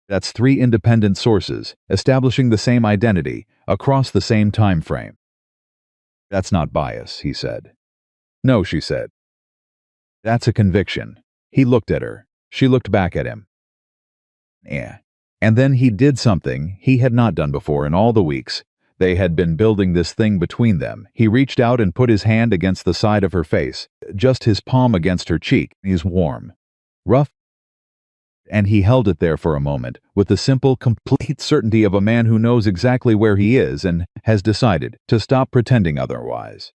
That's 3 independent sources, establishing the same identity, across the same time frame. That's not bias, he said. No, she said. That's a conviction. He looked at her. She looked back at him. Yeah. And then he did something he had not done before in all the weeks. They had been building this thing between them. He reached out and put his hand against the side of her face, just his palm against her cheek. He's warm. Rough. And he held it there for a moment, with the simple, complete certainty of a man who knows exactly where he is and has decided to stop pretending otherwise.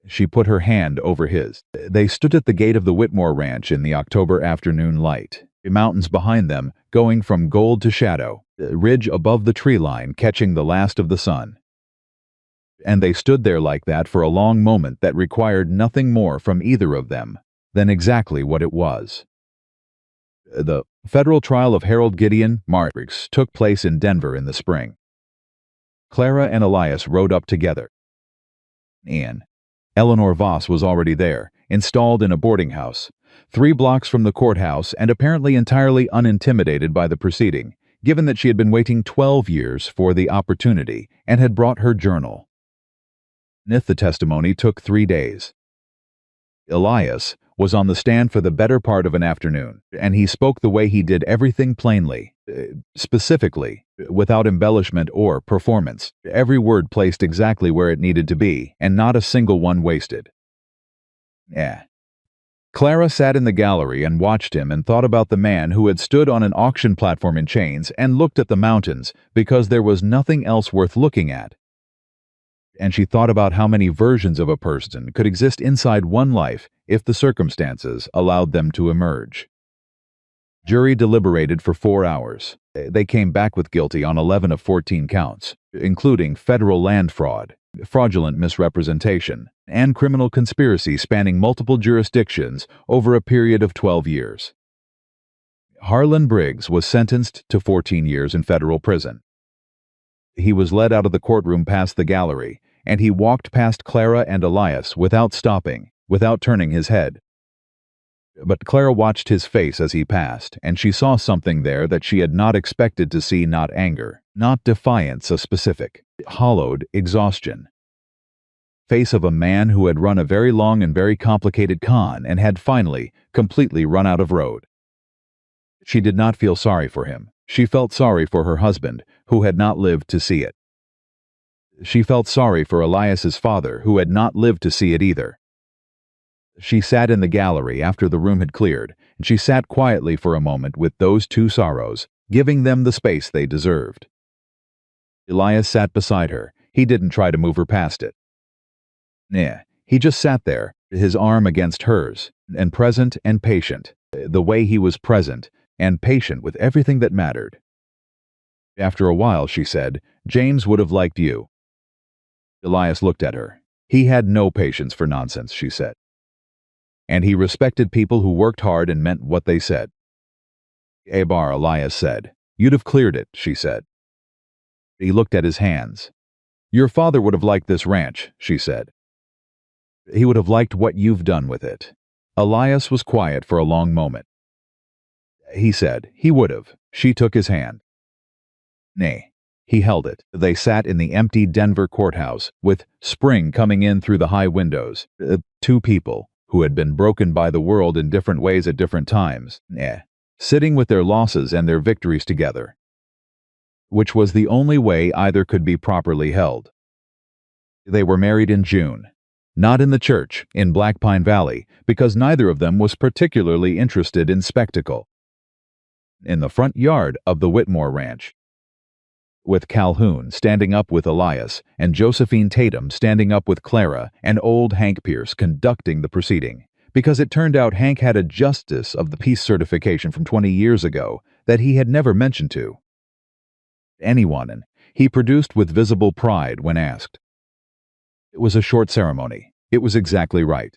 She put her hand over his. They stood at the gate of the Whitmore Ranch in the October afternoon light, the mountains behind them going from gold to shadow, the ridge above the tree line catching the last of the sun. And they stood there like that for a long moment that required nothing more from either of them than exactly what it was. The federal trial of Harold Gideon Marsh took place in Denver in the spring. Clara and Elias rode up together. Eleanor Voss was already there, installed in a boarding house, 3 blocks from the courthouse and apparently entirely unintimidated by the proceeding, given that she had been waiting 12 years for the opportunity and had brought her journal. The testimony took 3 days. Elias was on the stand for the better part of an afternoon, and he spoke the way he did everything plainly, specifically, without embellishment or performance, every word placed exactly where it needed to be, and not a single one wasted. Clara sat in the gallery and watched him and thought about the man who had stood on an auction platform in chains and looked at the mountains because there was nothing else worth looking at. And she thought about how many versions of a person could exist inside one life if the circumstances allowed them to emerge. Jury deliberated for 4 hours. They came back with guilty on 11 of 14 counts, including federal land fraud, fraudulent misrepresentation, and criminal conspiracy spanning multiple jurisdictions over a period of 12 years. Harlan Briggs was sentenced to 14 years in federal prison. He was led out of the courtroom past the gallery, and he walked past Clara and Elias without stopping, without turning his head. But Clara watched his face as he passed, and she saw something there that she had not expected to see, not anger, not defiance, a specific, hollowed exhaustion. Face of a man who had run a very long and very complicated con and had finally, completely run out of road. She did not feel sorry for him. She felt sorry for her husband, who had not lived to see it. She felt sorry for Elias's father, who had not lived to see it either. She sat in the gallery after the room had cleared, and she sat quietly for a moment with those two sorrows, giving them the space they deserved. Elias sat beside her. He didn't try to move her past it. Nah, he just sat there, his arm against hers, and present and patient, the way he was present and patient with everything that mattered. After a while, she said, "James would have liked you." Elias looked at her. He had no patience for nonsense, she said. And he respected people who worked hard and meant what they said. "Abar," Elias said. "You'd have cleared it," she said. He looked at his hands. "Your father would have liked this ranch," she said. "He would have liked what you've done with it." Elias was quiet for a long moment. He said, "He would have." She took his hand. Nay. He held it. They sat in the empty Denver courthouse, with spring coming in through the high windows. Two people, who had been broken by the world in different ways at different times, sitting with their losses and their victories together, which was the only way either could be properly held. They were married in June. Not in the church, in Black Pine Valley, because neither of them was particularly interested in spectacle. In the front yard of the Whitmore Ranch, with Calhoun standing up with Elias and Josephine Tatum standing up with Clara and old Hank Pierce conducting the proceeding, because it turned out Hank had a Justice of the Peace certification from 20 years ago that he had never mentioned to anyone, and he produced with visible pride when asked. It was a short ceremony. It was exactly right.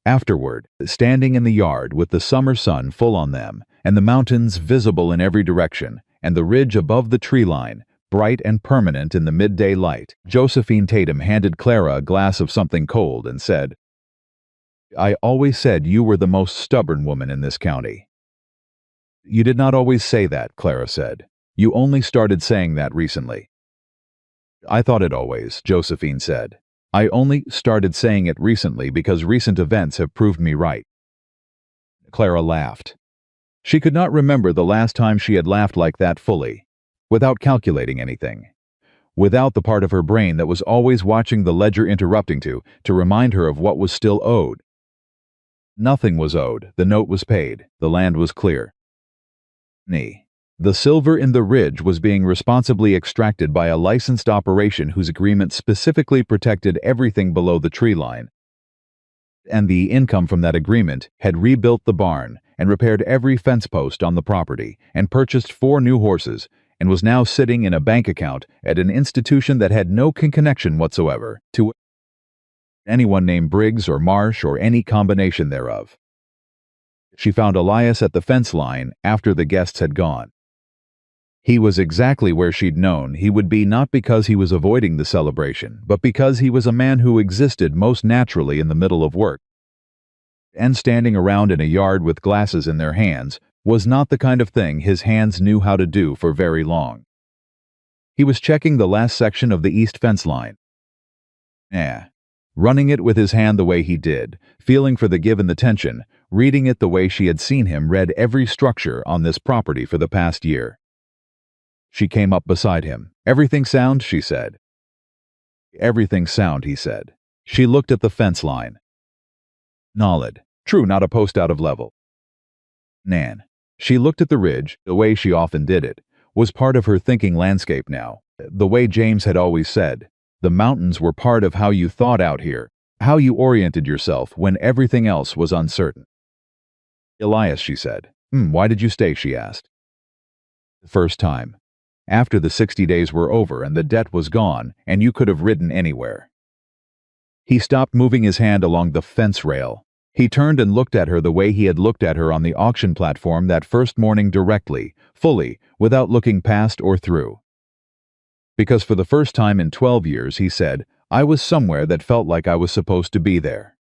Afterward, standing in the yard with the summer sun full on them, and the mountains visible in every direction, and the ridge above the tree line, bright and permanent in the midday light, Josephine Tatum handed Clara a glass of something cold and said, "I always said you were the most stubborn woman in this county." "You did not always say that," Clara said. "You only started saying that recently." "I thought it always," Josephine said. "I only started saying it recently because recent events have proved me right." Clara laughed. She could not remember the last time she had laughed like that fully, without calculating anything, without the part of her brain that was always watching the ledger interrupting to remind her of what was still owed. Nothing was owed, the note was paid, the land was clear. The silver in the ridge was being responsibly extracted by a licensed operation whose agreement specifically protected everything below the tree line, and the income from that agreement had rebuilt the barn and repaired every fence post on the property and purchased 4 new horses and was now sitting in a bank account at an institution that had no connection whatsoever to anyone named Briggs or Marsh or any combination thereof. She found Elias at the fence line after the guests had gone. He was exactly where she'd known he would be, not because he was avoiding the celebration, but because he was a man who existed most naturally in the middle of work. And standing around in a yard with glasses in their hands was not the kind of thing his hands knew how to do for very long. He was checking the last section of the east fence line. Running it with his hand the way he did, feeling for the give and the tension, reading it the way she had seen him read every structure on this property for the past year. She came up beside him. "Everything sound?" she said. "Everything sound," he said. She looked at the fence line. Nodded. "True, not a post out of level." Nan. She looked at the ridge, the way she often did it, was part of her thinking landscape now. The way James had always said, the mountains were part of how you thought out here, how you oriented yourself when everything else was uncertain. "Elias," she said. Why did you stay?" she asked. "The first time. After the 60 days were over and the debt was gone and you could have ridden anywhere." He stopped moving his hand along the fence rail. He turned and looked at her the way he had looked at her on the auction platform that first morning, directly, fully, without looking past or through. Because for the first time in 12 years, he said, "I was somewhere that felt like I was supposed to be there."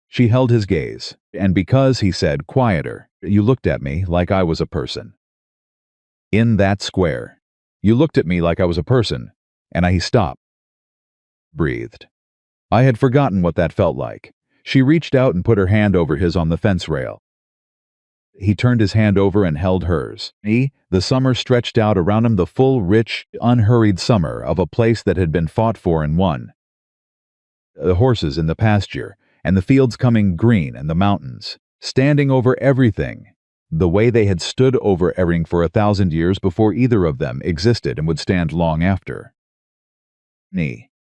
She held his gaze, and because, he said, quieter, "You looked at me like I was a person. In that square. You looked at me like I was a person." And he stopped. Breathed. I had forgotten what that felt like. She reached out and put her hand over his on the fence rail. He turned his hand over and held hers. The summer stretched out around him, the full, rich, unhurried summer of a place that had been fought for and won. The horses in the pasture, and the fields coming green, and the mountains, standing over everything, the way they had stood over everything for 1,000 years before either of them existed and would stand long after.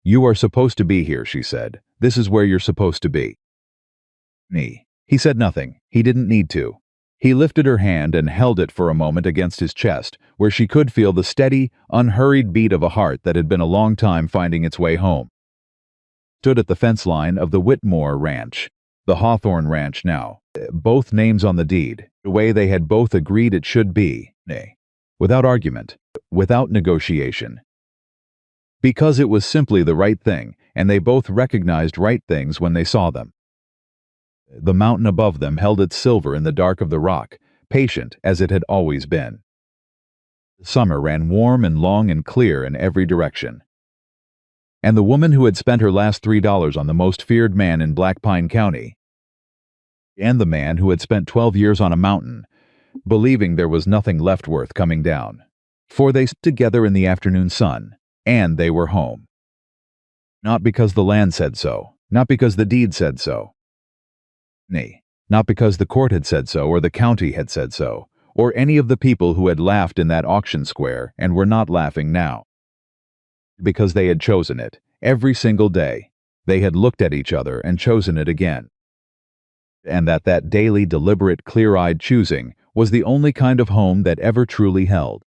You are supposed to be here, she said. This is where you're supposed to be. He said nothing. He didn't need to. He lifted her hand and held it for a moment against his chest, where she could feel the steady, unhurried beat of a heart that had been a long time finding its way home. Stood at the fence line of the Whitmore Ranch, the Hawthorne Ranch now, both names on the deed, the way they had both agreed it should be, without argument, without negotiation. Because it was simply the right thing, and they both recognized right things when they saw them. The mountain above them held its silver in the dark of the rock, patient as it had always been. The summer ran warm and long and clear in every direction. And the woman who had spent her last $3 on the most feared man in Black Pine County, and the man who had spent 12 years on a mountain, believing there was nothing left worth coming down. For they stood together in the afternoon sun, and they were home. Not because the land said so, not because the deed said so. Not because the court had said so or the county had said so, or any of the people who had laughed in that auction square and were not laughing now. Because they had chosen it, every single day. They had looked at each other and chosen it again. And that daily, deliberate, clear-eyed choosing was the only kind of home that ever truly held.